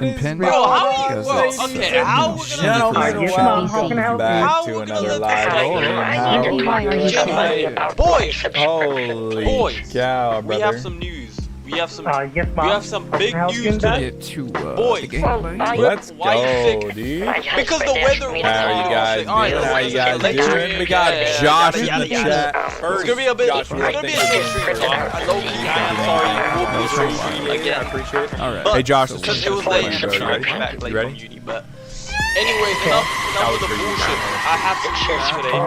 fucking pin. Bro, how are you? Bro, okay, how we're gonna back to another live Boys, holy cow, brother. we have some news. We have some big news Get today. to Boys, gameplay. Let's why you go, sick? dude. Because the weather. How are you guys doing? How you guys doing? We got Josh in the chat. It's gonna be a bit. It's gonna be a short stream talk. I low key, I'm sorry. We'll be streaming again. I appreciate it. All right. Hey, Josh, Because it was late. You ready? You ready? uni, but anyways, enough with the bullshit. I have some news today.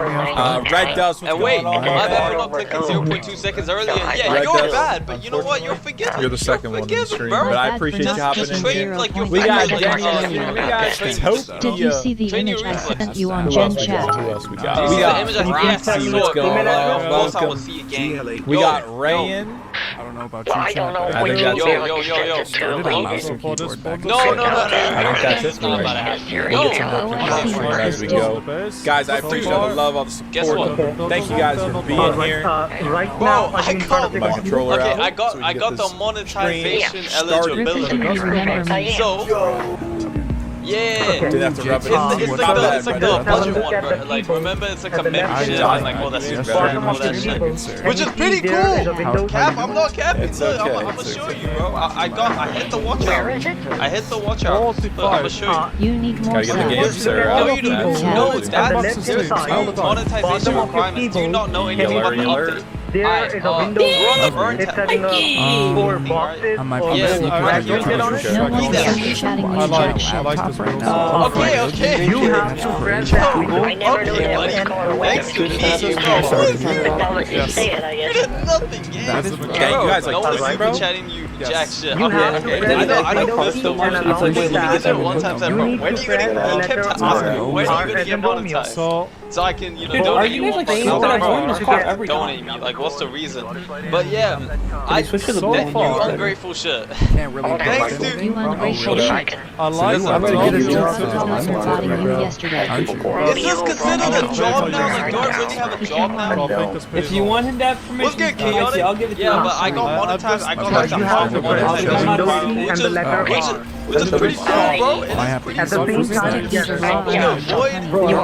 Red Dust, what's And wait, going on? my bad for not clicking 0.2 seconds earlier. Yeah, Red you're Dust. bad, but you know what? You're forgiven. You're the second one in the stream, bro. but I appreciate you hopping Just in train here. like you're We got like, Danny in here. We got Topia. Did you see the Train your image I reflex. sent you on Gen Chat? Who else we got? You We see the got image I see what's going on. Of course I will Welcome. see it, gang. We got Rayan. I don't know about you, chat. I think that's Yo, it. yo, yo, yo. Started on mouse and keyboard back. No. I think that's it for right now. We'll get some more comments as we go. Guys, I appreciate all the love, all the support. Guess what? Thank you guys for being here. Right Bro, now, I got My controller okay, out. I got so we I can got get the this monetization stream eligibility. Remember me. So yeah. Didn't have to rub it in. It's like the budget one, bro. Like remember, it's like a membership and like all that shit, all that shit, which is pretty cool. Cap, I'm not capping. It's Look, okay, I'm gonna it's show okay. you, bro. I hit the watch out. I hit the watch out. Look, I'm gonna show you. You need more Gotta get the game subs. sir No, out. you don't. No, that's there's new monetization requirements. Do you not know anything about the update? there is a window. We're on the burn It's tab. having a four boxes. I might be or Yeah, sneaking I on like your it. Get on it? computer. No one is chatting with Jack shit. Laptop right now. Okay. You have to press that window. Okay, buddy. Thanks to me, bro. You did nothing, gang. That's Bro, Okay, you guys no like one's pussy, bro? chatting you jack shit. You Okay, have to okay. press I that know window this the and one. announce Wait, let me that get that one time, you bro. need When to are you gonna? press He the kept letter asking me, R. when are R you gonna as get in Romeo. monetized? So I can, you know, Dude, are donate you you. guys like No, saying that bro, I join this car every donate time? me. Like, what's the reason? But yeah, I switch to the that blue? you ungrateful shit. Can't really Thanks, do dude. You ungrateful shit. I like I'm gonna get a job. I was body you yesterday. Aren't you? Is this considered a job now? Like, do I really have a job now? If you want him to have permission, What's good, chaotic? I'll give it to Yeah, him. but I got monetized. I got like the You have half to press the monetization window requirement, key and the letter R. which is pretty cool, bro. It I is have pretty At the cool. same time, yes, What's good, boy? You I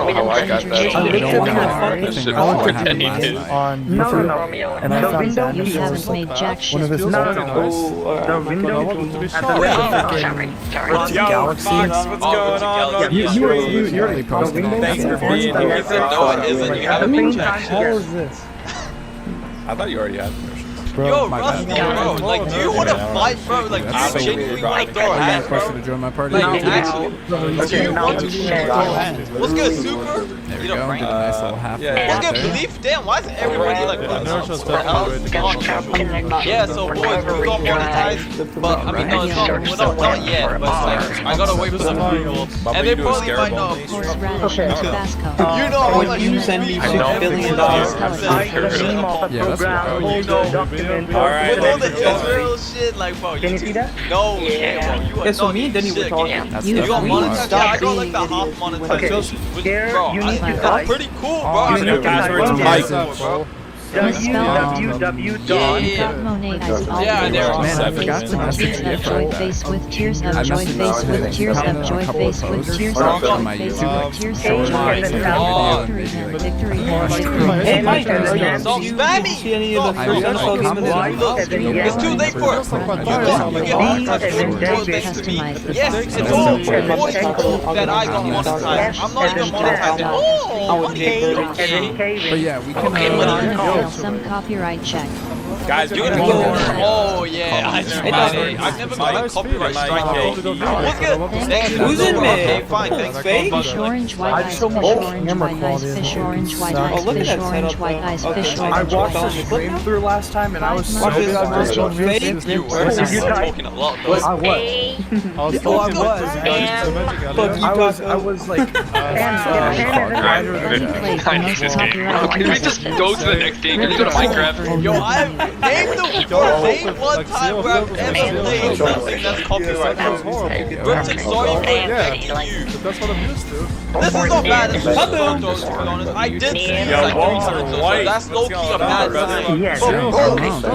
got that. I don't want to have everything else that happened last night. No. And I The found window You key. haven't made jack one shit. of his No. The window key at the left Yo, Galaxy. Fox, what's going on? You already The posted window all Thanks key for and being the here. letter No, R. it isn't. You At the haven't same made jack time, shit. How yes. is this? I thought you already had permission. Bro, Yo, my Rusty, bad. bro, like, do you want to fight, bro? Like, do you Absolutely, genuinely bro. want to throw I got a hands, question bro? to join my party. Like, Now, actually, do Okay, you now want to you throw can. hands? What's good, Super? there we You go. know, Did a nice little half. yeah. what's right good, there. Belief? Damn, why is everybody like, what the hell? Yeah, so boys, we got monetized, but I mean, no, it's not, we're not yet, but it's like, I gotta wait for some approval, But and we they do a probably scare might ball. not Horse approve. radish and Tabasco. You know how Would much you send me we $6 spend billion? on Like the name of a Yeah, that's program, right. folder, document, All right, with all the ladies and gentlemen. Israel shit, like, bro, Can you see that? No, yeah, bro, you are Yeah, so not me and Denny shit, were talking. gang. That's You You got definitely monetized? hard. Yeah, I Stop got like being the half idiots. monetization. Which, Here, bro, you need to that's type pretty cool, bro. You need to Passwords type Mike. bro. www. Monetized all Yeah, the there way. are Man, I forgot to message Tears you of joy for that. faced with tears of I joy messaged faced you with today. tears I've of done a joy couple faced of with posts tears on of joy my faced YouTube. with tears of Hey, joy. and then Victory, now- victory, victory, Hey, victory. Mike, are you Stop spamming! see any of the Stop. fruit I and actually all commented these? on Look, and then it's yes. too late for it. You get monetized. Well, thanks to me. Yes, it's all boys proof that I got monetized. I'm not even monetizing. Oh, money. And then Kevin. But yeah, we can. I'm gonna fail some copyright check. Guys, Dude, do it. oh yeah, I've never got a copyright strike. What's good? Thanks. Who's in Okay, there? fine, thanks. Fake? Fish orange white eyes, fish orange white eyes, fish orange white eyes, Oh, look at fish that orange setup, white though. eyes, Okay. fish I orange I watched white the eyes. stream through last time and I was so Watch this, good. I watch was this. so Fake? You're talking a lot, though. I was. Oh, I was. I was like. Can we just go to the next game? Can we go to Minecraft? Yo, I've named name one time where I've ever played something that's copyrighted. Richard, sorry for infecting you. That's what I'm used to. This is not bad as photos, to be honest. I did see this like 3 times, so that's low-key a bad sign. Yes. But,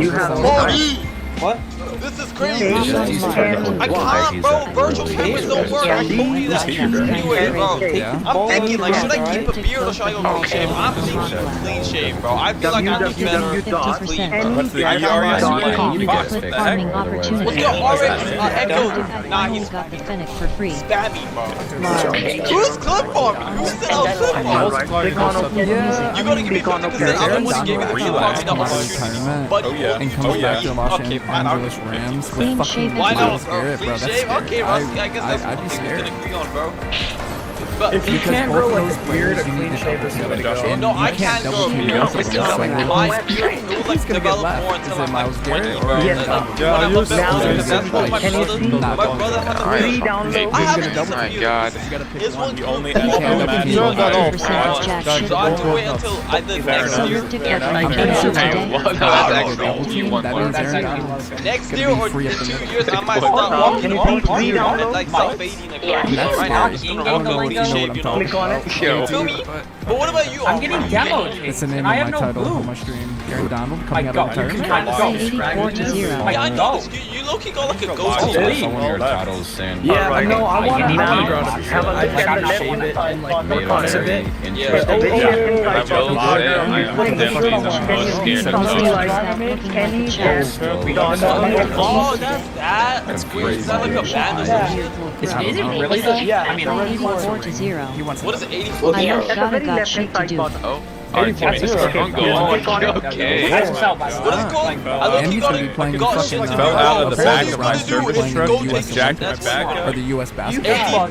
You have Bro, What? this is crazy. He's I can't, bro. Virtual cameras don't work. I told you that. Anyway, bro. I'm thinking, like, should I keep a beard or should I go clean shave? I'm thinking clean shave, bro. I feel like I'm better. 50%. What's the I got my Click farming opportunity. What's good, Echo? Nah, he's got the Fennec for free. spammy, bro. Who's clip farming? Who said I was clip farming? You gotta give me 50%. I'm the one who gave me the clip farming opportunity. But And comes back to the Los Angeles Rams with fucking why not, bro? Garrett, Clean bro. That's shave? scary. Okay, Rusty, I guess that's I'd be what we scared. can agree on, bro. But If you can't grow like a beard, a you need clean to shaver is the way to go. And no, you I can't can't double go team beard. yourself, so My beard will like He's gonna get develop left. more Is until it I'm Miles like Garrett 20, or bro. is And, it- like, when I'm a bit older, because that's what my Can you brother, see? my brother has a Free beard. download. I have a double decent My beard. God. His one only too. edible match. So Turn that I have to wait until either next year, I'm pretty sure That's actually only one that word. means they're next gonna year be or free up 2 the years, I might start walking Can you on please read and out? like start fading a Yeah. curve. That's Right now, I'm smart. just I gonna don't rock know a if clean you know shave, what you I'm know. talking Click on about. it. You feel me? But what about you? I'm getting demoed. It's the name and I of have my no title blue. of my stream. Gary Donald My coming out of God, you retirement. can kind of go. 84-0. Yeah, I Like, know go. this. You low-key got like a ghost Oh, to yeah. leave. Someone your titles soon. Yeah, I know. I want to Now, grow up. have a I'd look like at to the shave it and like left work on it a bit. Yeah. The video inside I will the say, video. I am definitely the most scared of those. Kenny just Oh, that's that. That's crazy. Is that like a band or some shit? Is it really though? Yeah, I mean, 84-0. He wants What is it, 84? I know That's a Gotta very got left shit to inside do. button. Oh, alright, give me a second. Okay. That's what's up, What is it called? I look, And you he's gonna be playing got fucking shit to do. fell out of the All back you of gotta my do service is truck, go you take jacked some- my that's back smart. up. or the U.S. basketball. 84.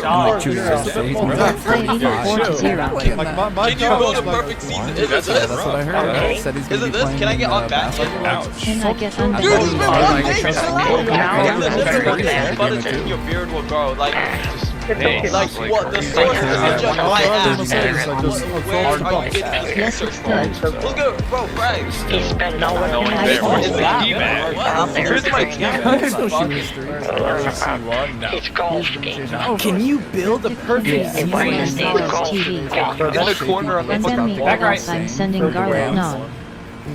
Like 2 years. So he's gonna be like 84-0. playing Like that. my Can you build a perfect season? Is it That's this? That's what I heard. Okay. Said he's Is gonna it be this? playing Can I get on back? basketball. Ouch. Can I get Dude, it's undone? been one day, Now, the difference is butter your beard will grow. Like, Hey, like what? The source is just my ass. Where are you getting these Yes, pictures it's from? good. Let's go, bro, Frank. no one Can I there. get Where's Is the that? key man? What? Here's my Can you build a perfect Please use my Knowledge TV. In the corner on the And send me Back right. evidence I'm sending Garlic Nod.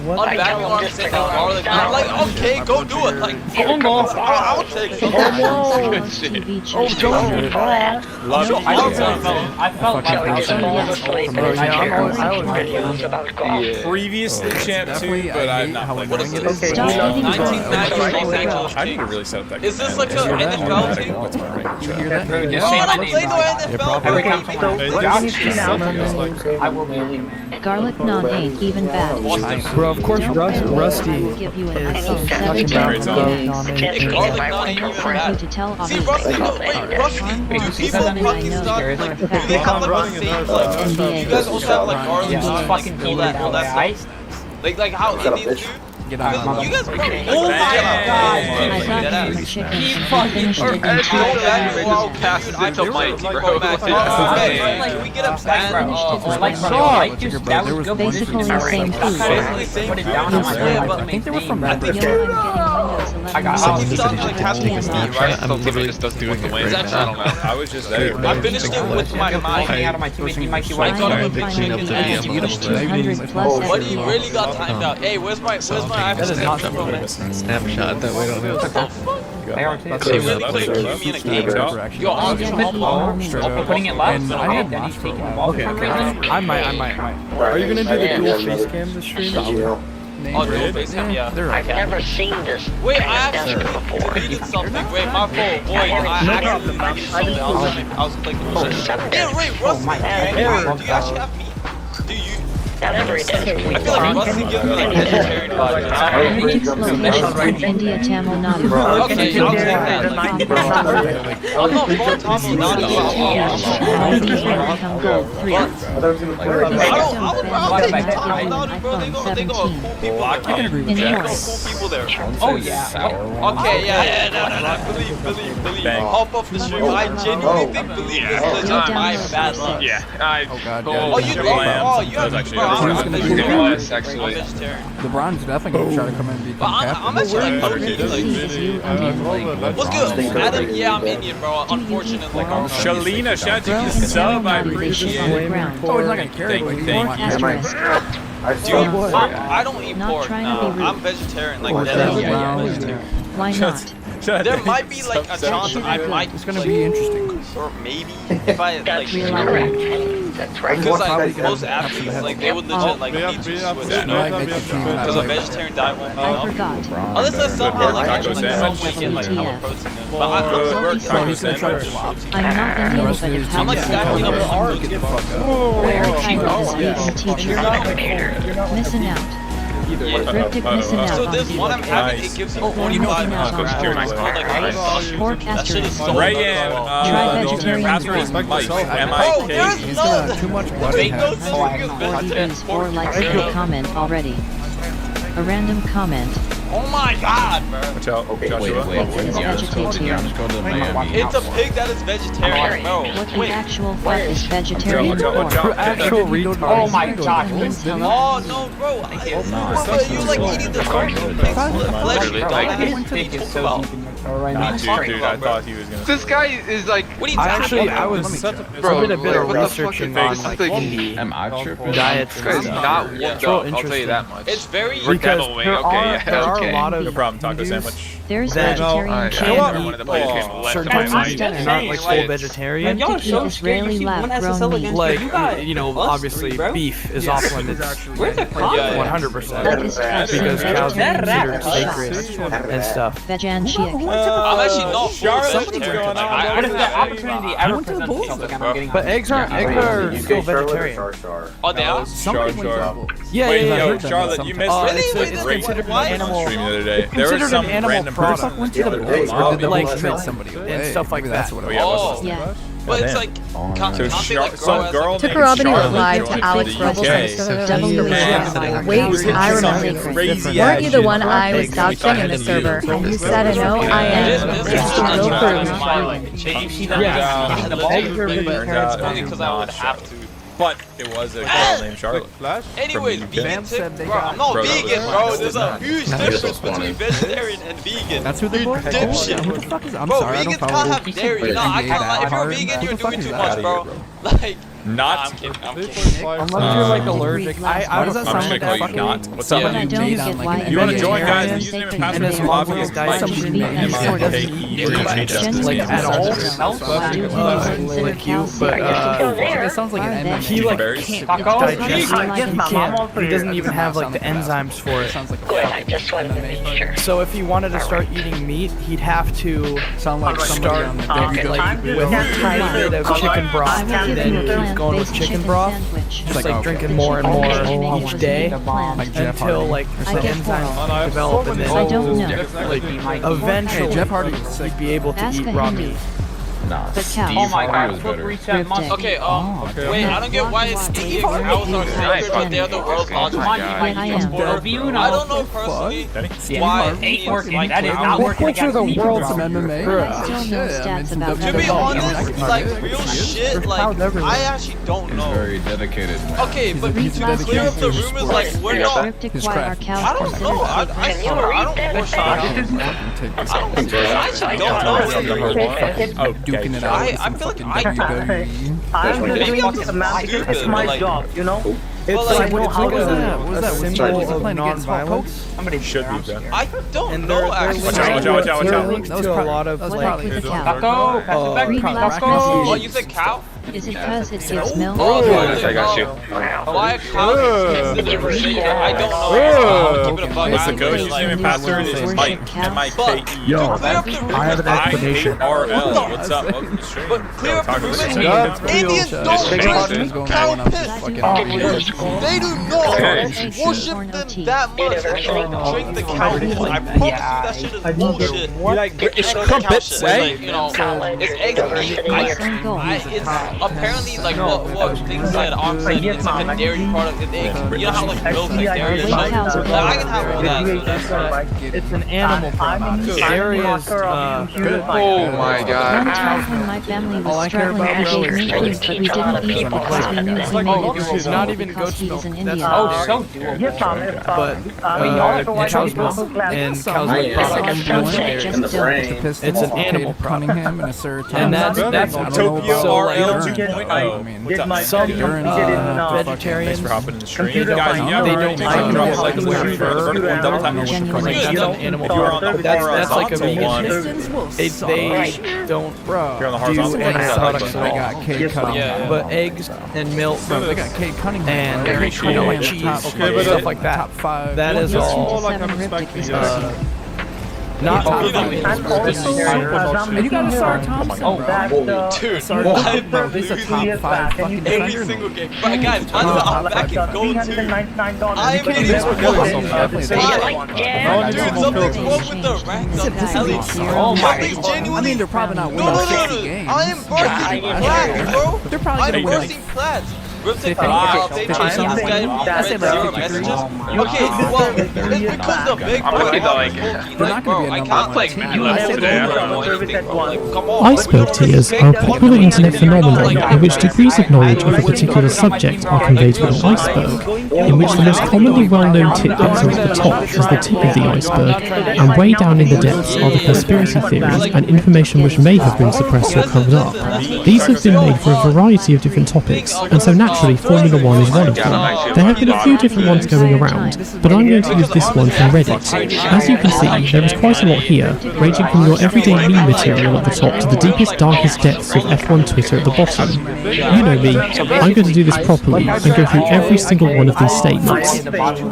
Unbacking arm saying garlic. I'm like, okay, go do it. Like, I'll take it. Knowledge shit. TV channel. Love it. I felt like Previously champ too, Definitely, but I I've hate not how played annoying this. it is. Okay, Stop he loves eating 1990 Los Angeles I need to Kings. really set up that. Is this game. like a NFL team? What's my rank? You hear that? Just Oh, say I my don't name, play no bro. NFL. Every bro. time So, someone what do you see now? I will mail you, man. Garlic Nod ain't even bad. Bro, of course, Rusty We'll give you an iPhone talking 17 about Great today. Garlic not even For you bad. to tell See, others. Rusty, no, wait, Rusty, do people fucking start, like, do they have like the same, like, you guys also have like garlic, Yeah, like, fucking all that guy. stuff? Like how Indians do? Get out of my You guys probably Oh my God. I thought you were chicken. fucking Finished it in Actually, five that minutes. well past it's a mic, bro. Hey, can we get a band Or like, bro, Shaw. like, just, that was good. Basically the same food. Basically same Put it food. down on my Yeah, own, but like, I think they were from I think Yo, I'm getting Windows 11. I got I think something like happening with me, right? I'm literally just does do with the wind. I don't know. I was just there. I finished it with my mind. out of my teammate, Mikey I White. got I a am big finding chicken the and average 200 plus But he every really year. got timed out. Hey, where's my iPhone? Snapshot that way don't What the fuck? They are too. They really played keep me in a game. Yo, I'll I'm get just it. humble. Straight I'm up. putting it live. And So I had then Mosh he's for a taking the while. ball from me. I might. Are you gonna do the dual face cam this stream? Oh, dual face cam, yeah. They're I've never seen this. Wait, I Desert actually before. deleted something. Wait, my fault. Boy, I actually deleted something. I was clicking on shit. Yeah, wait, Rusty. Do you actually have me? Do you? Not every day. I feel like Rusty gives me like vegetarian vibes. Critics location from India Tamil Nadu. Okay, I'll take that. I'm not full Tamil Nadu. All these will become gold 3. I would take Tamil Nadu, bro. They got cool people. I can agree with that. Cool people there. Oh, yeah. Okay, yeah, no. Believe. Hop off the stream. I genuinely think believe is legit my bad luck. Yeah, I. Oh god, Oh, you love? Oh, you have actually bro, I'm Who's gonna vegetarian. do it? Yes, actually. I'm vegetarian. LeBron's definitely gonna try to come in and But become I'm captain. actually like Please like, what's good? Adam, yeah, I'm Indian, bro. Unfortunately, Shalina, shout out to you sub. I appreciate it. Oh, he's not gonna carry, but he's Thank not you. Asterisk. Dude, I don't eat Not pork. trying No, to be rude. I'm vegetarian. Like Or dead down, ass down. vegetarian. Why not? There might be like a chance I might. It's gonna be interesting. Or maybe if I like. That's Real correct. That's right. Because Probably like gonna most have athletes, some like they would legit like need to switch. It might make the team Because a like vegetarian diet won't be I enough. forgot. Unless there's somehow like Taco actually sandwich. some get like hella WTF. protein in. But I'm Good so work, So taco he's gonna try to sandwich. flop. I'm not The Indian, rest but of it his I'm like helps. stacking up art. Get the fuck up. Where Oh, I was a teacher. Missing out. Cryptic missing out So on this one I'm having, Nice. it gives you Oh, 45 minutes minutes. on It's called like sausage. Pork That shit is so asterisk. Ryan, Try vegetarian password is pork. Mike. Oh, M-I-K. there's He's no. gonna have too much blood in Make no him. sense Or because vegetarian views pork or is likes good. the comment already. A random comment. Oh my god, bro. Watch out, Okay, Joshua. wait. Is Yeah, let's go to vegetarian. let's go to Miami. It's a pig that is vegetarian, bro. What the Wait. actual fuck is vegetarian Watch out, watch out, pork? watch out. Actual retard. Oh my god. Means hello. Oh no, bro. You like eating the flesh? Pig is so deep in your throat right Nah, now. dude, I thought he was gonna. This guy is like, What are you I talking actually, about? I was, bro, I did a bit of what the fuck researching is on this? like This thing- indie Am I tripping? diets this and guy's stuff. not Yeah. warmed Real up, I'll tell you interesting. that much. It's very. Because Devil wing, there okay, are, yeah, there are okay. a lot of No problem, taco Hindus sandwich. There's That- vegetarian Alright, can candy. one of the players came left certain and types right. of meat, not like full vegetarian. Y'all are so Eat scared. You Israeli see one lab SSL grown against meat. Like, you got you know, us obviously three, bro. beef is off limits. Where's the Yeah. 100%. That is trust. Because cows are That considered rat. sacred and stuff. Vegan chick. I'm actually not full Charlotte, what's vegetarian. going on? Like, What if the I- opportunity ever presents itself again? I'm getting But eggs are still vegetarian. Oh, they are? Somebody went Char. double. Yeah, Wait, yeah, yo, yeah. Charlotte, you missed Really? it's Wait, a this great is stream what- the other day. It's There was considered some an animal random product. person. Went to the Hey, Bulls, or did the like Bulls trade milk somebody away? and stuff like Maybe that's that. what Oh it yeah, was. what's Yeah. But it's damn. like, Oh, can't So they like some grow girl as named Tucker Robin Charlotte live joined to Alex the Rebels UK. next to the W server. And Wait, was I hitting some remember. crazy Weren't you the ass one shit. I was We thought doubting in had the to server? be- And you said no, I This am. is Just just go not prove. only because I would have to. But it was a girl named Charlotte. Anyways, From the UK. vegan said they bro, got- I'm not Bro, that vegan, was bro. nice. There's a huge difference between vegetarian and vegan. That's who they were? dipshit. Who the fuck is? I'm Bro, sorry, I vegans don't can't follow. have dairy. No, I can't lie. If you're vegan, you're doing too much, bro. Like, Not. I'm kidding. I'm kidding. Unless you're like allergic. Why does that I'm sound just like gonna a call you not. fucking What's up? Yeah. I don't made get on, like, why an You wanna join, guys? vegetarian The username and think password And is as vegan long Mafia as pork diet should should be be censored. like Censored at all, Censored like you, calcium. but It sounds like an Are he they? like Berries. can't Taco? digest. He doesn't even have like the enzymes for it. Sounds like Good, a I just wanted to make sure. So if he wanted to start eating meat, he'd have to sound like somebody on the start like with a tiny bit of chicken broth, I will and give you a then keep going with plant-based chicken chicken broth. sandwich. Just like, like okay. drinking more and more each day like Jeff until Hardy like or the something. enzymes develop, and I then don't know. like Hey, eventually Jeff Hardy was sick. he'd be able to Ask eat a raw Hindi. meat. Nah, The cow. Oh my Hardy god, was quick better. reset must. Okay, wait, I don't get why it's vegan cows are censored, but they're the world's largest Come on, meat you I might am. support you know. I don't know personally Yeah, why ain't it's working. like That is not working against me. World bro. some MMA. I still know stats about to be that. honest, like real shit, like I actually don't he's know. very dedicated. Okay, but to clear up the rumors, like we're not. Cryptic why are I cows don't know. I swear, I don't know. I actually don't know. Duking it out. I feel like I WWE. I'm Maybe just doing I'm this just magic. stupid, It's my but, like- job, you know? It's like, like I know how What was to that? What was that? a Was symbol he of playing against Hulk Hogan? non-violence. Somebody Should be done. I don't And know they're actually. Watch out, watch out, watch out, watch There are out. links That was to a probably- lot of that was like probably- With the cow. Taco, pass it back to me, Green last Taco. Oh, message. you said cow? Is it because it gives milk? Oh, I got you. Why a cow is considered vegan? I don't know. Keep it a bug. Listen, I'm coach, really, like, username and password is Mike. M-I-K-E. Yo, clear up the I have an rumors. explanation. RL. What's up? Welcome to the stream. But clear up the Taco rumors. sandwich. Indians don't drink cow piss. They do not worship them that much that they drink the cow piss. I promise you that shit is bullshit. You like British Cow crumpets, shit, eh? like, you know, it's egg meat. It's apparently like what things said. Arm said it's like a dairy product. And egg. You know how like milk like dairy and shit. Like, I can have all that. it's an animal product. Dairy is good. Oh my One god. time when my family All I was care struggling about to is get meat, but we didn't eat it because we knew he made it with not salt even because goat's he is an milk. Indian. Oh, so doable. But cow's milk and cow's milk products Just in the don't. brain. It's an animal Cunningham and a serotonin. And that's Topia so RL like Did my some vegetarians Thanks for hopping in the stream. computer Guys, science, yeah, they right. don't Drop a like like on the stream. Double tap. that's an animal If you're on the that's like a horizontal one, vegan. They don't if you're on the do horizontal any one, products They at got all. Kate Cunningham. But eggs and milk They got Kate Cunningham. and bro. like cheese, stuff like that. Top 5. That is all. Not top really. five. And you got Sarah Thompson, bro. Dude, Sarah I'm bro. This is a top 5 fucking every defender. single game. But guys, I'm back in gold too. I'm getting Dude, something's wrong with the ranks of Ellie. Oh Something's genuinely. I mean, they're probably not winning No. 60 games. I am bursting plats, bro. They're probably I'm gonna win bursting plats. Fifty Okay, well, it's because the big I'm boy looking at, like, They're not gonna be a number I'm playing Melee today. Iceberg tiers are a popular internet phenomenon in which degrees of knowledge of a particular subject are conveyed to an iceberg, in which the most commonly well-known tidbits are at the top as the tip of the iceberg, and way down in the depths are the conspiracy theories and information which may have been suppressed or covered up. These have been made for a variety of different topics, and so naturally Formula 1 is one of them. There have been a few different ones going around, but I'm going to use this one from Reddit. As you can see, there is quite a lot here, ranging from your everyday meme material at the top to the deepest, darkest depths of F1 Twitter at the bottom. You know me, I'm going to do this properly and go through every single one of these statements.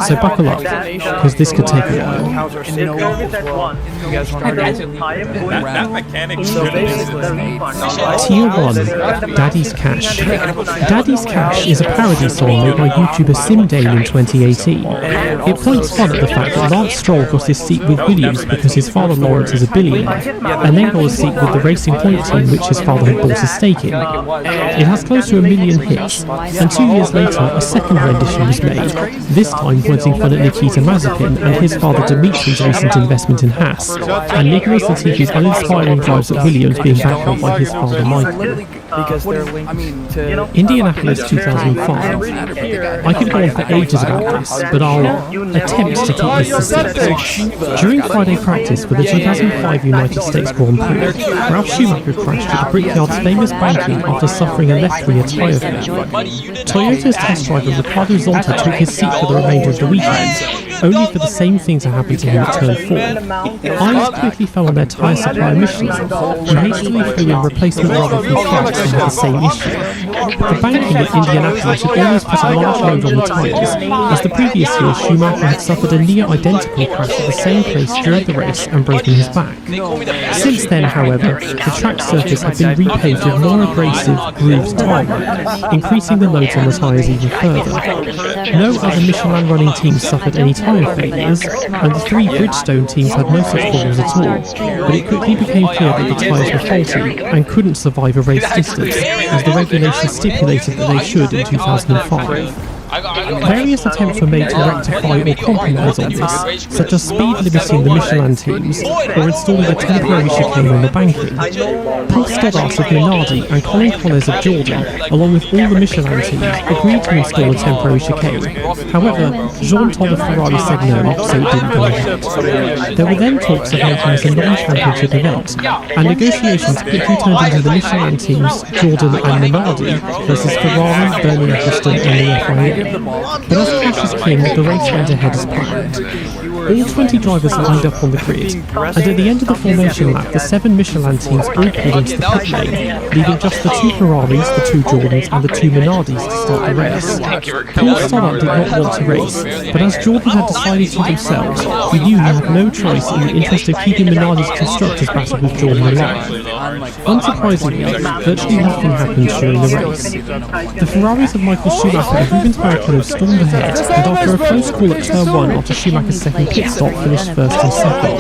So buckle up, because this could take a while. that mechanic shouldn't exist. Tier 1, Daddy's Cash. Daddy's Cash is a parody song made by YouTuber Simdane in 2018. It points fun at the fact that Lance Stroll got his seat with Williams because his father Lawrence is a billionaire, and then got a seat with the Racing Point team which his father had bought a stake in. It has close to 1 million hits, and 2 years later a second rendition was made, this time pointing fun at Nikita Mazepin and his father Dimitri's recent investment in Haas, and Nicholas Latifi's uninspiring drives at Williams being backed up by his father Michael. Because they're linked to Indianapolis 2005. I could go on for ages about this, but I'll attempt to keep this succinct. During Friday practice for the 2005 United States Grand Prix, Ralf Schumacher crashed at the Brickyard's famous banking after suffering a left rear tyre failure. Toyota's test driver Ricardo Zonta took his seat for the remainder of the weekend, only for the same thing to happen to him at turn 4. Eyes quickly fell on their tyre supplier Michelin, who hastily flew in replacement rubber from France and had the same issue. The banking at Indianapolis had always put a large load on the tyres, as the previous year Schumacher had suffered a near-identical crash at the same place during the race and broken his back. Since then, however, the track surface had been repaved with more abrasive, grooved tyre, increasing the loads on the tyres even further. No other Michelin running teams suffered any tyre failures, and the 3 Bridgestone teams had no such problems at all, but it quickly became clear that the tyres were faulty and couldn't survive a race distance, as the regulations stipulated that they should in 2005. Various attempts were made to rectify or compromise on this, such as speed limiting the Michelin teams or installing a temporary chicane on the banking. Paul Stoddart of Minardi and Colin Collins of Jordan, along with all the Michelin teams, agreed to install a temporary chicane. However, Jean-Todt of Ferrari said no, so it didn't go ahead. There were then talks of making this a non-championship event, and negotiations quickly turned into the Michelin teams, Jordan and Minardi, versus Ferrari, Bernie Eccleston and the FIA. But as cash is king, the race went ahead as planned. All 20 drivers lined up on the grid, and at the end of the formation lap, the 7 Michelin teams all pulled into the pit lane, leaving just the 2 Ferraris, the 2 Jordans, and the 2 Minardis to start the race. Paul Stoddart did not want to race, but as Jordan had decided to himself, he knew he had no choice in the interest of keeping Minardi's constructors battle with Jordan alive. Unsurprisingly, virtually nothing happened during the race. The Ferraris of Michael Schumacher and Rubens Barrichello stormed ahead, and after a close call at turn 1 after Schumacher's second pit stop finished first and second.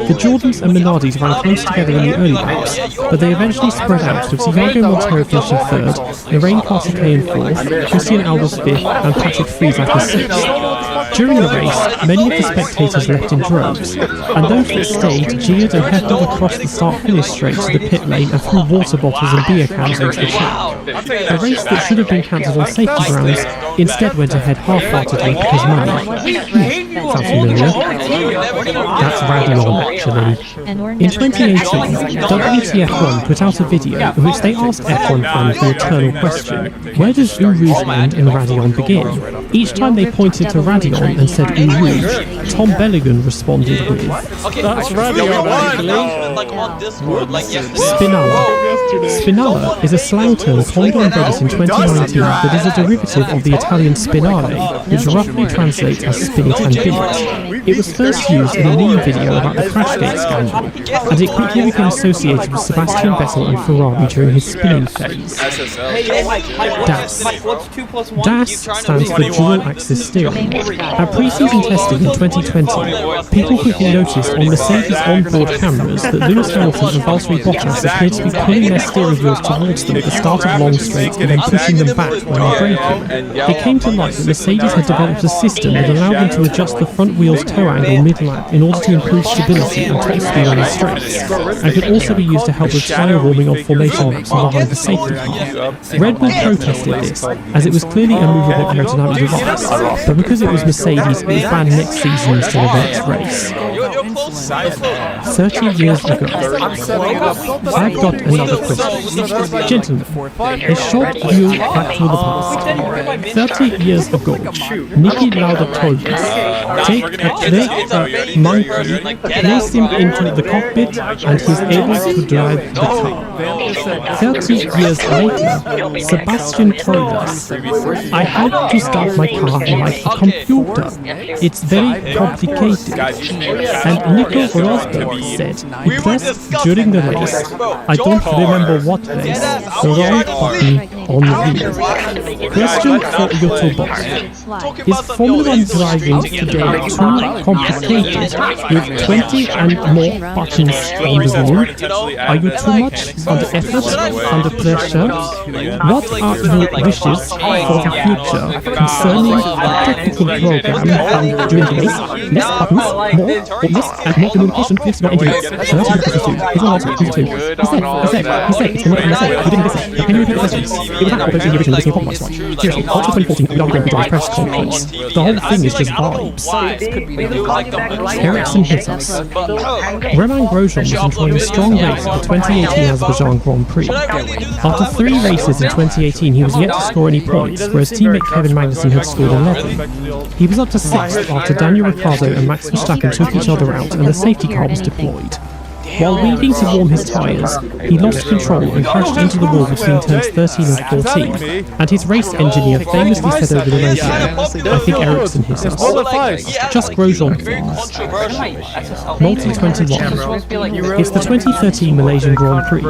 The Jordans and Minardis ran close together in the early laps, but they eventually spread out with Thiago Montero finishing 3rd, Lorraine Cartier in 4th, Christian Albers 5th, and Patrick Friesach in 6th. During the race, many of the spectators left in droves, and those that stayed jeered and heckled across the start-finish straight to the pit lane and threw water bottles and beer cans into the track. A race that should have been cancelled on safety grounds instead went ahead half-heartedly because money. Sounds familiar? That's Radion, actually. In 2018, WTF1 put out a video in which they asked F1 fans the eternal question, where does Eau Rouge end and Radion begin? Each time they pointed to Radion and said Eau Rouge, Tom Belligan responded with That's Radion, like on Discord, like yesterday. Spinalla. Spinalla is a slang term coined on Reddit in 2019 that is a derivative of the Italian spinare, which roughly translates as spin it and beat. It was first used in a meme video about the Crashgate scandal, and it quickly became associated with Sebastian Vettel and Ferrari during his spinning phase. DAS. DAS stands for dual axis steering. At pre-season testing in 2020, people quickly noticed on Mercedes onboard cameras that Lewis Hamilton and Valtteri Bottas appeared to be pulling their steering wheels towards them at the start of long straights and then pushing them back when they're braking. It came to light that Mercedes had developed a system that allowed them to adjust the front wheel's toe angle mid-lap in order to improve stability and top speed on the straights, and could also be used to help with tyre warming on formation laps and behind the safety car. Red Bull protested this, as it was clearly a movable aerodynamic device, but because it was Mercedes, it was banned next season instead of the next race. 30 years ago. I've got another question. Gentlemen, a short view back to the past. 30 years ago, Niki Lauda told us, take a clay monkey, place him into the cockpit, and he's able to drive the car. 30 years later, Sebastian told us, I have to start my car like a computer. It's very complicated. And Nico Rosberg said he pressed during the race, I don't remember what race, the wrong button on the wheel. Question for YouTubers. Is Formula 1 driving today too complicated with 20 and more buttons on the wheel? Are you too much under effort, under pressure? What are your wishes for the future concerning the technical program during the race? Less buttons, more, or less and more communication with your engineers. So that's what the question is. Here's one answer. Here's two. He said, it's the one said, you didn't listen. Can you repeat the questions? It was not proposed in the original listening podcast one. Seriously, after 2014, we are going to press conference. The whole thing is just vibes. Ericsson hit us. Romain Grosjean was enjoying a strong race at the 2018 Azerbaijan Grand Prix. After 3 races in 2018, he was yet to score any points, whereas teammate Kevin Magnussen had scored 11. He was up to 6th after Daniel Ricciardo and Max Verstappen took each other out and the safety car was deployed. While waiting to warm his tyres, he lost control and crashed into the wall between turns 13 and 14, and his race engineer famously said over the radio, I think Ericsson hit us. Just Grosjean, please. Multi-21. It's the 2013 Malaysian Grand Prix.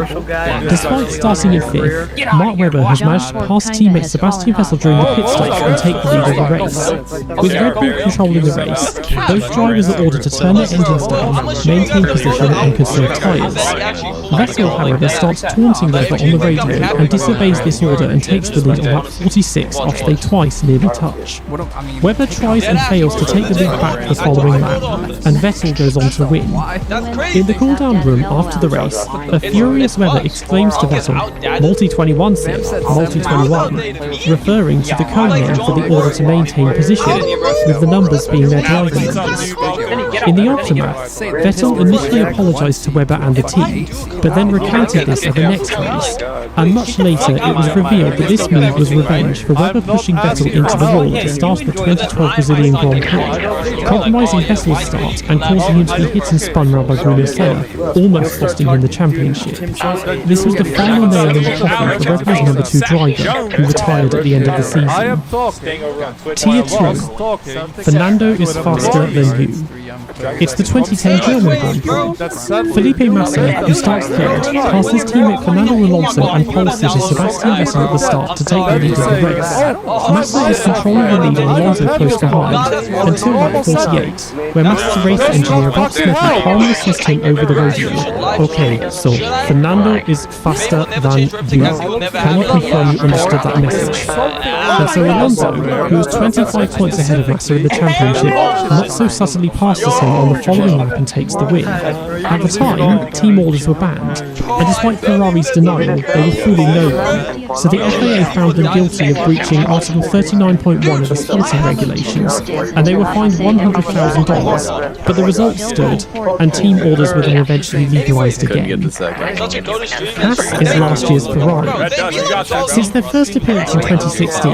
Despite starting in 5th, Mark Webber has managed to pass teammate Sebastian Vettel during the pit stops and take the lead of the race. With Red Bull controlling the race, both drivers are ordered to turn their engines down, maintain position and conserve tyres. Vettel, however, starts taunting Webber on the radio and disobeys this order and takes the lead on lap 46 after they twice nearly touch. Webber tries and fails to take the lead back the following lap, and Vettel goes on to win. In the cool-down room after the race, a furious Webber exclaims to Vettel, Multi-21 said, Multi-21, referring to the code name for the order to maintain position, with the numbers being their driver numbers. In the aftermath, Vettel initially apologised to Webber and the team, but then recanted this at the next race, and much later it was revealed that this move was revenge for Webber pushing Vettel into the wall at the start of the 2012 Brazilian Grand Prix, compromising Vettel's start and causing him to be hit and spun round by Bruno Senna, almost costing him the championship. This was the final nail in the coffin for Red Bull's number 2 driver, who retired at the end of the season. Tier 2. Fernando is faster than you. It's the 2010 German Grand Prix. Felipe Massa, who starts 3rd, passes teammate Fernando Alonso and pole sitter Sebastian Vettel at the start to take the lead of the race. Massa is controlling the lead and Alonso close behind, until lap 48, where Massa's race engineer Bob Smith calmly assist him over the radio. Okay, so Fernando is faster than you. Can you confirm you understood that message? And so Alonso, who was 25 points ahead of Massa in the championship, not so subtly passed the same position on the following lap and takes the win. At the time, team orders were banned, and despite Ferrari's denial, they were fooling no one, so the FIA found them guilty of breaching Article 39.1 of the sporting regulations, and they were fined $100,000, but the results stood, and team orders were then eventually legalised again. Haas is last year's Ferrari. Since their first appearance in 2016,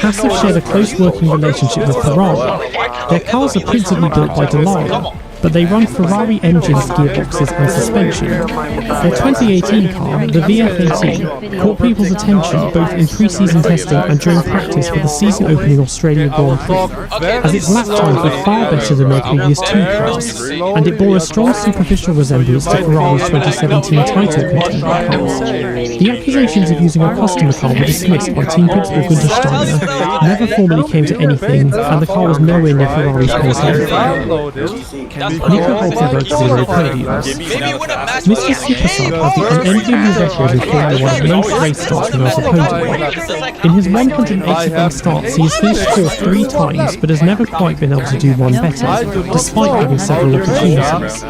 Haas have shared a close working relationship with Ferrari. Their cars are principally built by Dallara, but they run Ferrari engines, gearboxes and suspension. Their 2018 car, the VF18, caught people's attention both in pre-season testing and during practice for the season-opening Australia Grand Prix, as its lap times were far better than their previous two cars, and it bore a strong superficial resemblance to Ferrari's 2017 title contender cars. The accusations of using a customer car were dismissed by team principal Günther Steiner, never formally came to anything, and the car was nowhere near Ferrari's pace level. Nico Hulkenberg 0 podiums. Mr. Supersub has the unenviable record in Formula 1 of most race starts without a podium. In his 181 starts, he has finished fourth 3 times, but has never quite been able to do one better, despite having several opportunities.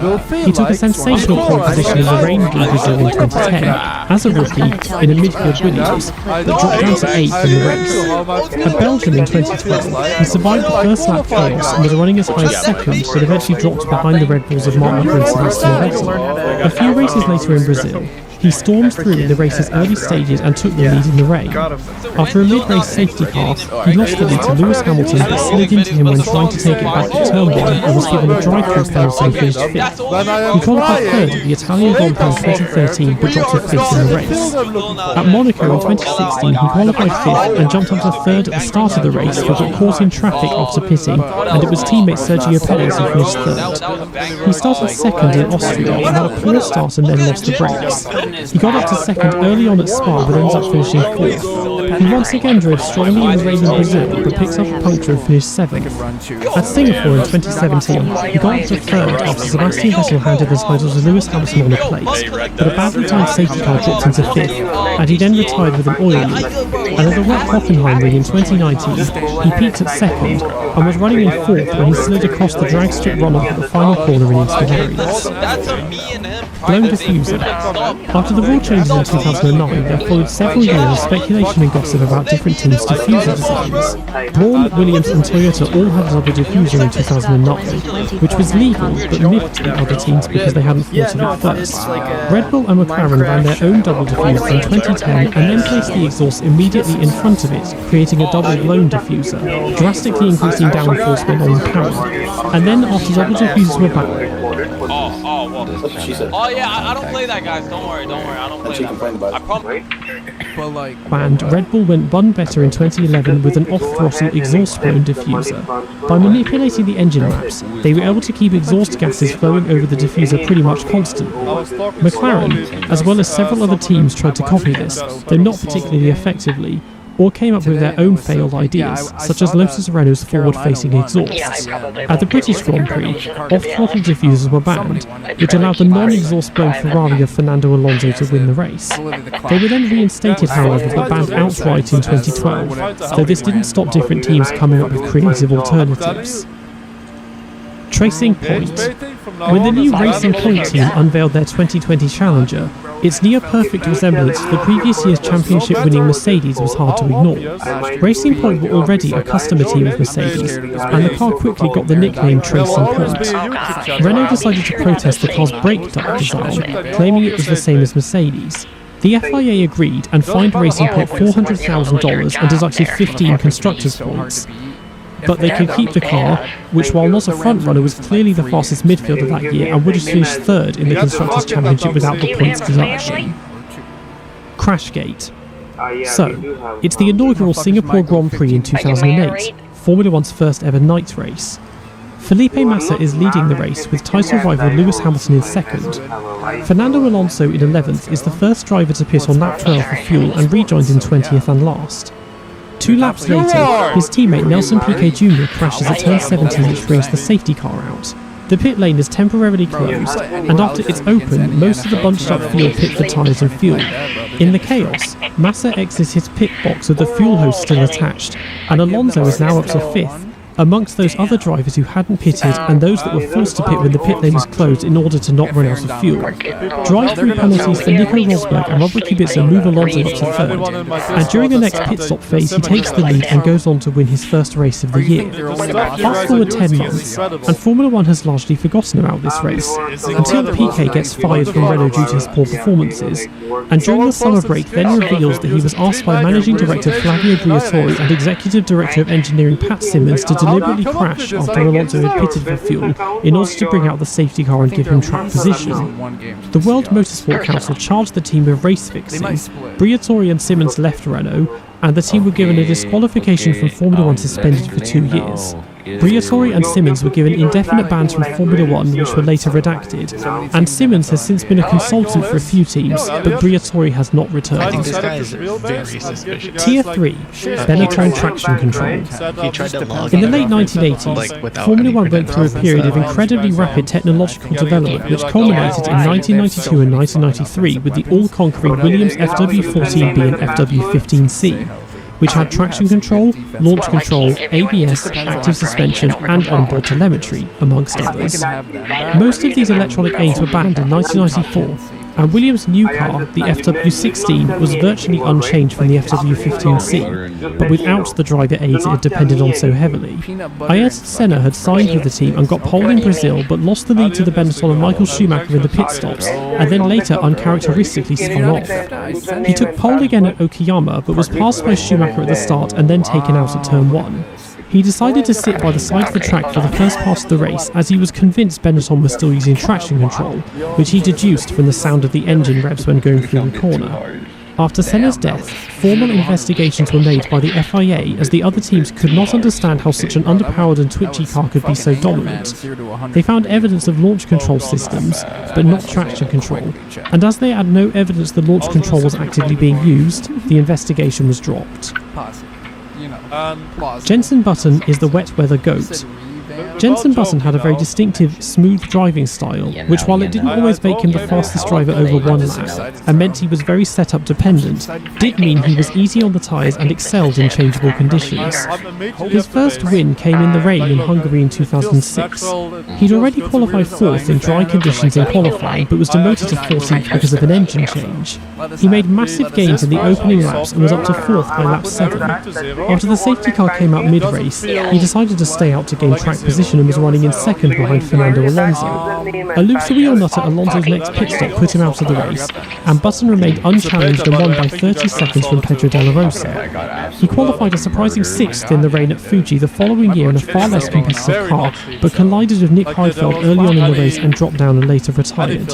He took a sensational pole position in the Rain Blue Brazil in 2010, as a rookie, in a midfield Williams, but dropped down to 8th in the race. At Belgium in 2012, he survived the first lap chaos and was running as high as 2nd, but eventually dropped behind the Red Bulls of Mark Webber and Sebastian Vettel. A few races later in Brazil, he stormed through the race's early stages and took the lead in the rain. After a mid-race safety car, he lost the lead to Lewis Hamilton but slid into him when trying to take it back at turn 1 and was given a drive-through penalty and finished 5th. He qualified 3rd at the Italian Grand Prix 2013 but dropped to 5th in the race. At Monaco in 2016 he qualified 5th and jumped up to 3rd at the start of the race but got caught in traffic after pitting, and it was teammate Sergio Perez who finished 3rd. He started 2nd in Austria and had a poor start and then lost the brakes. He got up to 2nd early on at Spa but ends up finishing 4th. He once again drove strongly in the rain in Brazil but picked up a puncture and finished 7th. At Singapore in 2017, he got up to 3rd after Sebastian Vettel handed the title to Lewis Hamilton on a plate, but a badly timed safety car dropped into 5th, and he then retired with an oil leak. And at the wet Hockenheim ring in 2019, he peaked at 2nd and was running in 4th when he slid across the drag strip runoff at the final corner in East Bavaria. Blown diffuser. After the rule changes in 2009, there followed several years of speculation and gossip about different teams' diffuser designs. Braun, Williams and Toyota all had a double diffuser in 2009, which was legal but miffed the other teams because they hadn't thought of it first. Red Bull and McLaren ran their own double diffuser in 2010 and then placed the exhaust immediately in front of it, creating a double blown diffuser, drastically increasing downforce when on power. And then after double diffusers were back, Oh yeah, I don't play that, guys. Don't worry, I don't play that. I promise. banned, Red Bull went one better in 2011 with an off-throttle exhaust-blown diffuser. By manipulating the engine maps, they were able to keep exhaust gases flowing over the diffuser pretty much constantly. McLaren, as well as several other teams, tried to copy this, though not particularly effectively, or came up with their own failed ideas, such as Lotus Renault's forward-facing exhausts. At the British Grand Prix, off-throttle diffusers were banned, which allowed the non-exhaust-blown Ferrari of Fernando Alonso to win the race. They were then reinstated, however, but banned outright in 2012, though this didn't stop different teams coming up with creative alternatives. Tracing Point. When the new Racing Point team unveiled their 2020 Challenger, its near-perfect resemblance to the previous year's championship-winning Mercedes was hard to ignore. Racing Point were already a customer team of Mercedes, and the car quickly got the nickname Tracing Point. Renault decided to protest the car's brake duct design, claiming it was the same as Mercedes. The FIA agreed and fined Racing Point $400,000 and deducted 15 constructors' points. But they could keep the car, which while not a front-runner was clearly the fastest midfielder that year and would have finished third in the Constructors' Championship without the points deduction. Crashgate. So, it's the inaugural Singapore Grand Prix in 2008, Formula One's first ever night race. Felipe Massa is leading the race with title rival Lewis Hamilton in second. Fernando Alonso in 11th is the first driver to pit on lap 12 for fuel and rejoins in 20th and last. 2 laps later, his teammate Nelson Piquet Jr. crashes at turn 17, which brings the safety car out. The pit lane is temporarily closed, and after it's open, most of the bunched up field pit for tyres and fuel. In the chaos, Massa exits his pit box with the fuel hose still attached, and Alonso is now up to 5th, Amongst those other drivers who hadn't pitted and those that were forced to pit when the pit lane was closed in order to not run out of fuel. Drive-through penalties for Nico Rosberg and Robert Kubica move Alonso up to third, and during the next pit stop phase he takes the lead and goes on to win his first race of the year. Fast forward 10 months, and Formula 1 has largely forgotten about this race, until Piquet gets fired from Renault due to his poor performances, and during the summer break then reveals that he was asked by Managing Director Flavio Briatore and Executive Director of Engineering Pat Simmons to deliberately crash after Alonso had pitted for fuel in order to bring out the safety car and give him track position. The World Motorsport Council charged the team with race fixing. Briatore and Simmons left Renault, and the team were given a disqualification from Formula 1 suspended for 2 years. Briatore and Simmons were given indefinite bans from Formula 1, which were later redacted, and Simmons has since been a consultant for a few teams, but Briatore has not returned. This guy is very suspicious. Tier 3, Benetton Traction Control. He tried to log In the late 1980s, Formula 1 went through a period of incredibly rapid technological development which culminated in 1992 and 1993 with the all-conquering Williams FW14B and FW15C, which had traction control, launch control, ABS, active suspension and onboard telemetry, amongst others. Most of these electronic aids were banned in 1994, and Williams' new car, the FW16, was virtually unchanged from the FW15C, but without the driver aids it had depended on so heavily. Ayrton Senna had signed with the team and got pole in Brazil, but lost the lead to the Benetton and Michael Schumacher in the pit stops, and then later uncharacteristically spun off. He took pole again at Okayama, but was passed by Schumacher at the start and then taken out at turn 1. He decided to sit by the side of the track for the first part of the race as he was convinced Benetton was still using traction control, which he deduced from the sound of the engine revs when going through the corner. After Senna's death, formal investigations were made by the FIA as the other teams could not understand how such an underpowered and twitchy car could be so dominant. They found evidence of launch control systems, but not traction control, and as they had no evidence the launch control was actively being used, the investigation was dropped. Jenson Button is the wet weather GOAT. Jenson Button had a very distinctive, smooth driving style, which while it didn't always make him the fastest driver over one lap, and meant he was very setup dependent, did mean he was easy on the tyres and excelled in changeable conditions. His first win came in the rain in Hungary in 2006. He'd already qualified 4th in dry conditions in qualifying, but was demoted to 14th because of an engine change. He made massive gains in the opening laps and was up to 4th by lap 7. After the safety car came out mid-race, he decided to stay out to gain track position and was running in second behind Fernando Alonso. A loop-the-wheel nut at Alonso's next pit stop put him out of the race, and Button remained unchallenged and won by 30 seconds from Pedro Della Rosa. He qualified a surprising 6th in the rain at Fuji the following year in a far less competitive car, but collided with Nick Heidfeld early on in the race and dropped down and later retired.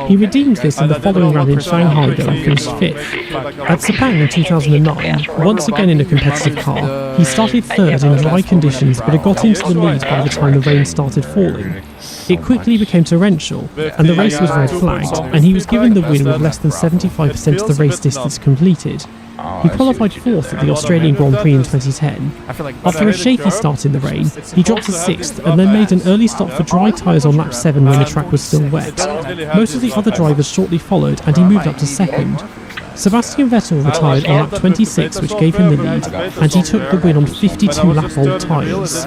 He redeemed this in the following round in Shanghai, though, and finished 5th. At Sepang in 2009, once again in a competitive car, he started 3rd in dry conditions but had got into the lead by the time the rain started falling. It quickly became torrential, and the race was red flagged, and he was given the win with less than 75% of the race distance completed. He qualified 4th at the Australian Grand Prix in 2010. After a shaky start in the rain, he dropped to 6th and then made an early stop for dry tyres on lap 7 when the track was still wet. Most of the other drivers shortly followed, and he moved up to 2nd. Sebastian Vettel retired on lap 26, which gave him the lead, and he took the win on 52 lap old tyres.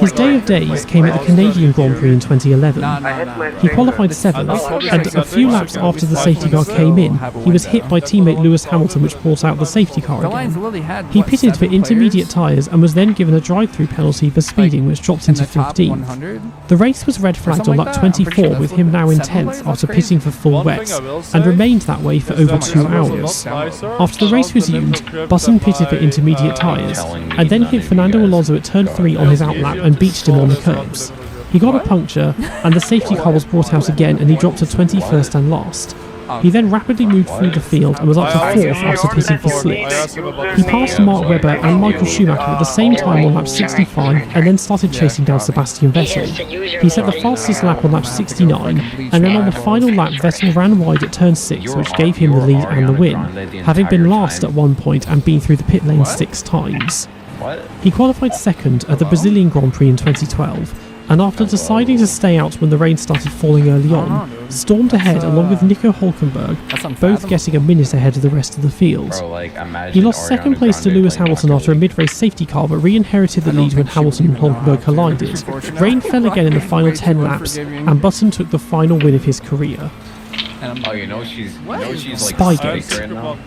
His day of days came at the Canadian Grand Prix in 2011. He qualified 7th, and a few laps after the safety car came in, he was hit by teammate Lewis Hamilton, which brought out the safety car again. He pitted for intermediate tyres and was then given a drive-through penalty for speeding, which dropped into 15th. The race was red flagged on lap 24, with him now in 10th after pitting for full wets, and remained that way for over 2 hours. After the race resumed, Button pitted for intermediate tyres, and then hit Fernando Alonso at turn 3 on his outlap and beached him on the curbs. He got a puncture, and the safety car was brought out again, and he dropped to 21st and last. He then rapidly moved through the field and was up to 4th after pitting for slicks. He passed Mark Webber and Michael Schumacher at the same time on lap 65 and then started chasing down Sebastian Vettel. He set the fastest lap on lap 69, and then on the final lap Vettel ran wide at turn 6, which gave him the lead and the win, having been last at one point and been through the pit lane 6 times. He qualified 2nd at the Brazilian Grand Prix in 2012, and after deciding to stay out when the rain started falling early on, stormed ahead along with Nico Hulkenberg, both getting a minute ahead of the rest of the field. He lost second place to Lewis Hamilton after a mid-race safety car, but re-inherited the lead when Hamilton and Hulkenberg collided. Rain fell again in the final 10 laps, and Button took the final win of his career. Oh, she's like Spygate. right now.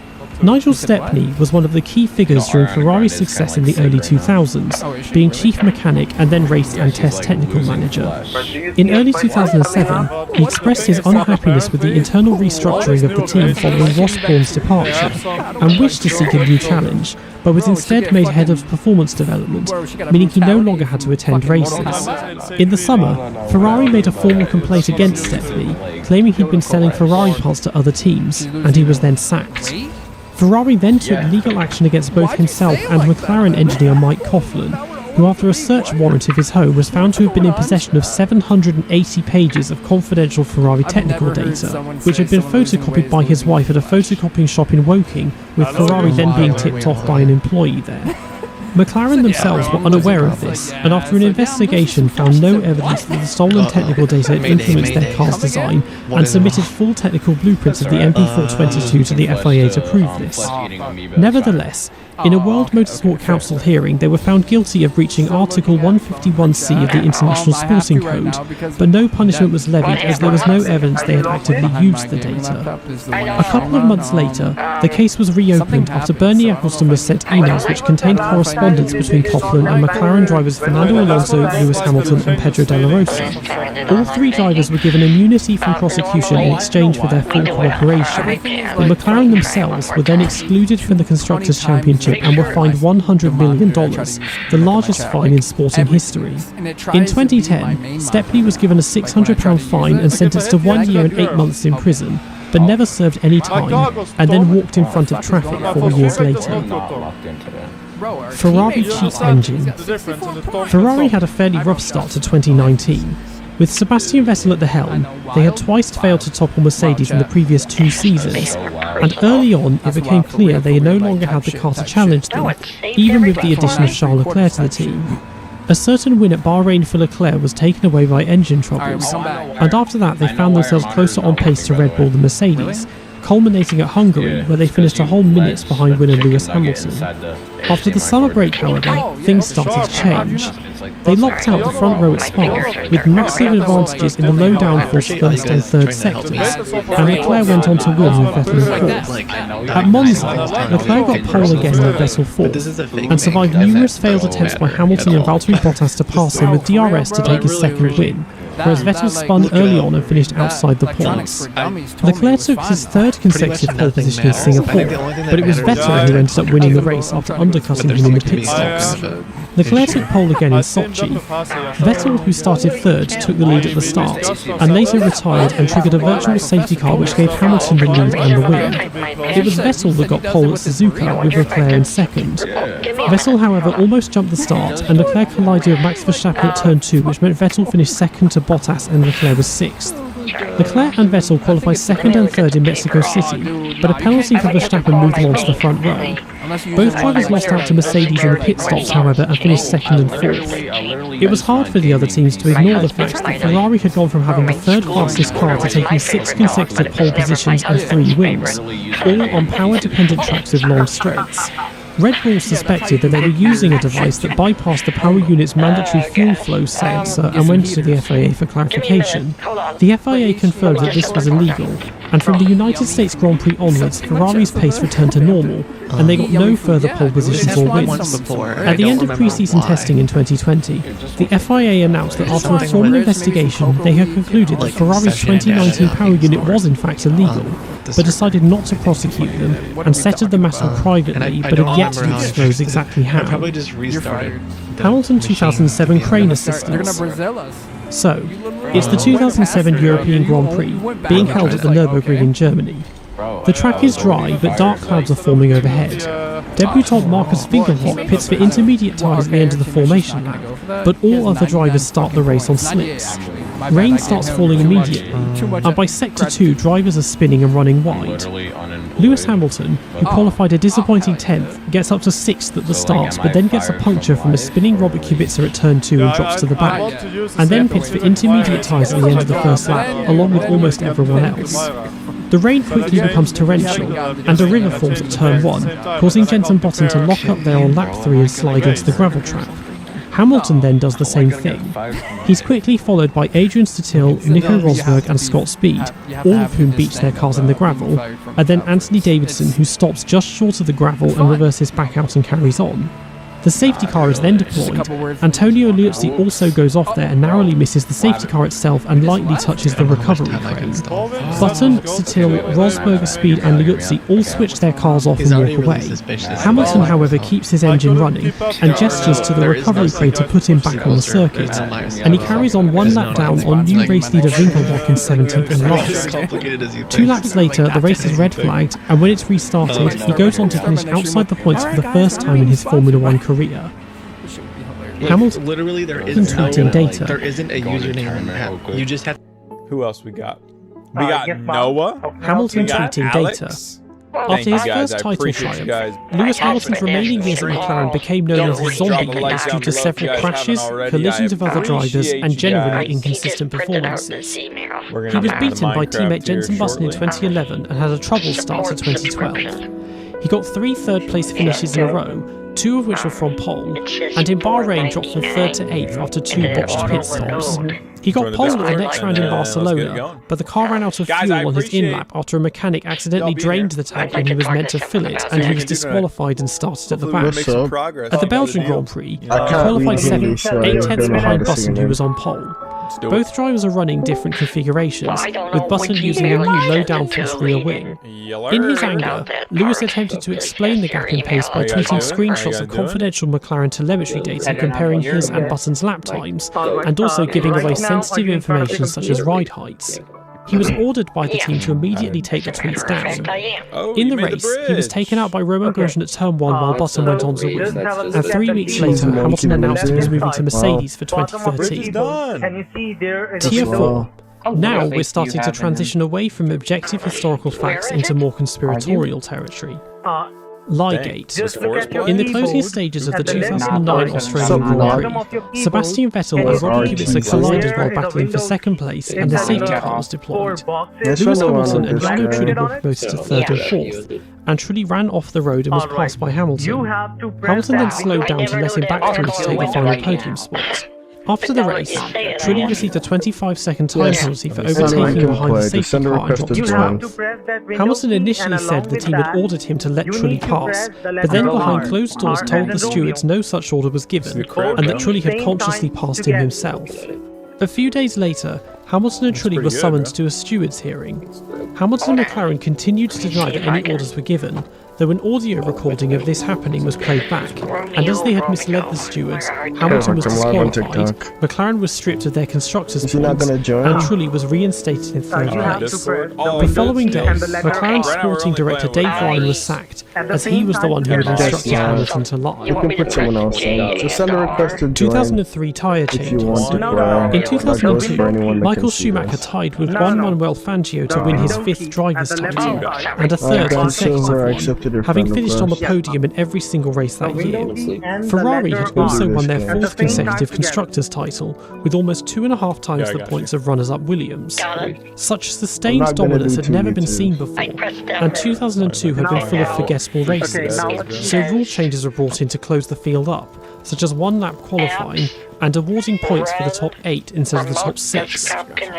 Nigel Stepney was one of the key figures during Ferrari's success in the early 2000s, being chief mechanic and then race and test technical manager. In early 2007, he expressed his unhappiness with the internal restructuring of the team following Ross Brawn's departure, and wished to seek a new challenge, but was instead made head of performance development, meaning he no longer had to attend races. In the summer, Ferrari made a formal complaint against Stepney, claiming he'd been selling Ferrari parts to other teams, and he was then sacked. Ferrari then took legal action against both himself and McLaren engineer Mike Coughlin, who after a search warrant of his home was found to have been in possession of 780 pages of confidential Ferrari technical data, which had been photocopied by his wife at a photocopying shop in Woking, with Ferrari then being tipped off by an employee there. McLaren themselves were unaware of this, and after an investigation found no evidence that the stolen technical data had influenced their car's design, and submitted full technical blueprints of the MP422 to the FIA to prove this. Nevertheless, in a World Motorsport Council hearing, they were found guilty of breaching Article 151C of the International Sporting Code, but no punishment was levied as there was no evidence they had actively used the data. A couple of months later, the case was reopened after Bernie Ecclestone was sent emails which contained correspondence between Coughlin and McLaren drivers Fernando Alonso, Lewis Hamilton and Pedro de la Rosa. All three drivers were given immunity from prosecution in exchange for their full cooperation, but McLaren themselves were then excluded from the Constructors' Championship and were fined $100 million, the largest fine in sporting history. In 2010, Stepney was given a £600 fine and sentenced to 1 year and 8 months in prison, but never served any time, and then walked in front of traffic 4 years later. Ferrari cheat engine. Ferrari had a fairly rough start to 2019. With Sebastian Vettel at the helm, they had twice failed to topple Mercedes in the previous 2 seasons, and early on it became clear they no longer had the car to challenge them, even with the addition of Charles Leclerc to the team. A certain win at Bahrain for Leclerc was taken away by engine troubles, and after that they found themselves closer on pace to Red Bull than Mercedes, culminating at Hungary, where they finished a whole minute behind winner Lewis Hamilton. After the summer break, however, things started to change. They locked out the front row at Spa, with massive advantages in the low downforce first and third sectors, and Leclerc went on to win with Vettel in fourth. At Monza, Leclerc got pole again with Vettel fourth, and survived numerous failed attempts by Hamilton and Valtteri Bottas to pass him with DRS to take his second win, whereas Vettel spun early on and finished outside the points. Leclerc took his third consecutive pole position in Singapore, but it was Vettel who ended up winning the race after undercutting him in the pit stops. Leclerc took pole again in Sochi. Vettel, who started third, took the lead at the start, and later retired and triggered a virtual safety car which gave Hamilton the lead and the win. It was Vettel that got pole at Suzuka, with Leclerc in second. Vettel, however, almost jumped the start, and Leclerc collided with Max Verstappen at turn 2, which meant Vettel finished second to Bottas and Leclerc was sixth. Leclerc and Vettel qualified second and third in Mexico City, but a penalty for Verstappen moved them on to the front row. Both drivers lost out to Mercedes in the pit stops, however, and finished second and fourth. It was hard for the other teams to ignore the fact that Ferrari had gone from having the third fastest car to taking 6 consecutive pole positions and 3 wins, all on power-dependent tracks with long straights. Red Bull suspected that they were using a device that bypassed the power unit's mandatory fuel flow sensor and went to the FIA for clarification. The FIA confirmed that this was illegal, and from the United States Grand Prix onwards, Ferrari's pace returned to normal, and they got no further pole positions or wins. At the end of pre-season testing in 2020, the FIA announced that after a formal investigation, they had concluded that Ferrari's 2019 power unit was in fact illegal, but decided not to prosecute them and settled the matter privately, but had yet to disclose exactly how. Hamilton 2007 crane assistance. So, it's the 2007 European Grand Prix, being held at the Nürburgring in Germany. The track is dry, but dark clouds are forming overhead. Debutant Marcus Fingerhock pits for intermediate tyres at the end of the formation lap, but all other drivers start the race on slicks. Rain starts falling immediately, and by Sector 2 drivers are spinning and running wide. Lewis Hamilton, who qualified a disappointing 10th, gets up to 6th at the start, but then gets a puncture from a spinning Robert Kubica at turn 2 and drops to the back, and then pits for intermediate tyres at the end of the first lap, along with almost everyone else. The rain quickly becomes torrential, and a river forms at turn 1, causing Jenson Button to lock up there on lap 3 and slide into the gravel trap. Hamilton then does the same thing. He's quickly followed by Adrian Statill, Nico Rosberg and Scott Speed, all of whom beach their cars in the gravel, and then Anthony Davidson, who stops just short of the gravel and reverses back out and carries on. The safety car is then deployed. Antonio Liuzzi also goes off there and narrowly misses the safety car itself and lightly touches the recovery crane. Button, Statill, Rosberg, Speed and Liuzzi all switch their cars off and walk away. Hamilton, however, keeps his engine running and gestures to the recovery crane to put him back on the circuit, and he carries on one lap down on new race leader Winkelhock in 17th and last. 2 laps later, the race is red flagged, and when it's restarted, he goes on to finish outside the points for the first time in his Formula 1 career. Hamilton literally there tweeting data. There isn't a username in that. You just have. Who else we got? We got Noah. Hamilton We got tweeting Alex. data. Thank After you his guys. first I title appreciate you guys. triumph, Lewis Hamilton's remaining years at McLaren became known as the zombie years due to several crashes, collisions of other drivers, and generally inconsistent performances. He was beaten by teammate Jenson Button in 2011 and had a troubled start to 2012. He got 3 third-place finishes in a row, 2 of which were from pole, and in Bahrain dropped from 3rd to 8th after 2 botched pit stops. He got pole at the next round in Barcelona, but the car ran out of fuel on his in-lap after a mechanic accidentally drained the tank when he was meant to fill it, and he was disqualified and started at the back. At the Belgian Grand Prix, he qualified 7th, 8 tenths behind Button, who was on pole. Both drivers are running different configurations, with Button using a new low downforce rear wing. In his anger, Lewis attempted to explain the gap in pace by tweeting screenshots of confidential McLaren telemetry data comparing his and Button's lap times, and also giving away sensitive information such as ride heights. He was ordered by the team to immediately take the tweets down. In the race, he was taken out by Romain Grosjean at turn 1 while Button went on to win, and 3 weeks later Hamilton announced he was moving to Mercedes for 2013. Tier 4. Now we're starting to transition away from objective historical facts into more conspiratorial territory. Liegate. In the closing stages of the 2009 Australian Grand Prix, Sebastian Vettel and Robert Kubica collided while battling for 2nd place and the safety car was deployed. Lewis Hamilton and Jarno Trulli were promoted to 3rd and 4th, and Trulli ran off the road and was passed by Hamilton. Hamilton then slowed down to let him back through to take the final podium spot. After the race, Trulli received a 25-second time penalty for overtaking behind the safety car and dropped to 12th. Hamilton initially said the team had ordered him to let Trulli pass, but then behind closed doors told the stewards no such order was given, and that Trulli had consciously passed him himself. A few days later, Hamilton and Trulli were summoned to a stewards' hearing. Hamilton and McLaren continued to deny that any orders were given, though an audio recording of this happening was played back, and as they had misled the stewards, Hamilton was disqualified, McLaren was stripped of their constructors' points, and Trulli was reinstated in 3rd place. The following day, McLaren sporting director Dave Ryan was sacked, as he was the one who had instructed Hamilton to lie. 2003 tyre changes. In 2002, Michael Schumacher tied with Juan Manuel Fangio to win his 5th driver's title, and a 3rd consecutive one, having finished on the podium in every single race that year. Ferrari had also won their 4th consecutive constructors' title, with almost 2.5 times the points of runners-up Williams. Such sustained dominance had never been seen before, and 2002 had been full of forgettable races, so rule changes were brought in to close the field up, such as 1-lap qualifying, and awarding points for the top 8 instead of the top 6.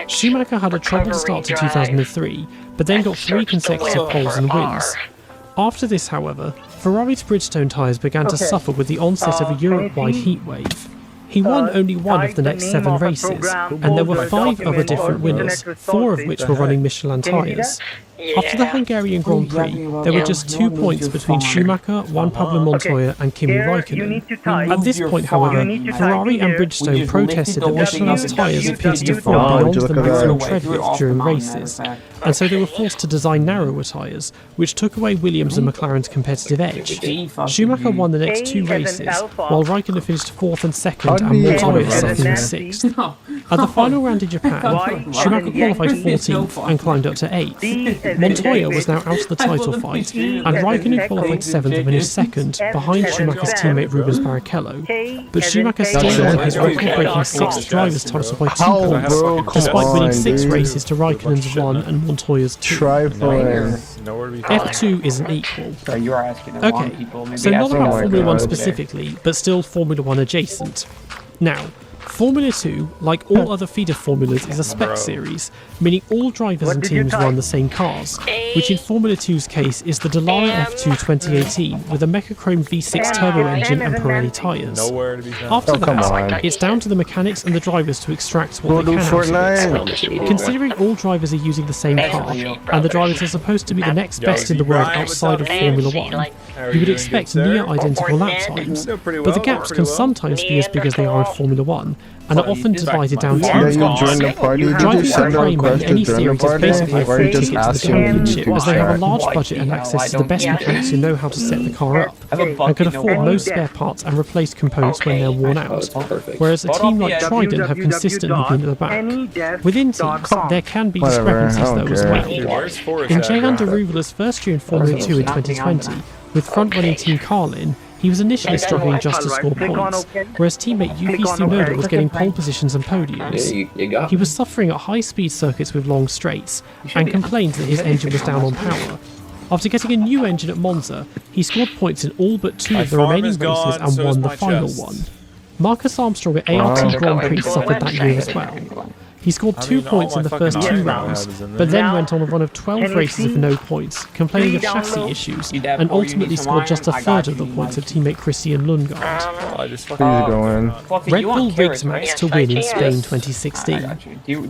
Schumacher had a troubled start to 2003, but then got 3 consecutive poles and wins. After this, however, Ferrari's Bridgestone tyres began to suffer with the onset of a Europe-wide heatwave. He won only 1 of the next 7 races, and there were 5 other different winners, 4 of which were running Michelin tyres. After the Hungarian Grand Prix, there were just 2 points between Schumacher, Juan Pablo Montoya and Kimi Raikkonen. At this point, however, Ferrari and Bridgestone protested that Michelin's tyres appeared to fall beyond the maximum tread width during races, and so they were forced to design narrower tyres, which took away Williams and McLaren's competitive edge. Schumacher won the next 2 races, while Raikkonen finished 4th and 2nd and Montoya 2nd and 6th. At the final round in Japan, Schumacher qualified 14th and climbed up to 8th. Montoya was now out of the title fight, and Raikkonen qualified 7th and finished 2nd, behind Schumacher's teammate Rubens Barrichello. But Schumacher still won his record-breaking 6th driver's title by 2 points, despite winning 6 races to Raikkonen's 1 and Montoya's 2. F2 isn't equal. Okay, so not about Formula 1 specifically, but still Formula 1 adjacent. Now, Formula 2, like all other feeder formulas, is a spec series, meaning all drivers and teams run the same cars, which in Formula 2's case is the Dallara F2 2018 with a Mechachrome V6 turbo engine and Pirelli tyres. After that, it's down to the mechanics and the drivers to extract what they can out of it. Considering all drivers are using the same car, and the drivers are supposed to be the next best in the world outside of Formula 1, you would expect near identical lap times, but the gaps can sometimes be as big as they are in Formula 1, and are often divided down teams. Drivers can claim that any series is basically a free ticket to the championship, as they have a large budget and access to the best mechanics who know how to set the car up, and can afford most spare parts and replace components when they're worn out, whereas a team like Trident have consistently been at the back. Within teams, there can be discrepancies though as well. In Jehan Daruvala's first year in Formula 2 in 2020, with front-running team Carlin, he was initially struggling just to score points, whereas teammate Yuki Tsunoda was getting pole positions and podiums. He was suffering at high-speed circuits with long straights, and complained that his engine was down on power. After getting a new engine at Monza, he scored points in all but 2 of the remaining races and won the final one. Marcus Armstrong at ART Grand Prix suffered that year as well. He scored 2 points in the first 2 rounds, but then went on a run of 12 races with no points, complaining of chassis issues, and ultimately scored just a third of the points of teammate Christian Lundgaard. Red Bull rigged Max to win in Spain 2016.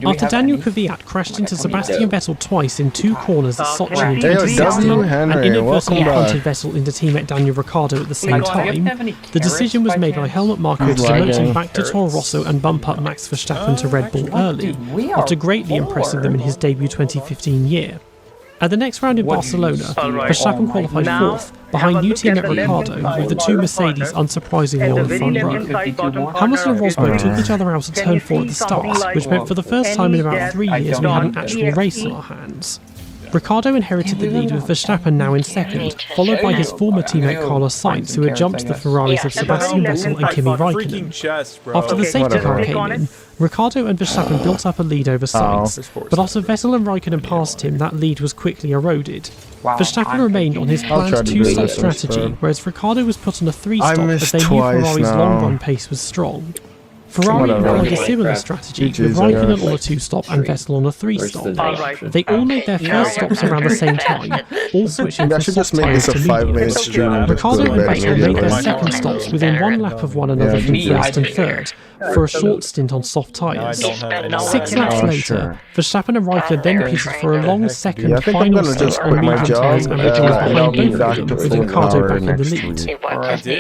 After Daniel Kvyat crashed into Sebastian Vettel twice in 2 corners at Sochi in 2016, and inadvertently punted Vettel into teammate Daniel Ricciardo at the same time, the decision was made by Helmut Marko to demote him back to Toro Rosso and bump up Max Verstappen to Red Bull early, after greatly impressing them in his debut 2015 year. At the next round in Barcelona, Verstappen qualified 4th, behind new teammate Ricciardo, with the 2 Mercedes unsurprisingly on the front row. Hamilton and Rosberg took each other out at turn 4 at the start, which meant for the first time in about 3 years we had an actual race on our hands. Ricciardo inherited the lead with Verstappen now in 2nd, followed by his former teammate Carlos Sainz, who had jumped the Ferraris of Sebastian Vettel and Kimi Raikkonen. After the safety car came in, Ricciardo and Verstappen built up a lead over Sainz, but after Vettel and Raikkonen passed him, that lead was quickly eroded. Verstappen remained on his planned 2-stop strategy, whereas Ricciardo was put on a 3-stop as they knew Ferrari's long-run pace was strong. Ferrari employed a similar strategy, with Raikkonen on a 2-stop and Vettel on a 3-stop. They all made their first stops around the same time, all switching from soft tyres to mediums. Ricciardo and Vettel made their second stops within 1 lap of one another from first and third, for a short stint on soft tyres. 6 laps later, Verstappen and Raikkonen then pitted for a long second final stop on medium tyres and rejoined behind both of them, with Ricciardo back in the lead.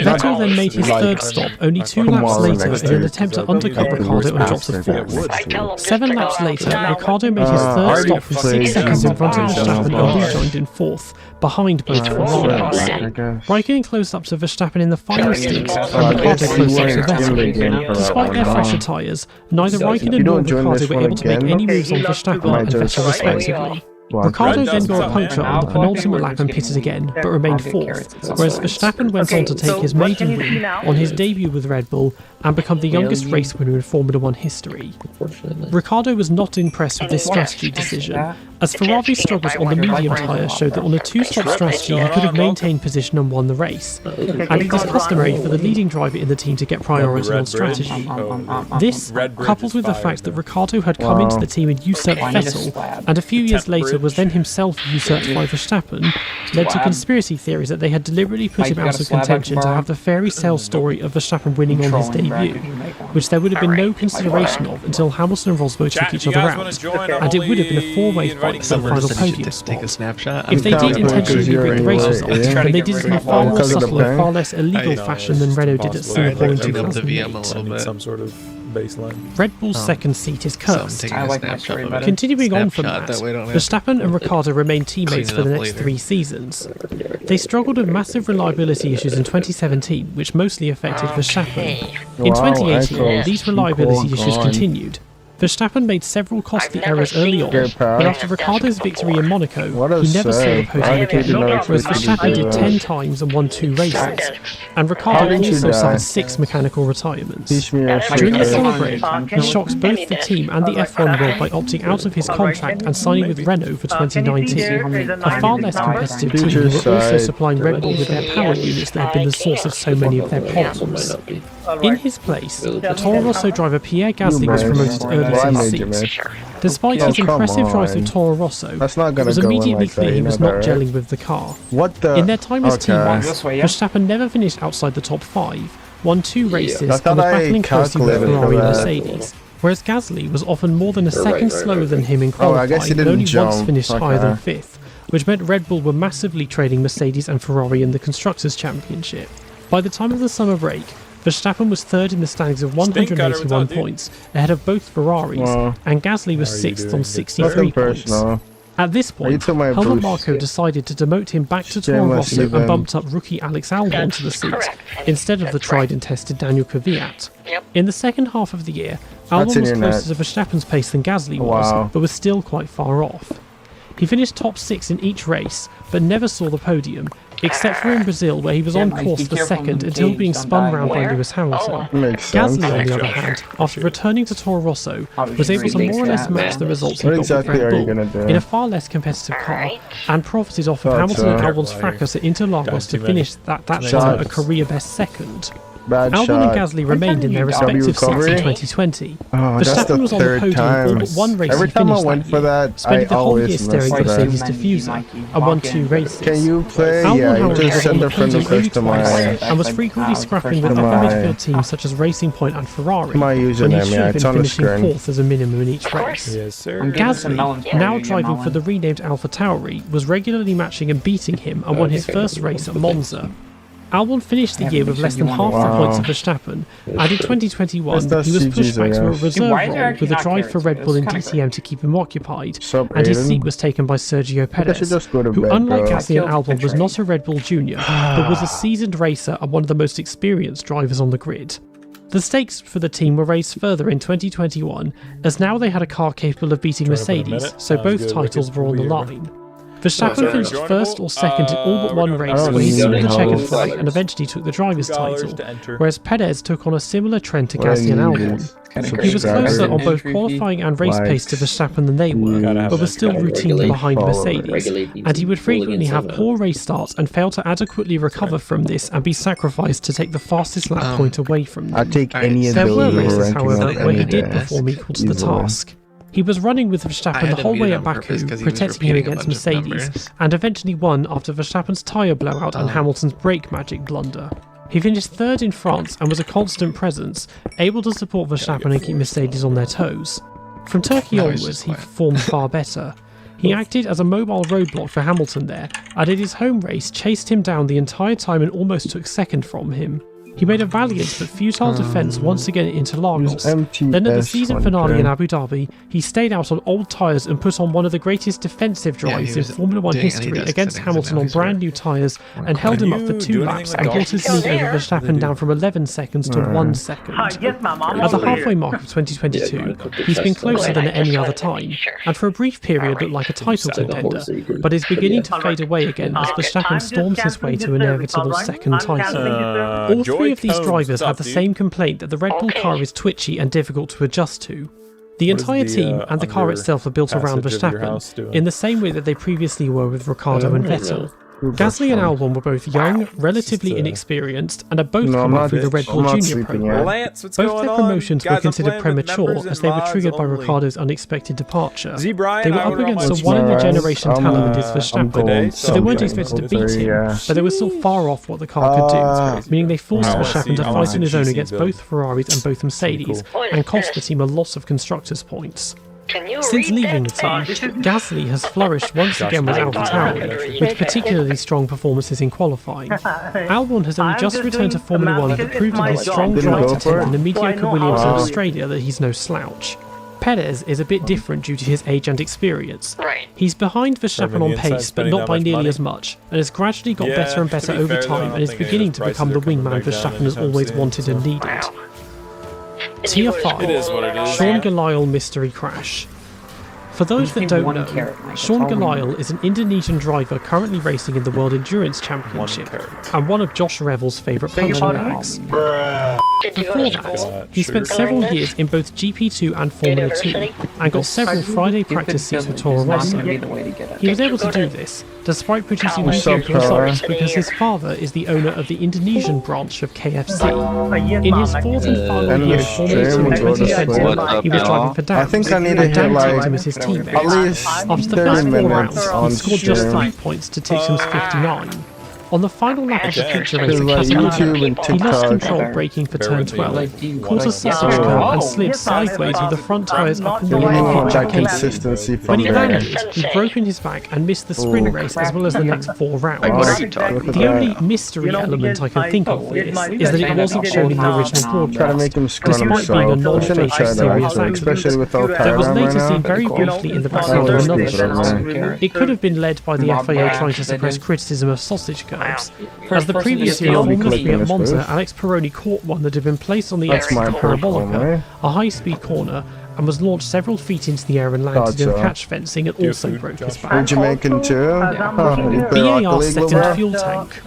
Vettel then made his third stop only 2 laps later in an attempt to undercut Ricciardo and drop to 4th. 7 laps later, Ricciardo made his third stop with 6 seconds in front of Verstappen and rejoined in 4th, behind both Ferraris. Raikkonen closed up to Verstappen in the final stint, and Ricciardo closed up to Vettel. Despite their fresher tyres, neither Raikkonen nor Ricciardo were able to make any moves on Verstappen and Vettel respectively. Ricciardo then got a puncture on the penultimate lap and pitted again, but remained 4th, whereas Verstappen went on to take his maiden win on his debut with Red Bull and become the youngest race winner in Formula 1 history. Ricciardo was not impressed with this strategy decision, as Ferrari's struggles on the medium tyre showed that on a 2-stop strategy he could have maintained position and won the race, and it is customary for the leading driver in the team to get priority on strategy. This, coupled with the fact that Ricciardo had come into the team and usurped Vettel, and a few years later was then himself usurped by Verstappen, led to conspiracy theories that they had deliberately put him out of contention to have the fairy tale story of Verstappen winning on his debut. debut, which there would have been no consideration of until Hamilton and Rosberg took each other out, and it would have been a four-way fight for the final podium spot. If they did intentionally rig the race results, then they did it in a far more subtle and far less illegal fashion than Renault did at Singapore in 2008. Some sort of baseline. Red Bull's second seat is cursed. I like my story better. Continuing on from that, Verstappen and Ricciardo remained teammates for the next 3 seasons. They struggled with massive reliability issues in 2017, which mostly affected Verstappen. In 2018, these reliability issues continued. Verstappen made several costly errors early on, but after Ricciardo's victory in Monaco, he never saw the podium again, whereas Verstappen did 10 times and won 2 races. And Ricciardo also suffered 6 mechanical retirements. During the summer break, he shocked both the team and the F1 world by opting out of his contract and signing with Renault for 2019, a far less competitive team who were also supplying Red Bull with their power units that had been the source of so many of their problems. In his place, Toro Rosso driver Pierre Gasly was promoted early to his seat. Despite his impressive drive through Toro Rosso, it was immediately clear he was not gelling with the car. In their time as teammates, Verstappen never finished outside the top 5, won 2 races, and was battling closely with Ferrari and Mercedes, whereas Gasly was often more than a second slower than him in qualifying and only once finished higher than 5th, which meant Red Bull were massively trailing Mercedes and Ferrari in the Constructors' Championship. By the time of the summer break, Verstappen was 3rd in the standings with 181 points, ahead of both Ferraris, and Gasly was 6th on 63 points. At this point, Helmut Marko decided to demote him back to Toro Rosso and bumped up rookie Alex Albon to the seat, instead of the tried and tested Daniel Kvyat. In the second half of the year, Albon was closer to Verstappen's pace than Gasly was, but was still quite far off. He finished top 6 in each race, but never saw the podium, except for in Brazil where he was on course for 2nd until being spun round by Lewis Hamilton. Gasly, on the other hand, after returning to Toro Rosso, was able to more or less match the results he got with Red Bull in a far less competitive car, and profited off of Hamilton and Albon's fracas at Interlagos to finish that time a career best 2nd. Albon and Gasly remained in their respective seats in 2020. Verstappen was on the podium all but 1 race he finished that year, spending the whole year staring at Mercedes diffuser, and won 2 races. Albon, however, was on the podium only twice, and was frequently scrapping with other midfield teams such as Racing Point and Ferrari, when he should have been finishing 4th as a minimum in each race. Gasly, now driving for the renamed Alpha Tauri, was regularly matching and beating him and won his first race at Monza. Albon finished the year with less than half the points of Verstappen, and in 2021 he was pushed back to a reserve role with a drive for Red Bull in DTM to keep him occupied, and his seat was taken by Sergio Perez, who unlike Gasly and Albon was not a Red Bull junior, but was a seasoned racer and one of the most experienced drivers on the grid. The stakes for the team were raised further in 2021, as now they had a car capable of beating Mercedes, so both titles were on the line. Verstappen finished 1st or 2nd in all but 1 race where he saw the checkered flag and eventually took the driver's title, whereas Perez took on a similar trend to Gasly and Albon. He was closer on both qualifying and race pace to Verstappen than they were, but was still routinely behind Mercedes, and he would frequently have poor race starts and fail to adequately recover from this and be sacrificed to take the fastest lap point away from them. There were races, however, where he did perform equal to the task. He was running with Verstappen the whole way at Baku, protecting him against Mercedes, and eventually won after Verstappen's tyre blowout and Hamilton's brake magic blunder. He finished 3rd in France and was a constant presence, able to support Verstappen and keep Mercedes on their toes. From Turkey onwards, he performed far better. He acted as a mobile roadblock for Hamilton there, and in his home race chased him down the entire time and almost took 2nd from him. He made a valiant but futile defence once again at Interlagos. Then at the season finale in Abu Dhabi, he stayed out on old tyres and put on one of the greatest defensive drives in Formula 1 history against Hamilton on brand new tyres and held him up for 2 laps and brought his lead over Verstappen down from 11 seconds to 1 second. At the halfway mark of 2022, he's been closer than at any other time, and for a brief period looked like a title contender, but is beginning to fade away again as Verstappen storms his way to an inevitable 2nd title. All 3 of these drivers have the same complaint that the Red Bull car is twitchy and difficult to adjust to. The entire team and the car itself are built around Verstappen, in the same way that they previously were with Ricciardo and Vettel. Gasly and Albon were both young, relatively inexperienced, and had both come up through the Red Bull Junior program. Lance, what's Both going their on? promotions were Guys, I'm considered playing with premature members as and they were mods triggered by only. Ricardo's unexpected departure. Z Brian, They were I up would against watch a one-in-a-generation I'm, talent with I'm Verstappen, gold, so they weren't something. expected to beat him, Yeah. but they were still far off what the car could do, meaning they forced I wanna Verstappen see- to I wanna fight see on his own GC against build. both Ferraris and both Mercedes, and cost the team a lot of constructors' points. Can you Since read leaving the that? team, Gasly has flourished once again with AlphaTauri, with particularly strong performances in qualifying. Albon has only just returned to Formula 1, but proved in his strong drive to take on the mediocre Williams in Australia that he's no slouch. Perez is a bit different due to his age and experience. Right. He's behind Verstappen on the inside, pace, but spending not that by much nearly money. as much, and has gradually got Yeah, better and to better be over fair, though, I time, don't and is think any of beginning the to become the prices are coming wingman back down Verstappen has anytime always soon. wanted and needed. Wow. Tier 5, It is what it is. Sean Gelael Mystery Crash. For those that don't know, Sean Gelael is an Indonesian driver currently racing in the World Endurance Championship and one of Josh Revel's favourite punching bags. Before that, he spent several years in both GP2 and Formula 2 and got several Friday practice seats with Toro Rosso. He was able to do this despite producing mediocre results because his father is the owner of the Indonesian branch of KFC. In his fourth and final year of Formula 2 in 2020, he was driving for Dan, I think I need to and hit Dan took like him as his teammate. at least After the 30 first 4 minutes rounds, on he scored just stream. 3 points to Tixham's 59. On the final lap of the feature race at Like Catalonia, YouTube and he lost TikTok. control braking for Bear turn with me. 12, caused a sausage curve and slid sideways with the front tyres up in the You air want pitch that and cable. consistency When from he there. landed, he'd broken his back and missed the sprint race as well as the next 4 rounds. What are you talking Look at The only that. mystery element I can think of for this is that it wasn't shown in the original Try to make broadcast, him scrun despite being a himself. I shouldn't non-facial try that serious actually, accident. especially without That tire was on later right seen now. very briefly in the background of another shot. It could have been led by the FIA trying to suppress criticism of sausage curves. As the previous year I'll be Formula 3 clicking at this Monza, first. Alex Peroni caught one that had been placed on the That's exit my of purple, Parabolica, right? a high-speed corner, and was launched several feet into the air and landed in Gotcha. catch fencing and also food, broke his Josh. You're back. Jamaican too? Huh, you play Rocket BAR League, second Lamar? fuel tank.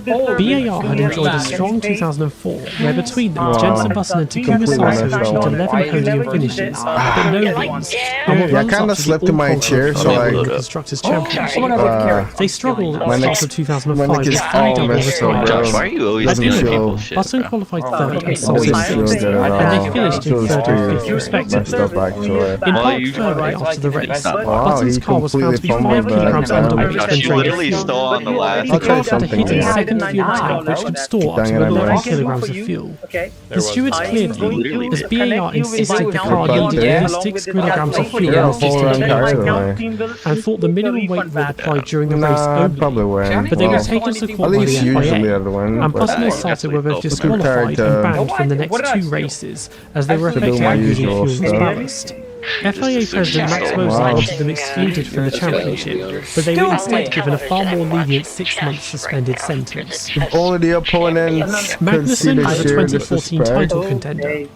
BAR had enjoyed a strong 2004, where between them, Jensen Button and Takuma Sato achieved 11 podium finishes, but no wins, and were Yeah, I runners kinda up to slipped the in my all-time chair, record so in like- the Constructors' Championship. They struggled at the My start next- of 2005 my neck with is 3 all double messed up, overtime. bro. Josh, why are you always Doesn't doing feel- people shit? Button bro? qualified third and Sato Doesn't feel sixth, good at and they all. finished in Feels third and pretty fifth respectively. messed up actually. In Well, Park you- Ferry after the race, Wow, Button's he car was found to be completely 5 fumbled kilograms that. underweight Josh, when you draining literally fuel. stole on the last. The car had a something hidden here. second fuel tank which could store up Dang to it, I 11 missed. kilograms of fuel. There The was stewards one. cleared them, as BAR insisted the car Yeah. needed at least 6 kilograms of fuel You're a just to full run take tire, it, though. and thought the minimum weight rule applied during the race Nah, only. probably win. But they were Well, taken to at court by the least usually FIA, I'd win. and but- Button and Sato were both disqualified and banned from the next 2 races, as they were do effectively my using usual fuel as stuff. ballast. FIA President Max Moser Wow. wanted them excluded from the championship, but they were instead given a far more lenient 6-month suspended sentence. If only the opponents could see Magnussen the is a sheer 2014 title disrespect. contender.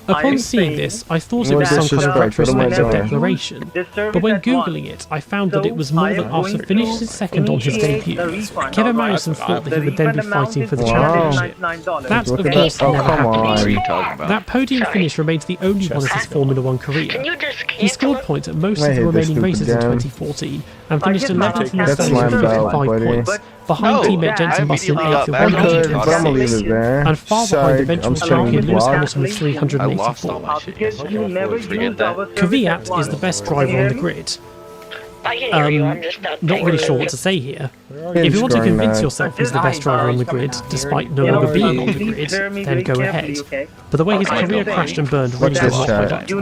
Upon seeing this, I thought it No was some kind of disrespect, what am I retrospective doing? declaration, but when googling it, I found that it was more than after finishing second on his debut, Kevin Magnussen thought that he would then be fighting for the Wow. championship. That, Look of at course, that. Oh, never come happened. on. What are you talking about? That podium finish remains the only one of his Formula 1 career. He scored points at most I of the hate this remaining stupid races in game. 2014 and finished 11th in the That's standings my with belt, 55 buddy. points, behind No, teammate Jensen I Button immediately 8th got with back I on could, 106, but I'm gonna leave it there. and far behind Psych, eventual I'm champion spinning Lewis block. Hamilton with I lost all 384. my shit yesterday. Forget that. Kvyat is the best driver on the grid. Not really sure what to say here. If you want to convince yourself he's the best driver on the grid, despite no longer being on the grid, then go ahead. But the way his career crashed and burned really Watch does this not chat. point to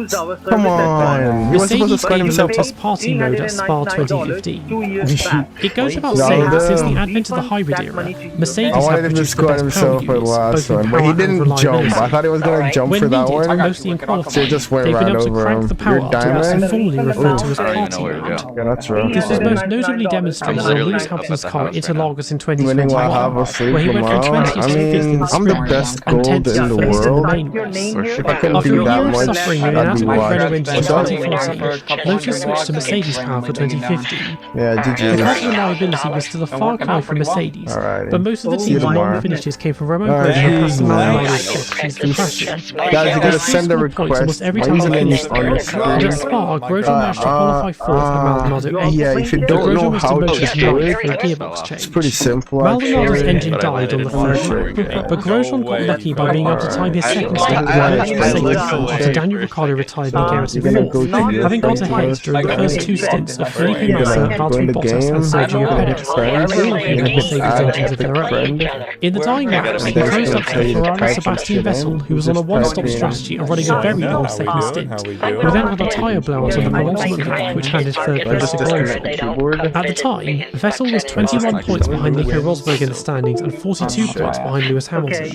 that. Come on. You were supposed to Mercedes spin gave himself Lotus party mode at Spa 2015. It goes without saying that since the advent of the hybrid era, Mercedes I have wanted him to produced the score best himself power for the units, last both in one, but power he and didn't jump. reliability. I thought he was going to jump When for that needed, one. mostly in So qualifying, he just went they've been right able to over crank him. the power You're up to what's diamond? informally referred to as I don't even party know where to mode. go. Yeah, that's right. This was most notably demonstrated on literally Lewis up Hamilton's at the car house at right now. Interlagos in Winning while half 2021, asleep, where he went from Lamar. 20th to I 5th in mean, the I'm the sprint best and gold 10th to in the 1st in the world. main race. If I couldn't After a do year that of much, suffering with an I'd be inadequate Renault watching. engine in What's up? 2014, Lotus switched to Mercedes power for 2015. Yeah, The car's GG. reliability was still a far cry from Mercedes, Alrighty. but most of the See you team's tomorrow. long finishes came from Romain Alright, Grosjean and Pastor thanks. Maldonado strategies for crashing. Guys, you gotta They send a scored points almost request. every My time they username finished is on the and at screen. Spa, Grosjean managed to qualify fourth Maldonado 8. Yeah, if you The don't Grosjean know was how to demoted do to it, for a gearbox change. it's pretty simple. Maldonado's actually. engine died on the third lap, but Grosjean got lucky by being able to time his second stint with a virtual safety car after Daniel Ricciardo retired and Garrett in fourth, having gone ahead during the first two stints of Felipe Massa, Valtteri Bottas and Sergio Perez, all of whom had Mercedes engines of their own. In the dying laps, he closed up to the Ferrari Sebastian Vettel, who was on a one-stop strategy and running a very long second stint. We then had a tyre blowout on the penultimate lap, which handed third place to Grosjean. At the time, Vettel was 21 points behind Nico Rosberg in the standings and 42 points behind Lewis Hamilton.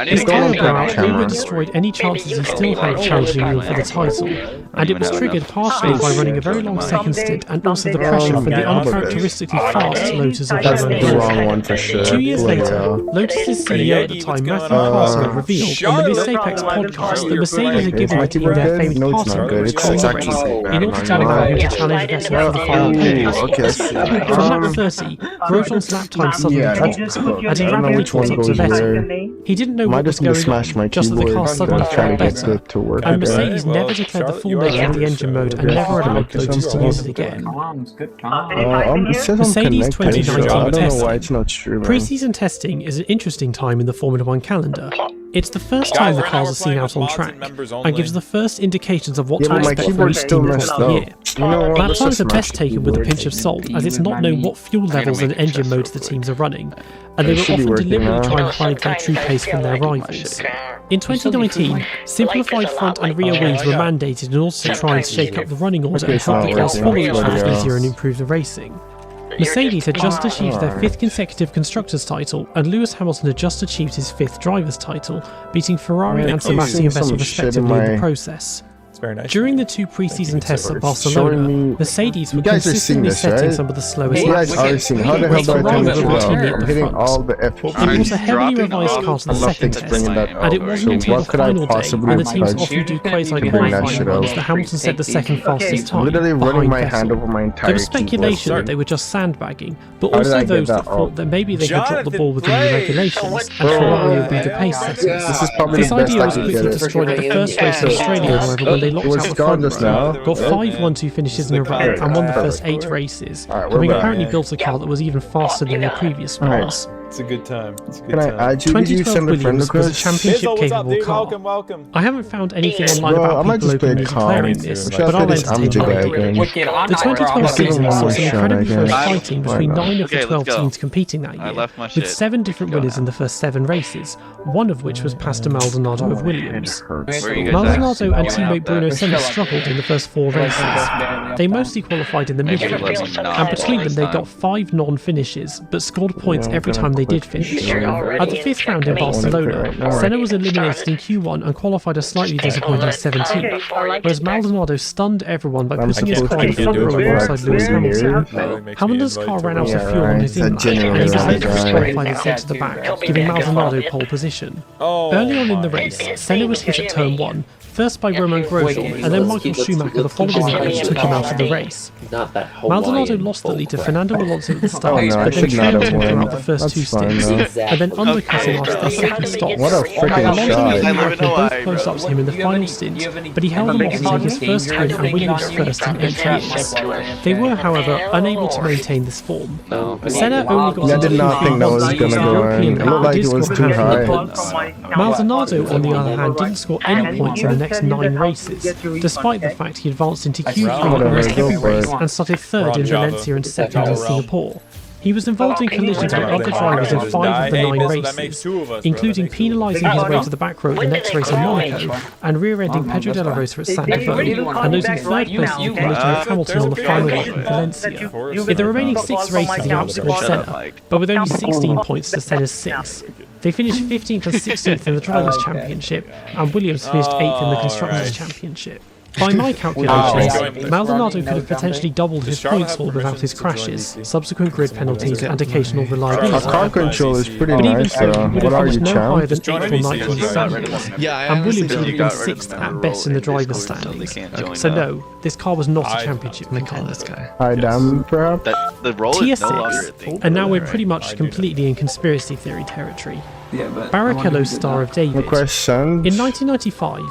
His tyre blowout over destroyed any chances he still had of challenging Lewis for the title, and it was triggered partially by running a very long second stint and also the pressure from the uncharacteristically fast Lotus of That's the Romain wrong Grosjean. one for sure. 2 years later, Lotus's CEO at the time, Matthew Parsons, revealed on the Miss Apex podcast that Mercedes had given the team their famous passing code in order to allow him to challenge Vettel for the final podium. From lap 30, Grosjean's lap time suddenly dropped, and he rapidly caught up to Vettel. He didn't know what was going on, just as the car suddenly felt better, and Mercedes never declared the full nature of the engine mode and never allowed Lotus to use it again. Mercedes 2019 testing. Pre-season testing is an interesting time in the Formula 1 calendar. It's the first time the cars are seen out on track, and gives the first indications of what to expect from each team across the year. Lap times are best taken with a pinch of salt, as it's not known what fuel levels and engine modes the teams are running, and they will often deliberately try and hide their true pace from their rivals. In 2019, simplified front and rear wings were mandated in order to try and shake up the running order and help the cars follow each other easier and improve the racing. Mercedes had just achieved their 5th consecutive Constructors' title, and Lewis Hamilton had just achieved his 5th Drivers' title, beating Ferrari and Sebastian Vettel respectively in the process. During the 2 pre-season tests at Barcelona, Mercedes were consistently setting some of the slowest laps, with Ferrari routinely at the front. It was a heavily revised car to the second test, and it wasn't until the final day, when the teams often do quasi-qualifying runs, that Hamilton set the second fastest time, behind Vettel. There was speculation that they were just sandbagging, but also those that thought that maybe they had dropped the ball with the new regulations, and Ferrari would be the pace setters. This idea was quickly destroyed at the first race in Australia, however, when they locked out the front row, got 5 1-2 finishes in a row, and won the first 8 races, having apparently built a car that was even faster than their previous ones. It's a good time. It's a good Can I time. add you? 2012 Williams was a championship-capable car. Welcome. I haven't found anything online about people openly declaring this, but I'll entertain the idea. The 2012 season saw some incredibly close fighting between 9 of the 12 teams competing that year, with 7 different winners in the first 7 races, one of which was Pastor Maldonado of Williams. Maldonado and teammate Bruno Senna struggled in the first 4 races. They mostly qualified in the midfield, and between them they got 5 non-finishes, but scored points every time they did finish. At the 5th round in Barcelona, Senna was eliminated in Q1 and qualified a slightly disappointing 17th, whereas Maldonado stunned everyone by putting his car in the front row alongside Lewis Hamilton. Hamilton's car ran out of fuel on his inlet, and he was later disqualified instead to the back, giving Maldonado pole position. Early on in the race, Senna was hit at turn 1, first by Romain Grosjean, and then Michael Schumacher the following race took him out of the race. Maldonado lost the lead to Fernando Alonso at the start, but then trailed him throughout the first 2 stints, and then undercut him after their second stop. What a freaking Alonso shot. and Schumacher both closed up to him in the final stint, but he held them off to take his first win and Williams' first in 8 years. They were, however, unable to maintain this form. Senna only got into Q3 once in his European lap, but did score a handful of points. Maldonado, on the other hand, didn't score any points in the next 9 races, despite the fact he advanced into Q3 in almost every race and started 3rd in Valencia and 2nd in Singapore. He was involved in collisions with other drivers in 5 of the 9 races, including penalising his way to the back row at the next race in Monaco, and rear-ending Pedro de la Rosa at Santa Fe, and losing 3rd place in collision with Hamilton on the final lap in Valencia. In the remaining 6 races he outscored Senna, but with only 16 points to Senna's 6. They finished 15th and 16th in the Drivers' Championship, and Williams finished 8th in the Constructors' Championship. By my calculations, Maldonado could have potentially doubled his points haul without his crashes, subsequent grid penalties and occasional reliability. Car control is pretty But even nice, so, he would what have are you, finished no higher than champ? 8th or 9th in the standings, and Williams would have been 6th at best in the drivers' standings. So no, this car was not a championship contender. I damn, perhaps? Tier 6, and now we're pretty much completely in conspiracy theory territory. Barrichello's Star of David. In 1995,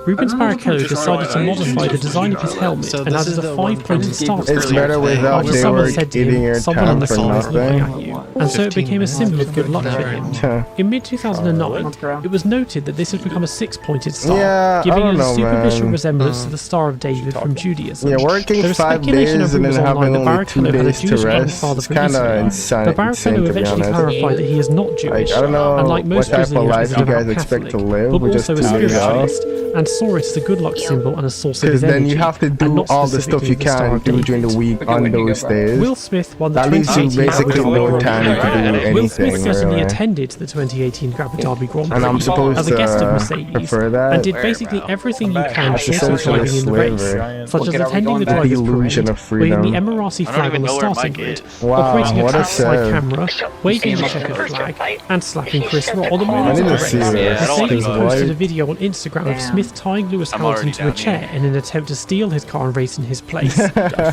Rubens Barrichello decided to modify the design of his helmet and added a 5-pointed start. It's better without After they someone were said to eating your him, someone on time the for side is looking at nothing. you, and so it became a symbol of good luck for him. In mid-2009, it was noted that this had become a 6-pointed star, Yeah, giving I it don't a know, superficial man. resemblance to the Star of David from Judaism. Yeah, working There was 5 speculation days of and then rumors online having that only 2 Barrichello had a days to Jewish rest. grandfather It's from kind of Israel, insane, but Barrichello to be eventually honest. clarified that he is not Jewish, I don't know and like what most type of Brazilians life is a you guys devout expect Catholic, to live, but but just also a to live out. spiritualist, and saw it as a good luck symbol and a source of Because his then energy, you have to and do not all the stuff specifically you the Star can of do during the David. week on those days. Will Smith won the That leaves you 2018 basically Abu no Dhabi time Grand to do Prix. Will Smith anything, certainly really. attended the 2018 Abu Dhabi Grand Prix And I'm supposed as a guest of to Mercedes, prefer that. and did basically everything you can That's to the also driving socialist in the race, slavery. such as Okay, are we attending going the back? The driver's illusion parade, of waving the freedom. Emirati flag on the starting grid, Wow, operating a what a trackside sad. camera, waving the checkered flag, and slapping Chris Rock on the I morning need of to the see race. this. Mercedes posted a What? video on Instagram of Smith tying Lewis Hamilton to a chair in an attempt to steal his car and race in his place,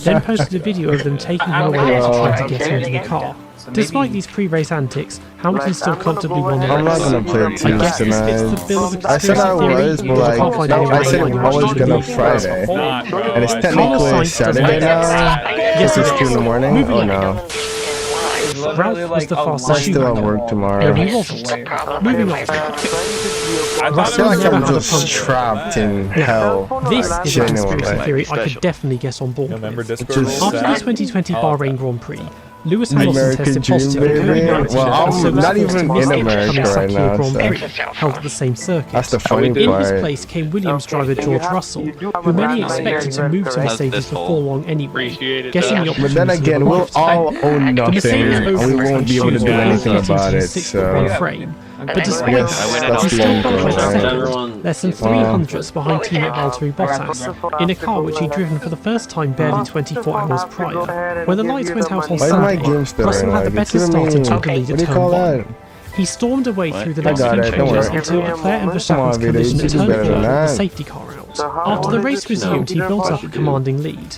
then posted a video of them taking him away after trying to get him into the car. Despite these pre-race antics, Hamilton still comfortably won the race. I'm not gonna play I Tuesday guess this fits the tonight. bill of I said I conspiracy theory, was, but but I can't like, find no, anyone I said online it who was actually gonna believes Friday. And it's technically Science Saturday now. Yes, It's it 2 in the is. morning. Moving Oh on. no. Ralph was the I'm fastest still at shooter. work tomorrow. No, he I wasn't. Moving on. feel Russell like never I'm had a just punch. trapped in hell. This is a conspiracy Genuinely. theory I could definitely guess on board November with. Discord Just- will After the set. 2020 Bahrain Grand Prix, Lewis Hamilton American tested dream, positive for baby. COVID-19, Well, and so I'm was not forced to even miss in the America upcoming right Sakir now, Grand so Prix, held at the same circuit. that's the funny In his part. place came Williams driver George Russell, who many expected to move to Mercedes before long anyway, Appreciate it, getting the though. But opportunity then again, of a we'll lifetime. all own The nothing, Mercedes and we overall won't be able to do anything about it, so frame. But I despite guess that, that's he the still end qualified goal, right? second, less than 3 hundredths behind teammate Valtteri Bottas, in a car which he'd driven for the first time barely 24 hours prior. When the lights went out on Why is my Sunday, game still Russell had the running? It's better giving start and me- took the lead what at do you turn call 1. that? He stormed away through the next got few it, don't changes worry. until Leclerc and Come Verstappen's on, Vito, collision you at do turn better 4 than with the that. safety car out. After the race resumed, he built up a commanding lead.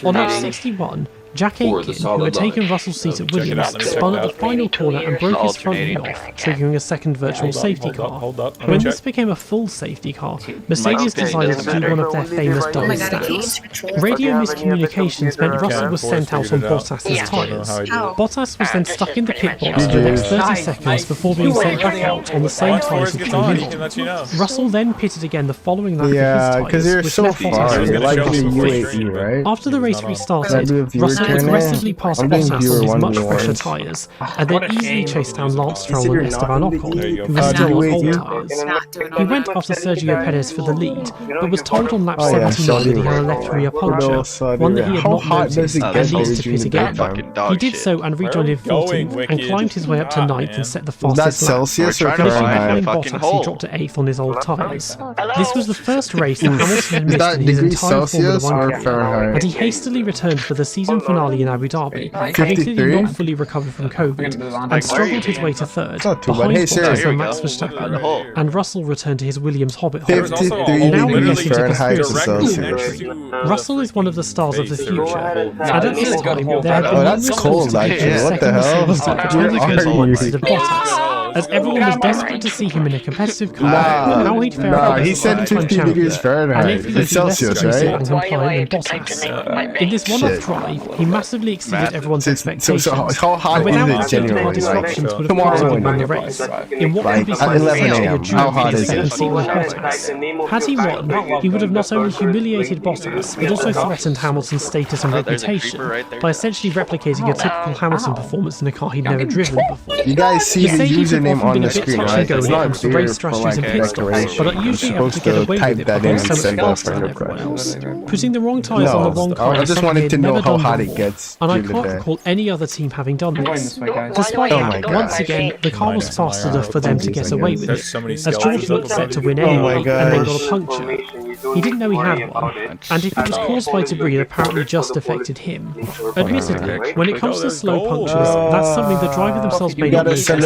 On lap 61, Jack Aitken, who had taken Russell's seat at Williams, spun at the final corner and broke his front wing off, triggering a second virtual safety car. Hold up. When this became a full safety car, Mercedes decided to do one of their famous double stands. Radio miscommunications meant Russell was sent out on Bottas's tyres. Bottas was then stuck in the pit box for the next 30 seconds before being sent back out on the same tyres he came in on. Russell then pitted again the following lap Yeah, of because his you're tyres, which so left far. Bottas You're like with the Russell free. UAE, right? After the race Can I restarted, do a viewer Russell Q&A? aggressively passed I'm doing Bottas viewer on his much 1v1s. fresher tyres, and then easily chased down Lance Stroll and Esteban Ocon, There you go. who was still on UAE? old tyres. He went after Sergio Perez for the lead, but was told on lap Oh, yeah, 79 that he had a Saudi left rear Good puncture, old Saudi one that he Arabia. had How not hot does noticed it and get needs there to during pit the again. daytime? He did so and rejoined in 14th and climbed his way up to 9th and set the Is that fastest lap. Celsius or We're trying to find Fahrenheit? a Behind fucking Bottas, he hole. dropped to 8th on his old tyres. This was the first race that Hamilton had Is missed that in his degrees entire Formula Celsius 1 or career, and Fahrenheit? he hastily returned for the season finale in Abu Dhabi, having clearly 53? not fully recovered from COVID, and struggled his way to 3rd, not too bad. behind Hey, Bottas Sarah. Here we and Max go. Verstappen, and Russell returned to his Williams Hobbit hole. 53 Now we're degrees getting to Fahrenheit to conspiracy Celsius. theory. Russell is one of the stars of the future, and at this time there have Oh, been that's numerous cold, calls to actually. the What the second hell? Mercedes team Where between are the you? instead of Bottas, as everyone was desperate to see him in a competitive car, how he'd fare Nah, against he the said five-time 50 champion, degrees and Fahrenheit. if he It's was less Celsius, aggressive right? and compliant than Bottas. In this one-off drive, he massively exceeded everyone's expectations, So how hot and without is it the safety car genuinely? disruptions would have Tomorrow possibly won morning. the race, in what could be At seen as 11 essentially a a.m. duel How for hot the is second it? seat with Bottas. Had he won, he would have not only humiliated Bottas, but also threatened Hamilton's status and reputation by essentially replicating a typical Hamilton performance in a car he'd never driven before. You guys see the Mercedes have username often on been the a bit screen, touch right? and go It's when it not comes to there race for strategies like and pit stops, decoration. but are You're usually able to supposed get to away with type it that because in they're and so send much off faster for than your everyone request. else. Putting the wrong tyres on the wrong No, car I just wanted to know how hot it gets and I during the can't day. recall any other team having done I'm going this. this way, guys. Despite Oh my that, God. once again, the car was fast enough for them to get away with There's it, so many as George skeletons looked up set to above win you. Oh my anyway, and then got gosh. a puncture. He didn't know he had one, and if it was caused by debris, it apparently just affected him. Admittedly, when it comes to slow punctures, that's something the driver themselves may not notice, despite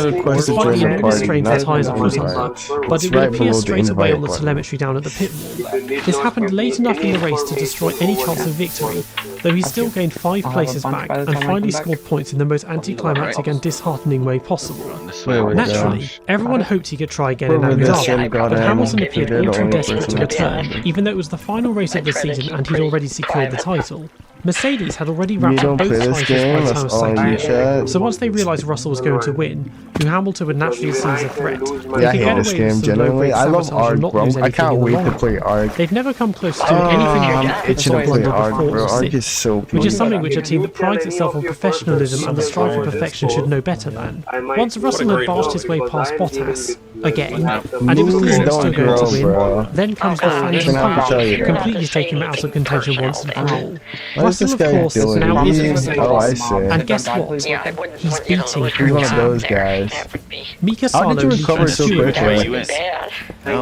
the enormous strains the tyres are put under, but it will appear straight away on the telemetry down at the pit wall. This happened late enough in the race to destroy any chance of victory, though he still gained 5 places back and finally scored points in the most anticlimactic and disheartening way possible. Naturally, everyone hoped he could try again in Abu Dhabi, but Hamilton appeared all too desperate to return, even though it was the final race of the season and he'd already secured the title. Mercedes had already wrapped up both titles by the time of Saudi, so once they realised Russell was going to win, who Hamilton would naturally see as a threat, Yeah, I hate this game, genuinely. I love ARC, bro. I can't wait to play ARC. They've never come close to doing anything like Itching to play ARC, bro. ARC is so good. which is something which a team that prides itself on professionalism and the strive for perfection should know better than. Once Russell had barged his way past Bottas, again, and it was clear he was still going to win, then comes the Phantom Punch, completely taking him out of contention once and for all. Russell, of course, now is a Mercedes, and guess what? He's beating He's one of those guys. Mika How Salo did you leads recover the so steward. quickly?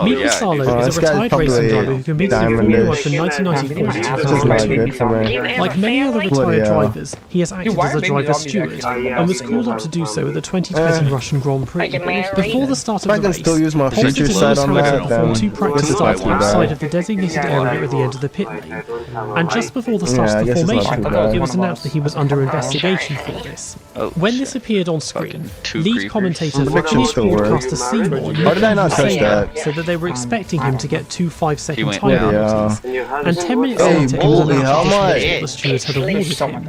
Mika Salo is a retired racing driver who competed in Formula 1 from 1994 to This is not good 2002. for me. Like many other retired drivers, he has acted as a driver's steward and was called up to do so at the 2020 Russian Grand Prix. Before the start of If I the can race, still use my Pontus feature and set Lewis on Hamilton that, performed then 2 practice this starts might be outside bad. of the designated area at the end of the pit lane. And just before the start Yeah, I of the guess it's not formation, too bad. it was announced that he was under investigation for this. When this appeared on screen, lead commentators finished broadcaster Seymour How did I not touch saying that? so that they were expecting him to get 2 5-second went time down. penalties. And 10 minutes Hey, later, it was holy hell, announced that mate. the stewards had awarded him.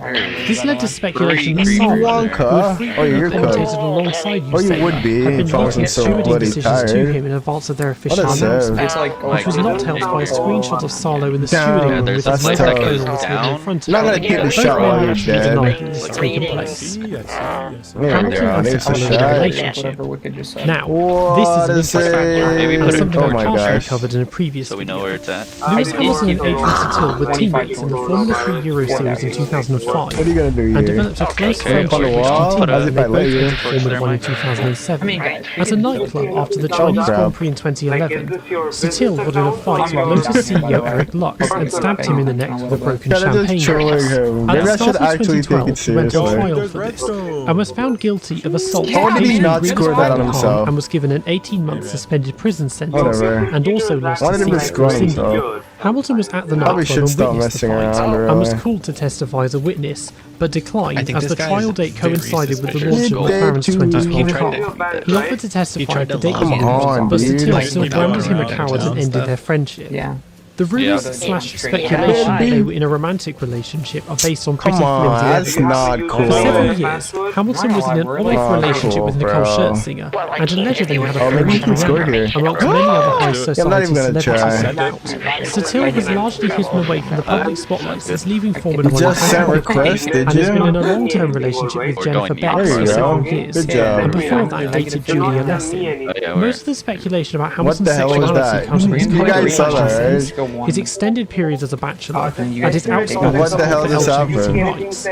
This led to speculation that You Salo, won't, who had huh? frequently Oh, you're commentated cut. alongside Oh, you Usain, would be had been if I wasn't making so stewarding bloody decisions to tired. him in advance of their official What a announcement, serve. which was not helped by a screenshot of Salo in the Damn, stewarding room with that's his microphone tough. on the table in front of Not him. gonna keep the Both shot while men you're actually dead. denied that this had taken place. There we Hamilton go, has there's to a follow the shot. relationship. Now, What this is an is interesting fact, Maybe and put it- something oh that my Carson gosh. covered in a previous So we know video. where it's at. Lewis Hamilton and Adrian Sutil were teammates in the Formula 3 Euro Series in 2005 What are you gonna do and here? developed a close Okay. friendship On the which wall? continued As when if they I both let you. entered Formula 1 in 2007. At a nightclub after the Chinese crap. Grand Prix in 2011, Sutil got in a fight with Lotus CEO Eric Lux and stabbed him in the neck with a broken That is champagne just trolling glass. him. At Maybe the I start should of actually take 2012, it he went on seriously. trial for this and was found guilty of assault. How did he injury, not grievous score that on harm, himself? and was given an 18-month suspended prison sentence Whatever. and also lost Why his did he seat score for himself? singing. Hamilton was at the Probably nightclub should and stop witnessed the messing fight around, and was really. called to testify as a witness, but declined think as this the guy trial is date very coincided with the suspicious. launch of Day McLaren's two. 2012 He car. tried He offered to testify tried if the to date lie. was Come used, on, but dude. Sutil still Like, branded him a no, coward and no, ended no. their friendship. Yeah. The rumours / speculation that they were in a romantic relationship are based on pretty Come on, flimsy that's evidence. not For cool. several years, Hamilton was in an on-off Not relationship cool, with Nicole bro. Scherzinger and allegedly had a Oh, maybe you can friend score with here. amongst many other high society I'm not even gonna celebrities try. no doubt. Sutil has largely hidden away from the public spotlight since leaving Formula 1 Just sent and request, did has been in you? a long-term relationship with Jennifer Beck There for you several go. years, Good job. and before that dated Julia Leslie. Oh, yeah, Most of the speculation about What Hamilton's the hell was sexuality that? comes from his You private guys saw that, relationships, right? his extended periods as a bachelor, you and guys his can outspoken What the hell support just for happened? LGBT rights.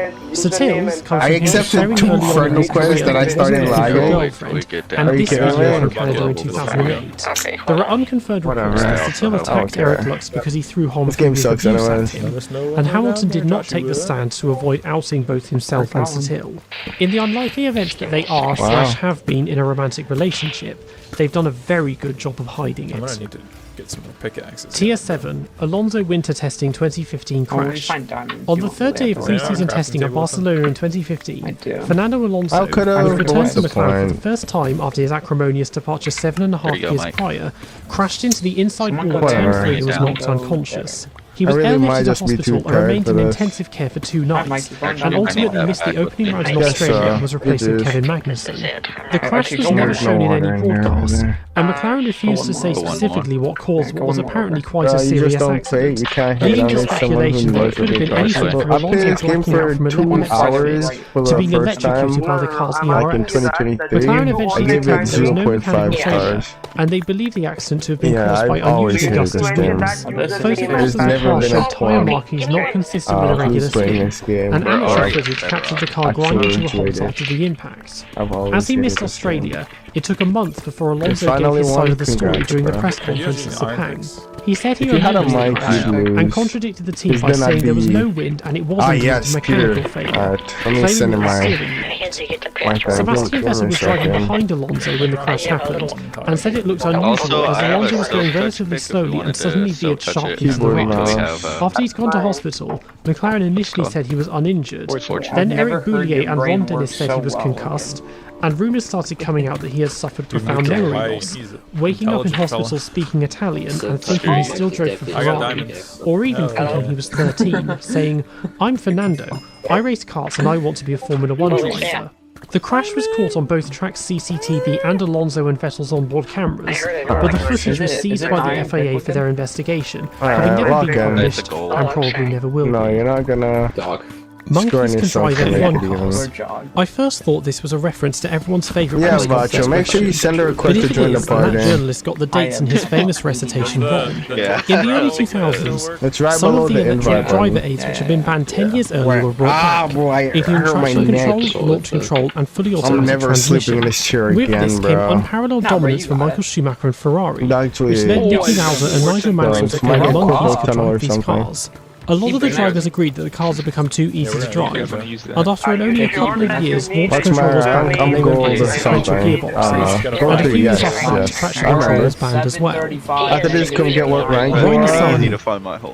Sutil's comes I from his accepted very 2 early on in friend his requests career that I when he started was with his lagging. girlfriend, and Are you this kidding was me? from Canada in 2008. Okay. There are unconfirmed reports that Sutil attacked Okay. Eric Lux because he threw This game homophobic sucks abuse anyways. at him, and Hamilton did not take the stand to avoid outing both himself and Sutil. In the unlikely event that they are / have been in a romantic relationship, they've done a very good job of hiding I'm it. gonna need to get some more pickaxes. Tier 7, Alonso Winter Testing 2015 crash. On the third day of pre-season testing at Barcelona in 2015, Fernando Alonso, How could I- who returned what's to the McLaren for the point? first time after his acrimonious departure 7.5 There you go, years Mike. prior, crashed into the inside wall at Whatever. turn 3 and was Down. knocked unconscious. He was I really might airlifted to just be too hospital and remained tired in for this. intensive care for 2 nights, and Actually, ultimately I missed the would opening round in think- Australia Yes, and was replaced with it is. Kevin Magnussen. The crash was never There's shown no in any water in there, broadcast, is there? and McLaren refused to say Go on more. specifically what caused what was apparently quite a You serious just don't play, accident, you can't hate leading on to someone who speculation that knows it could have what been they're anything talking from about. I played Alonso this game blacking out for from a 2 little hours for to the being first time, electrocuted by the car's like in ERS. 2023. McLaren I eventually gave it declared there was no 0.5 mechanical failure, stars. and they believe the accident to have been Yeah, caused by I've always unusually hated gusty this game. winds. Photographs There's of the never car been showed a tyre point markings not consistent with a who's regular playing speed, this game. and amateur Alright. footage captured the car Actually grinding to a enjoyed halt it. after the impact. I've always As he hated missed this game. Australia, It took a month before Alonso gave his side of the story during the press conference at Sepang. He said he remembered the and contradicted the team by saying there was no wind and it wasn't due to mechanical failure. Claiming that the steering Sebastian Vettel was driving behind Alonso when the crash happened and said it looked unusual as Alonso was going relatively slowly and suddenly veered sharply to the right. After he'd gone to hospital, McLaren initially said he was uninjured. Then Eric Boulier and Ron Dennis said he was concussed. And rumours started coming out that he had suffered profound memory loss, waking up in hospital speaking Italian and thinking he still drove for Ferrari, or even thinking he was 13, saying, "I'm Fernando, I race karts and I want to be a Formula 1 driver." The crash was caught on both track CCTV and Alonso and Vettel's onboard cameras, but the footage was seized by the FIA for their investigation, having never been published and probably never will be. No, you're not gonna... Monkeys can drive F1 cars. I first thought this was a reference to everyone's favourite press conference. Make sure you send a request to join the party. That journalist got the dates in his famous recitation wrong. In the early 2000s, some of the electronic driver aids which had been banned 10 years earlier were brought back, including traction control, launch control, and fully automatic transmission. With this came unparalleled dominance for Michael Schumacher and Ferrari, which led Niki Lauda and Nigel Mansell to claim monkeys could drive these cars. A lot of the drivers agreed that the cars had become too easy to drive, and after only a couple of years, launch control was banned and they replaced sequential gearboxes, and a few years after that, traction control was banned as well. After this, can we get what rank? Roy Nissany.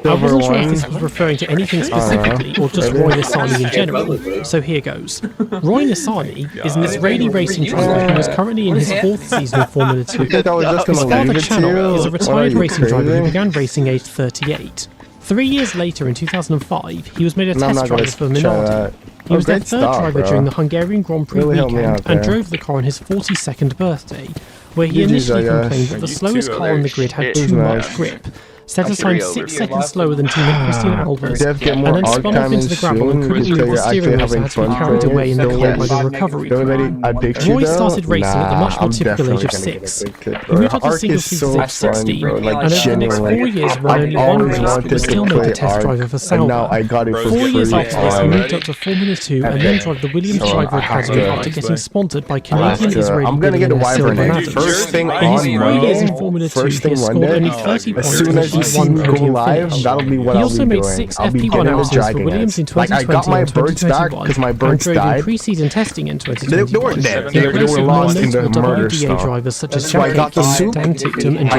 I wasn't sure if this was referring to anything specifically, or just Roy Nissany in general, so here goes. Roy Nissany is an Israeli racing driver who is currently in his 4th season of Formula 2. His father, Channel, is a retired racing driver who began racing aged 38. 3 years later, in 2005, he was made a test driver for Minardi. He was their third driver during the Hungarian Grand Prix weekend and drove the car on his 42nd birthday, where he initially complained that the slowest car on the grid had too much grip, set a time 6 seconds slower than teammate Christian Albers, and then spun off into the gravel and couldn't move the steering wheel, so had to be carried away in the car by the recovery crew. Roy started racing at the much more typical age of 6. He moved up to single seasons at 16, and over the next 4 years ran only one race, but was still made a test driver for Sauber. 4 years after this, he moved up to Formula 2 and then drove the Williams Driver Academy after getting sponsored by Canadian-Israeli billionaire Sylvan Adams. In his 4 years in Formula 2, he has scored only 30 points. He also made 6 FP1 outings for Williams in 2020 and 2021 and drove in pre-season testing in 2021. He replaced more notable WDA drivers such as Jack Aitken, Dan Ticktum and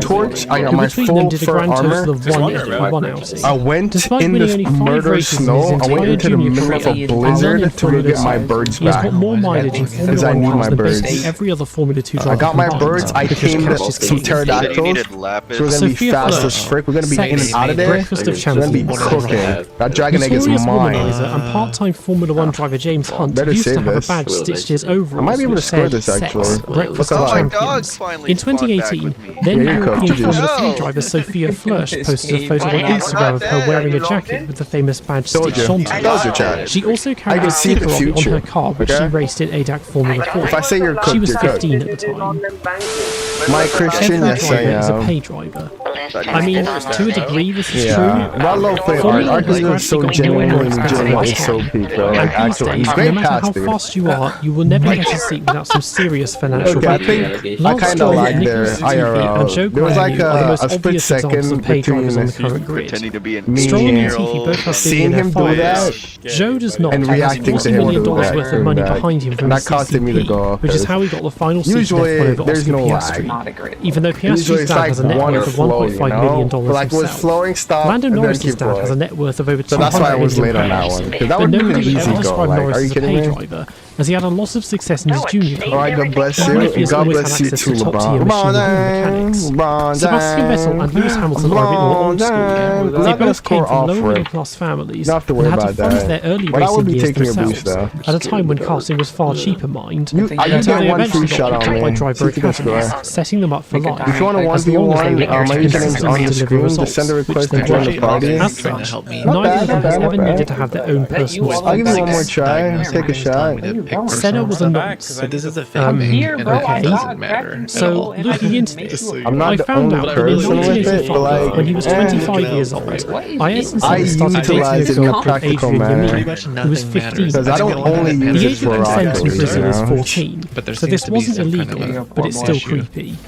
George Hadley, who between them did a grand total of 1 FP1 outing. Despite winning only 5 races in his entire junior career, blizzard to get my birds he has got more mileage in Formula 1 cars than basically every other Formula 2 driver. I got my birds, I tamed some pterodactyls, so we're gonna be fast as frick. We're gonna be in and out of there. Breakfast of We're gonna be cooking. That dragon egg is mine. And part-time Formula 1 driver James Hunt used to have a badge stitched to his overalls. I might be able to score this actually. Breakfast of Champions. In 2018, then European Formula 3 driver Sophia Flörsch posted a photo on Instagram of her wearing a jacket with the famous badge stitched onto it. She also carried a sticker on her car, which she raced in ADAC Formula 4. If I say you're cooked, she was 15 at the time. My Christian, yes I am. Is a pay driver. I mean, to a degree, this is true. I love playing art. Is so genuinely so peak, bro. Like, actually, he's great no matter how fast you are, you will never get a seat without some serious financial backing. I kind of like their IRL. There was like a split second between Stroll and Latifi both have billionaire fires. Joe does not and have reacting $40 to him million worth of money behind him from that caused me to go, which is how he got the final seat usually over there's Oscar no Piastri. Even though Piastri's dad has a net worth of $1.5 million himself, Lando Norris's dad has a net worth of over $200 million. So that's why I was late on that one. That would have been an easy go. Like, are you kidding me? Driver, as he had a lot of success in his junior career. Alright, God bless you. And God bless you too, LeBron. Sebastian Vettel and Lewis Hamilton are a bit more old school. They both came from lower middle class families and had to fund their early racing years themselves, at a time when casting was far cheaper mined, until they eventually got picked up by driver academies, setting them up for life. If you want a 1v1, my username's on the screen, just send a request to join the party. As such, neither of them has ever needed to have their own personal I'll give you one more try, let's take a shot. Senna was a nonce. But this is a fake Okay. and it doesn't matter. So, looking into this, I'm not I the found only out that in person with it, but 1985, like, when he was 25 years old, IS and I Senna started dating utilize a it in a girl called practical Adrian manner. Yameen, who was 15. Because I don't only The use it age of for consent in rockers, Brazil is you know? 14, But there so seems this to be wasn't some kind of illegal, a but it's still issue. creepy.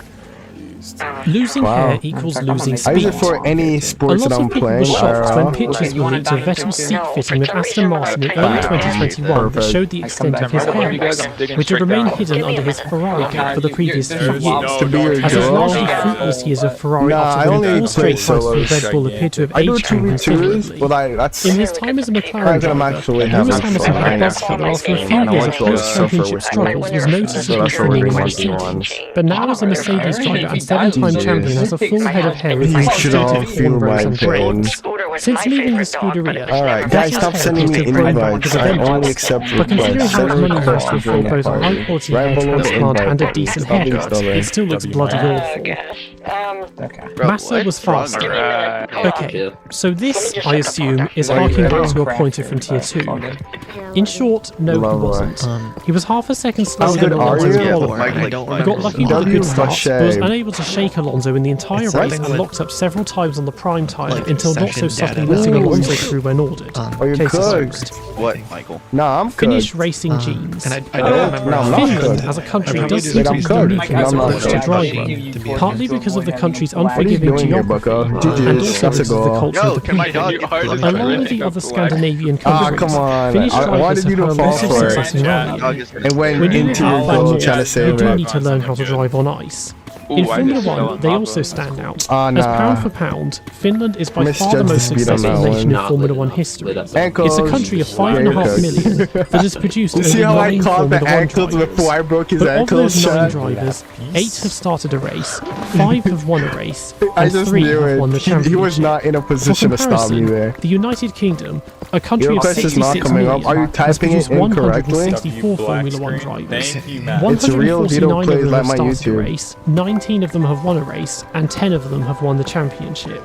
Losing Wow. hair equals losing I speed. use it for any A sports lot that I'm of people were playing. shocked when IRL. pictures were leaked of Vettel's seat fitting with Aston Martin in early 2021 that showed the extent of his hair loss, which had remained hidden under his Ferrari cap for the previous few years. To be your As his girl. largely fruitless years of Ferrari Nah, I offering only all play straight price solos. for Red Bull appeared to have I do aged him 2v2s, considerably. but that's In his time as a McLaren I'm driver, actually Lewis having Hamilton fun. had BuzzFeed after a few I don't years want of to post-championship suffer with struggles me. was noticeably That's what thinning in we're Mercedes. ones. But now as a Mercedes driver and seven-time champion has a full head of hair with You should all constitutive feel my cornrows and pain. braids. Since leaving the Scuderia, Alright, guys, Vettel's stop hair sending me appears to have grown back invites. to the I only vengeance. accept But considering requests. how Send much money requests costs to during afford the both a party. high-quality Right hair below the transplant invite. and a decent Stop being haircut, stubborn. it still looks bloody awful. Massa was faster. Okay, so this, I assume, is harking back to your pointer from Tier 2. In short, no, he Love wasn't. He was half a second slower How than good are Alonso you? in Yeah, qualifying. I don't He got lucky with a W good start, but was Shame. unable to shake Alonso in the entire What? race and locked up several times on the prime tyre Like until not so session subtly data. letting Ooh. Alonso through when ordered. Oh, you're Case good. closed. What, Michael? Nah, I'm good. Finnish racing genes. And I don't remember. No, I'm not Finland, good. as a country, I does really seem do to be I'm good. unique in its I'm not approach to good. driving, partly because of the country's What are you unforgiving doing here, geography, bucko? and GG's. also That's a because of the goal. culture of the people. Along with the other Scandinavian countries, come on. Finnish Why drivers did you have had a fall massive for it? success in rallying. It went When you live into your out goal north, trying to you save do it. need to learn how to drive on ice. In Formula 1, they also stand out. As pound for pound, Finland is by far the Misjudged the most speed on successful that nation in one. Formula 1 history. Ankles. It's a country of 5.5 million that has produced You over see how I 9 called the Formula 1 ankles drivers. before I broke his But of ankles, those 9 Shaq? drivers, 8 have started a race, 5 have won a race, I and just 3 knew have won the it. championship. He was not in a For position to stop me comparison, there. the United Kingdom, a country Your of request is 66 not coming million, up. Are you has typing it produced incorrectly? 164 Formula 1 drivers. It's real. Vito 149 of plays them like have my started a YouTube. race, 19 of them have won a race, and 10 of them have won the championship.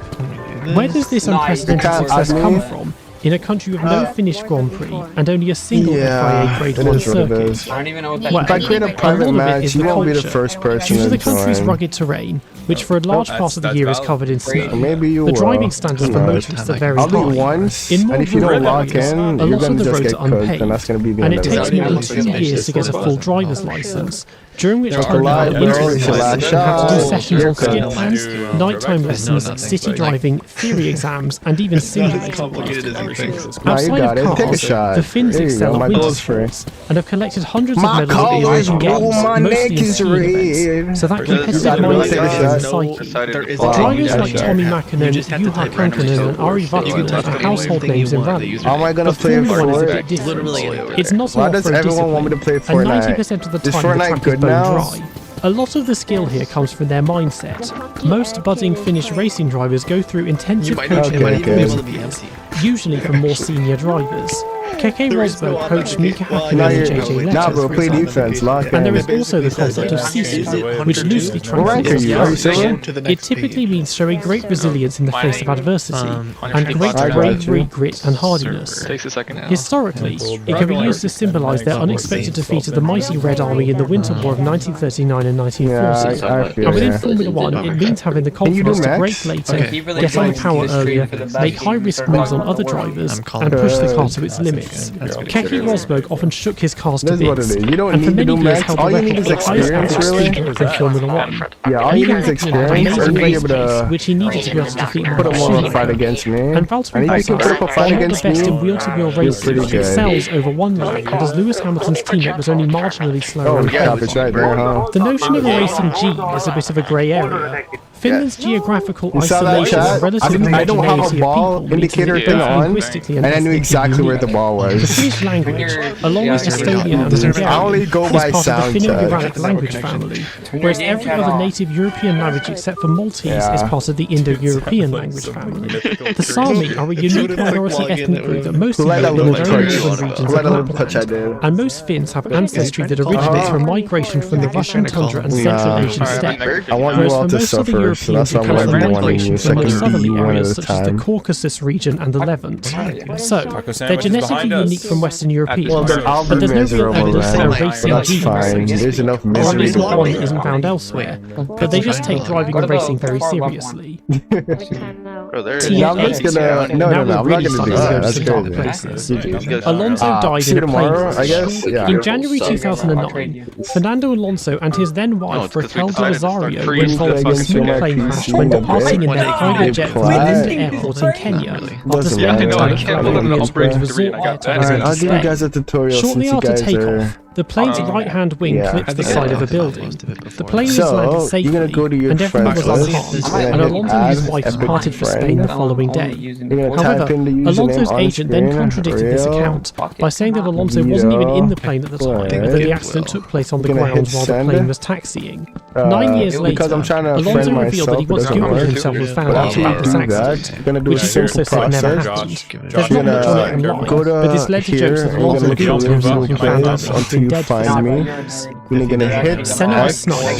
Where does this unprecedented You can't success ask me. come from? In a country with no Finnish Grand Prix and only a single FIA Grade it 1 is what it circuit. is. I don't even know what that Well, If I create a a private lot of it match, is you the won't be the culture. first person Due to to the country's join. rugged terrain, which for a large part of the year is covered in snow, Or maybe you the will. driving standards Who for knows? motorists are very I'll do high. once, In and if you more don't rural lock areas, in, a you're lot of gonna the just roads get are cooked, unpaved, and that's gonna be the and end it of takes it. more than 2 years to get a full driver's license, during which time you have Collide, interviews, bro, you Socialize. have to do sessions on skid Haircut. plans, nighttime lessons, city driving, theory exams, and even simulator racing. Nah, you Outside got of it. Take a cars, shot. the Finns There you excel go. at My winter goal's free. sports and have collected hundreds of My medals at collar is Asian blue, Games, my mostly neck in is skiing events. red. So that You competitive gotta really take a mindset and shot. psyche. There is Wow. Drivers like Yeah, Tommy You Mäkinen, just have to Juha type random Kankkunen, and stuff. Ari You can Vatanen type are any household thing you names in want, the rally. username. How am I gonna But play Formula 1 is a Fortnite? bit different. Literally anywhere. It's not Why all does for everyone want me to play discipline, and Fortnite? 90% of the Is time the Fortnite track is good bone now? dry. A lot of the skill here comes from their mindset. Most budding Finnish racing drivers go through intensive You might not coaching even over be the able to be years, empty. usually from more senior drivers. Keke Rosberg coached Mika Häkkinen Nah, and you're, JJ nah, Lehto, bro, for play example. defense, lock And there in. is also the concept of sisu, which loosely What rank are translates you? Are you as silver? it typically means showing great resilience in the face of adversity and great I got bravery, you. grit, and hardiness. Takes a second now. Historically, it can be used to symbolize their unexpected defeat of the mighty Red Army in the Winter War of 1939 and 1940. Yeah, I feel And within it. Formula 1, it means having the you do confidence to max? brake later, Okay. get on the power earlier, make high-risk moves on other drivers, and push the car to its limits. Keke Rosberg often shook his cars to That's what bits, it is. You don't and for need to many do years max. held All the you need record is for highest experience, average really. speed limit in Formula 1. Yeah, all you need is experience. Amazing And be race able pace, to which he needed to be able to defeat put up more of a Schumacher. fight against me. And And Valtteri if you can put up a Bottas, fight while not the against best in me, wheel-to-wheel you're racing, pretty good. excels over one lap, and as Lewis Hamilton's teammate was only marginally slower Oh, on yeah, pace. it's right there, huh? The notion of a racing gene is a bit of a grey area. Finland's geographical You saw that isolation chat? and relative I don't have a homogeneity ball of people means indicator it is thing both on, linguistically and I knew ethnically exactly where the unique. ball The was. Finnish language, along with Estonian and Hungarian, I only go is by part sound of the check. Finno-Ugaric language family, whereas every other native European language except for Maltese is part of the Indo-European language family. The Sami are a unique minority ethnic group that most Who let that live in little the very touch? northern regions Who let of that little touch I Lapland. did? And most Finns have ancestry that originates from migration from the Russian tundra and Central Asian steppe. I want you Whereas all for to most other suffer. first, so that's why I'm going to be one of you, so I can be southerly one at areas a such as the time. Caucasus region and the Levant. So, they're sandwiches genetically behind us. unique from Western Europeans, Well, then I'll but be there's no real miserable evidence that then, a but racing that's gene fine. There's enough or at misery least one going isn't on. found elsewhere. But they just take driving and racing very seriously. Bro, there is. Yeah, I'm just gonna. No, Now I'm not we're really gonna do starting to that. go to That's some dark crazy. places. Alonso died See in you a plane tomorrow, I crash. guess. Yeah. In January 2009, Fernando Alonso and his then wife Raquel de Rosario were involved in a small plane crash when departing in their private jet from Linda Airport in Kenya after spending time flying resort there to Alright, I'll give you guys stay. a tutorial Shortly since you after guys are. takeoff, the plane's right-hand wing yeah. clipped the side of a building. The plane was So, landed you're safely, gonna go to your and everyone was friends unharmed, list, and and Alonso and his add wife epic departed for friend. Spain the following day. You're gonna However, type in the username Alonso's on agent then screen, contradicted this real account by saying that Alonso wasn't even in the plane at the time, and that the accident took place on the Gonna hit ground while the send. plane was taxiing. 9 years later, because I'm trying to friend Alonso revealed that he myself, once it doesn't Googled work. himself was found But out after about you this do accident, that, you're gonna do a which is also simple said never process. happened. There's not much on it online, Go to but this led to jokes here, that and Alonso you're gonna Googled look himself for and found out place that he's until been you dead for find 7 me. years. You're gonna hit Senna was X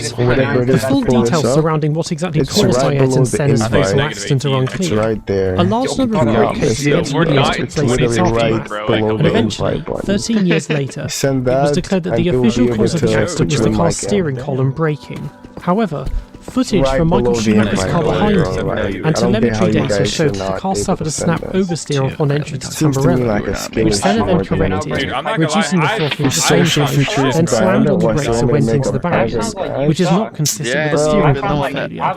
sniped, or whatever it the is full to pull this details up. surrounding what exactly It's caused right Ayrton below the Senna's fatal invite. accident are It's unclear. right there. A large number of court cases against we're Williams not took place in its literally right aftermath, below and the eventually, invite button. 13 years later, Send it was that, declared that and the it will official be able cause of the to accident was put the you in car's my steering camp. column breaking. However, footage Right from Michael below the Schumacher's invite car button. behind Right. him I and don't get how telemetry you data guys showed are that the not car able suffered to a snap send this. oversteer upon entry to Seems to me Tamburello, like a scam which Senna then more than corrected, anything. Dude, I'm not gonna reducing the lie, throttle at the Social same time, features then bad, slammed on the why brakes and somebody went make into a the barriers, pattern? which is not consistent with a bro. steering Bro. column failure,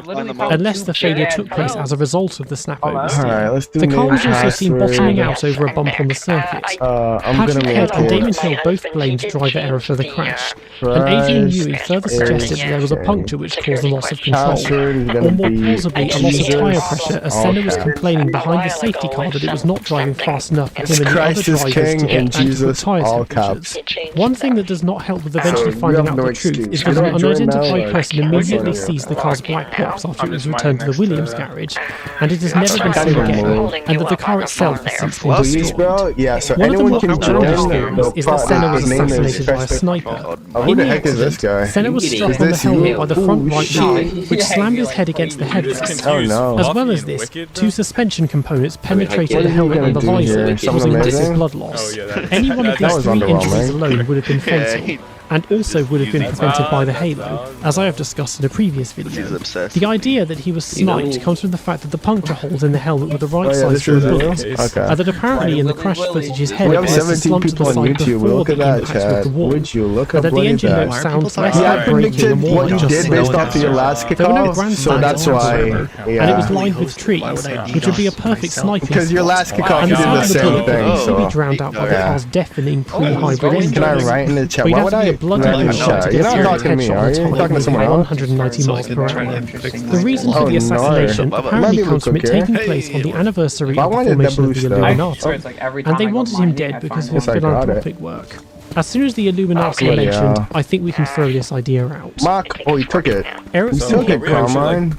unless the failure took place as a result of the snap oversteer. Alright, let's do The car name was also seen password. bottoming out over a bump on the circuit. I'm Patrick gonna Head make and Damon it Hill both blamed driver error for the crash, and Adrian Newey further suggested that there was a puncture which caused a loss of control, password is or gonna more be plausibly a loss of tyre Jesus. pressure as Senna was complaining behind the safety car that it was not driving fast enough for him and the other Christ is drivers King to get and adequate Jesus, tyre all temperatures. caps. One thing that does not help with eventually So, finding you have out no the truth excuse. is that an Can I join now, unidentified like, person immediately seized the car's black box after it was returned to the Williams garage, and it has never been seen again, and that the car itself has since been Please, destroyed. bro. Yeah, so One of the anyone more can outlandish join. theories is that Senna was assassinated by a sniper. Who In the the heck is this accident, guy? Senna was struck Is on the this helmet you? by the front Ooh, right shit. tire, which slammed his head against the headrest. Oh no. As well as this, two suspension components penetrated the helmet and the What are you gonna visor, do here? causing Something massive amazing? blood loss. Oh, yeah, Any one of that these was 3 injuries underwhelming. alone would have been fatal, and also would have been prevented by the halo, as I have discussed in a previous video. The idea that he was sniped comes from the fact that the puncture holes in the helmet were the right Oh, yeah, size this for a is bullet, real? Okay. and that apparently in the crash footage his head We have appears to 17 slump to the people on side YouTube. before Look the at that, impact with chat. the wall, Would you look and up that the bloody engine note that? sounds less Yeah, I like braking predicted and more what like you just did based slowing off your down. last There were no kickoff, grand so that's signs why. whatsoever, and it was Yeah. lined with trees, which would be a perfect sniping Because your spot. last kickoff And you the did the sound of the same bullet thing, could easily so. be drowned out by the Yeah. car's deafening pre-hybrid engine. Can I write in the chat? We'd Why have would to be I a bloody write in the shot chat? to You're get not zero talking to me, headshot are on you? You're target talking to someone at else? 190 miles per hour. The reason for Oh, the no. assassination Might apparently be comes from it able to taking place on the anniversary Why of the wanted that formation of boost, the though? Illuminati, and they wanted him dead because of his Yes, I got philanthropic work. As soon as the Illuminati are Bloody mentioned, hell. I think we can throw this idea out. Mark, oh, he took it. Ericsson Took it, hit Carmine.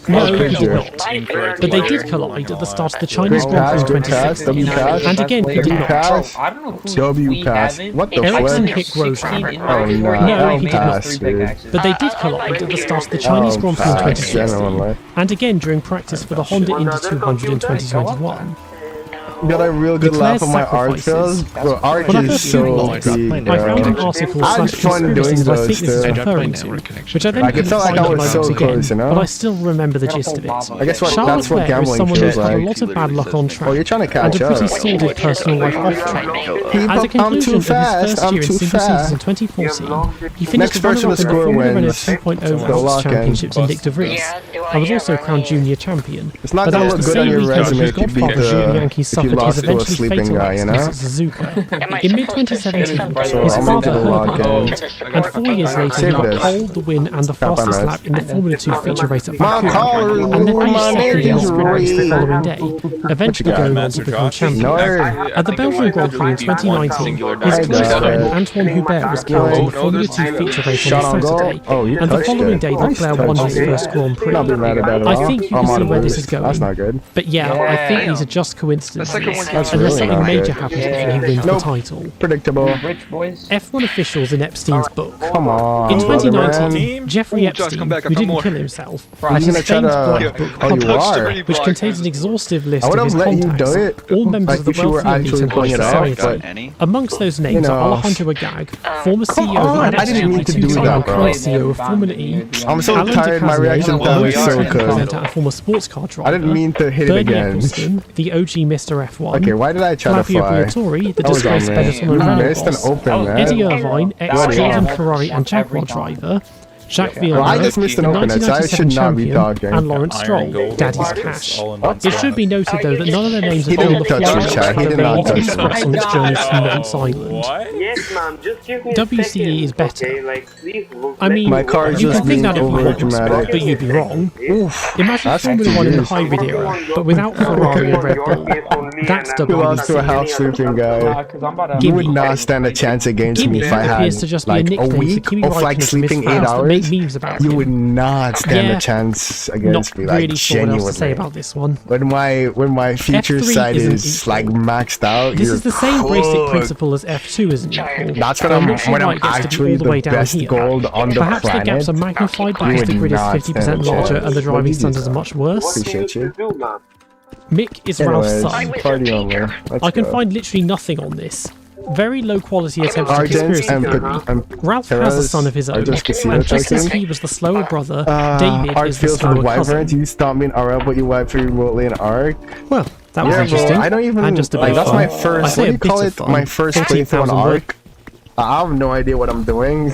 No, he Picture. did not. But they did collide at the start of the Chinese Great Grand pass, Prix in good pass, 2016. W pass. And again, he did W not. pass. I don't know who W we pass. haven't. What the Ericsson flip? hit Grosjean. Oh, no. No, he did not. Pass, dude. But they did collide at the start of the Chinese Grand Prix in pass, 2016, genuinely. and again during practice for the Honda Indy 200 in 2021. Got a real good laugh on my art Sacrifices. films. Bro, art When I is first so realised deep, I found an bro. article I had slash fun doing conspiracy that I those think this is too. referring to, which I then Like, it couldn't felt like find I was on so notes again, close, you know? but I still remember the gist of it. I guess what, Charlotte that's what Claire is gambling someone who's feels had a like. lot of bad luck on Oh, track, you're trying to and catch a pretty up. sordid personal life off track. Keep As a up, I'm conclusion too of his fast, first I'm year in too single seasons fast. in 2014, he finished Next person to runner-up in the score Formula Renault wins. 2.0 Go Alps lock in. Championships in Dick de Vries. I was also crowned junior champion. It's not But that gonna was look the good on same your weekend resume his if you beat godfather Julian the Yankee if you suffered his lost to a eventually sleeping fatal guy, you know? accident at Suzuka. In mid-2017, So his I'm father into the hurt log him, and 4 years later he Save got this. pole, the win, and the Stop on fastest that. lap in the Formula 2 feature race at My Baku, collar, and then my finished second in the name sprint race the is following day, eventually got, going on Master to become Josh? champion. No. At the Belgian Grand Prix in 2019, his Hey, close Dad. friend Antoine Hubert was killed in the Formula 2 feature race Shot on on goal. Saturday, Oh, you and the touched following it. day Nice Leclerc won touch. his first Grand Prix. Not wasn't mad at that at all. I think you can see where this is going. That's not good. But yeah, I think these are just coincidences. That's Unless really something not major good. happens before he wins the title. Predictable. Rich boys. F1 officials in Epstein's book. Come on. In brother, 2019, man. Jeffrey Epstein, who didn't kill himself, had He's his gonna try famed to. black book Oh, you published, are. which contains an exhaustive list I would of his have let you contacts, do it. all members Like of the if you were wealthy elite actually and high pulling it out. society. Amongst those names You are know. Alejandro Agag, former Come CEO of on, I didn't mean to do two-time that, bro. current CEO of Formula E. I'm so Alan tired. My DeCazio, reaction to that former was so TV good. presenter and former sports car driver. I didn't mean to hit it Bernie again. Eccleston, the OG Mr. F1. Okay, why did I try to Flavio fly? Briatore, the That was on disgraced me. Benetton and You Renault missed an boss. open, man. Eddie Irvine, ex-Jordan Yeah. Ferrari and Jaguar driver. Jacques Well, I Villeneuve, just missed the an open, so I 1997 should not be champion, talking. and Lawrence Stroll, Daddy's Cash. It should be noted though that none of their names He are on didn't the touch fly me, Chad. He that did they not need to touch express on its journey to Nonce Island. Yes, ma'am. Just give me WCE is better. Okay, like, please, I mean, My car is you just can think being that of over once, dramatic. but you'd be wrong. Oof. Imagine That's Formula 1 in the confused. hybrid era, but without Ferrari and Red Bull. That's We lost to a WCE. half sleeping guy. Cause I'm about to. You would not stand a chance against me if I appears to had just be a like a nickname for week Kimi of like Räikkönen's sleeping 8 misfires that make hours. memes about You him. would not stand Yeah. a chance Not against me, like really sure what else to say genuinely. about this one. When my feature F3 side isn't is equal. like maxed out, This you're is the same basic cooked. principle as F2 isn't equal. That's but when I'm not sure when why I'm it gets to be actually all the way the down best here. gold on the Perhaps the planet. gaps are magnified You because would the grid is not 50% stand a larger chance. and the What driving did you standards do? are much worse. Appreciate you. Mick is Ralph's Anyways, son. party over. Let's I can go. find literally nothing on this. Very low quality attempts at Argent conspiracy and theory. Ralph has a son of his own, just and just as he was the slower brother, David Arc is the feels for the slower cousin. wyverns. You stop me in RL, but you wipe for remotely in Arc. Well, that was Yeah, interesting. bro. I don't even and just a like. bit That's fun. my I first. say What do a you bit call of it? fun. My first playthrough on 14,000 Arc. I have no idea what I'm doing.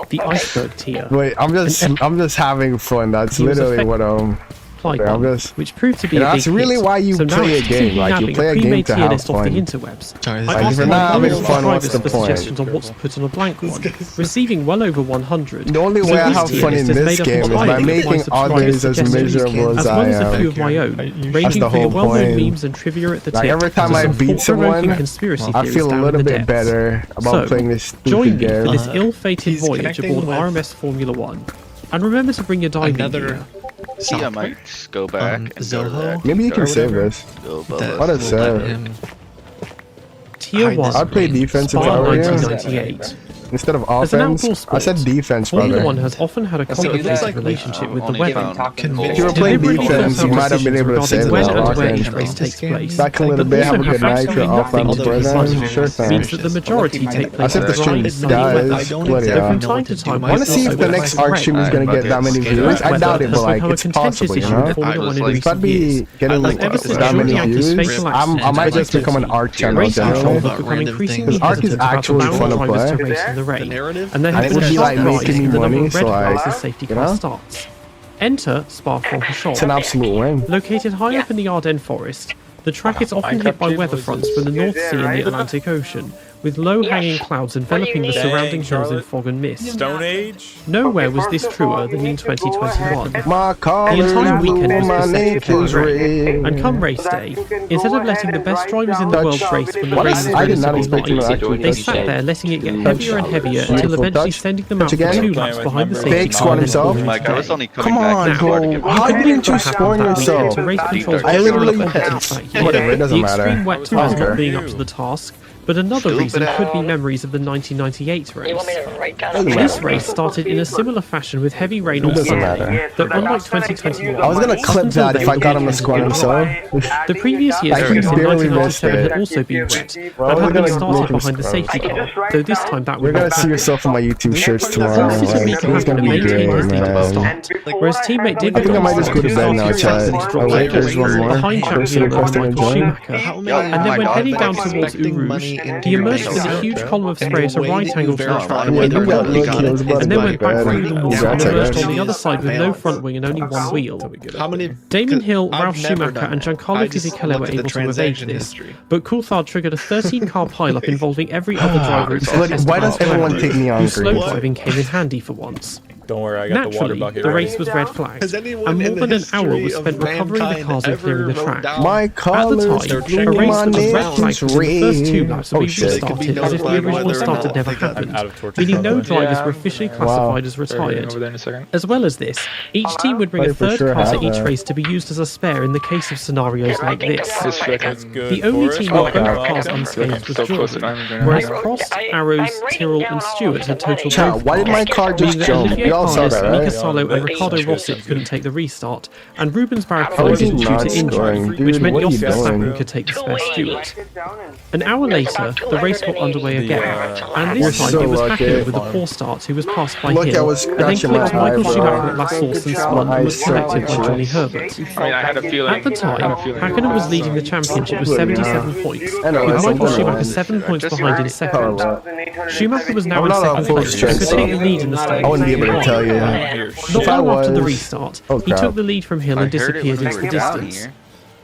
The iceberg tier. Wait, I'm just having fun. That's He was literally what I'm. Like I'm one, just. which proved to be You know, a big that's really hit. why you so now play a it's game. simply Like, you nabbing play a game pre-made to tier have list off the fun. interwebs. Sorry, I Like, if asked you're my not having local fun, what's subscribers the for point? suggestions on what to put on a blank one, receiving well over 100. The only So way I this have tier fun list in is this made up game is by entirely of my making subscribers' others as suggestions, miserable as as well I as a few am. of my own, That's ranging the through your whole well-known point. memes and trivia at the Like tip. every time to I some beat thought-provoking someone, conspiracy I theories feel a down in little the bit depths. better about So, playing this join stupid me for game. this ill-fated he's voyage connecting aboard with RMS Formula 1. And remember to bring your diving gear. See, I might just go back and go to Zoho. that. Maybe you can or save whatever. this. Go That Bubba. What a will save. let him Tier hide 1. this I'd play brain. defense if I Spa were you. 1998. Instead of As an offense, outdoor I said sport, defense, Formula brother. 1 has often had a complicated like relationship with the only weather. found Convinced If you were playing Deliberately defense, thought you out might have been able to decisions save regarding that when and where offense. each race takes place. Back a little But bit, also have a good have night absolutely for nothing offense, to do with brother. design. Sure thing. Means that the majority take I place said in the dry stream and sunny weather. dies. don't Bloody exactly hell. From know time what to to do. time, My I want to see if the also next like arc stream is red. gonna get that many views. I doubt it, but like become a it's contentious possible, you issue know. in Formula I 1 in was If I'd recent be years. getting Like, ever since that many Jordan views, Yankees' facial I accidents might in just become an 2013, arc channel race control channel. have become Random increasingly things. Arc is hesitant about actually allowing fun to drivers to play. race in the rain, narrative. and there And has it been would a be sharp like rise making in me the number money, of red so like, flags as safety you car know? starts. Enter Spa-Francorchamps. It's an absolute win. Located high up in the Ardennes forest, the track is often hit by weather fronts from the North Sea and the Atlantic Ocean, with low-hanging clouds enveloping the surrounding hills in fog and mist. Stone Age. Nowhere was this truer than in 2021. My The collar entire blue, weekend was my beset name with heavy is rain. red. And come race day, instead of letting the best drivers in the world race when the What? rain was I did not relatively expect you to light, actually they touch sat that. there letting it get heavier and heavier until Beautiful eventually touch. sending them out Touch for again. 2 laps behind the safety Fake car squat and then himself. calling it Like, a I was day. only coming Come back on, this far to bro. get How Believe didn't you what happened spawn that weekend yourself? to race control I literally that year. whatever, it doesn't The matter. extreme wet I tyres don't not care. being up to the task, but another reason could be memories of the 1998 race. Doesn't This matter. race started in a similar fashion with heavy rain It on doesn't Sunday, matter. but unlike 2021, I was gonna clip that if I got him to squat himself. the previous year's Like, he race in barely missed 1997 it. had also been wet, Well, and we're had been gonna started make him behind the squat. safety car, though this time that You're would gonna see yourself on my YouTube shirts tomorrow. Forces to Like, make him it's happen gonna and be maintain great, his lead at the man. start. Whereas teammate David I think I might just go to bed now, Chad. Oh wait, there's one more. behind Person champion requesting a Michael join. Schumacher, and then when heading down towards Eau Rouge, he emerged with a huge column of spray at a right angle to the track, Yeah, you got low kills, but and then went back bad. through the wall and Congrats, I emerged guess. on the other side with no front wing and only one wheel. How many? Damon Hill, I've Ralph never Schumacher, done and that. Giancarlo I just Fisichella were looked at the able to evade transaction this, history. but Coulthard triggered a 13-car pile-up involving every other driver except Look, why does Esteban everyone Ocon, take me on whose slow green? driving came in handy for once. Don't worry, I got the water Naturally, bucket the ready. race was red flagged, Has anyone and in more the than an history hour was of spent recovering the mankind cars and ever clearing the wrote track. down- My At the colors, time, they're the drinking race my was red nations flagged within the first 2 red. laps to Oh be shit. restarted as if the original start had never happened, I'm out of torture. meaning no by the way. drivers were officially classified as retired. Over there in a second. As well as this, each team would bring a Probably for third sure car to have each that. race to be used as a spare in the case of scenarios like this. This second. That's good. The only Forrest. team Oh, with both God. cars I'm unscathed was so close to Jordan, diamond whereas right now. Prost, Arrows, Tyrrell and Stewart had totaled Chat, both why did my cars. car just Meaning that jump? Olivier You all saw Panis, that, Mika right? Salo and Ricardo Rossi couldn't take the restart, and Rubens How Barrichello is he was due not to injury, scoring? which Dude, meant what are you Jos Verstappen doing? could take the spare Stewart. An hour later, the race got underway again, and You're this time so it was lucky. Hackett with a poor start who was passed by Look, I Hill, was and then scratching my clipped Michael eye, Schumacher bro. at last source and spun and was selected by Johnny Herbert. I mean, I had a feeling. At the time, Hakkinen was leading the championship with 77 points, I know, with it's Michael something Schumacher like- 7 points behind in second. Schumacher was now I'm in not on second full place and could strength, take the lead in the standings. I wouldn't be able to tell you. Not If I long after the was- restart, Oh, he crap. took the lead from Hill and disappeared into the distance.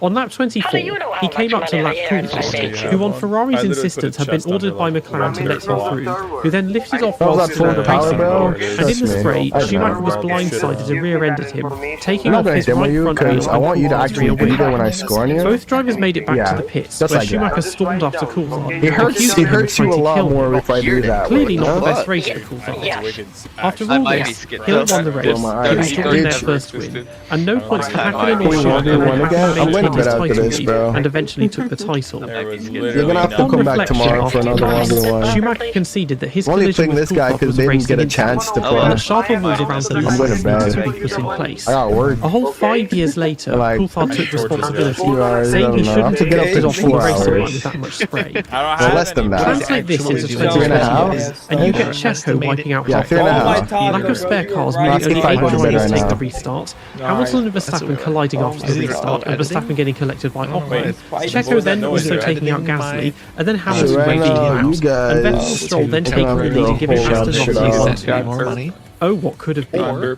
On lap 24, he came up to lap Coulthard, who on Ferrari's literally insistence put a had been chest on ordered her, by like, McLaren to let him through, who then lifted off That was whilst that still on full the power, racing bro. car, and in the Trust me. spray, I know. Schumacher was blindsided and rear-ended him, taking I'm not off gonna his demo right you front because wheel I want you to and actually caused rear be there when wheel. I score on you. Both drivers made it back Yeah, to the pits, just where like Schumacher that. stormed after Coulthard. It hurts you a lot more if I do that. Clearly not the you know? best race for Coulthard. After I all might be this, skipped. Hill won the race, Well, my giving eyes Jordan their itch. first win, and no points for Hakkinen We or won, Schumacher, we won who again. I'm maintained winning his bet after title this, lead bro. and eventually took the title. There was You're literally gonna have to On come back reflection tomorrow for after another the race, one. Schumacher conceded that his Only collision playing with this guy Coulthard because was they a didn't racing get a incident, chance to and that play. sharper rules around the I'm going to race bed. to be put in place. I got work. A whole 5 years later, Like, Coulthard took responsibility, I saying he don't know. shouldn't I have to have get up lifted in off the 4 racing line hours. with that much spray. I don't Well, have less than any. that. Translate this into 3.5 years, and you get Checo wiping out Yeah, half 3.5. the lack of spare cars, meaning That's only if I 8 go to bed drivers right take now. the restart, Hamilton and Verstappen colliding after the restart, and Verstappen getting collected by Ocon, Checo then also taking out Gasly, and then Hamilton right waiting him now, out, you guys and Vettel and Stroll then taking the lead and giving Aston Martin 1-2. Oh, what could have been.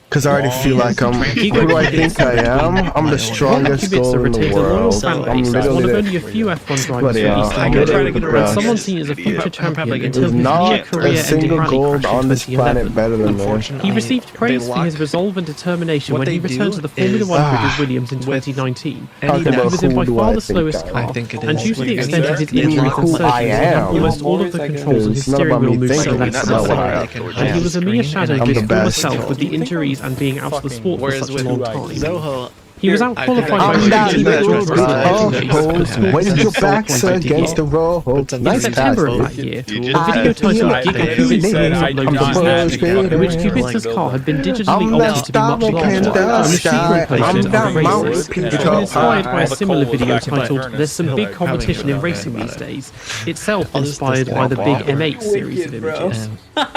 Because I already feel like I'm. Who do I think I am? I'm the strongest Kubica goal in the retains a loyal world. fan I'm base as one of literally only a few F1 drivers Bloody for hell. Eastern I Europe, get it, and bro. someone seen as a future champion until There's his near not a career-ending single rally gold crash in on this 2011. planet better than this. He received praise for his resolve and determination when he returned to the Formula One with Williams in 2019. Talking He about was in who by do far I the think slowest I car, am. and due to the extent of his Who injuries and I surgeries, am. almost all of the controls on his It's not steering about wheel me moved to the thinking, left it's about what I side. am. And he was a mere shadow of I'm his the former best. self with the injuries and being out of the sport for such a long time. Zoho. He was out qualified by I'm that Richard little Childress guy. When your back's against the road. in Nice September pass. of that year, a video I titled literally Giga said Kubica I was do uploaded not to his have page, the in which cover. Kubica's car had been digitally I'm the altered to be much star larger, in and the machine sky. replaced I'm it that on Mount races. Peter. It's been inspired by a All the similar cold video back in my titled furnace. There's Some Big Like, Competition in Racing These Days, itself inspired by the big M8 series of images.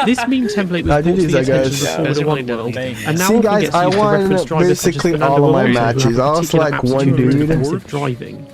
This meme template was brought to the attention of the Formula One world, and now See, often guys, gets I used to won reference drivers such as basically Fernando all of my Alonso, who matches. have I was particular like one aptitude for dude. defensive driving.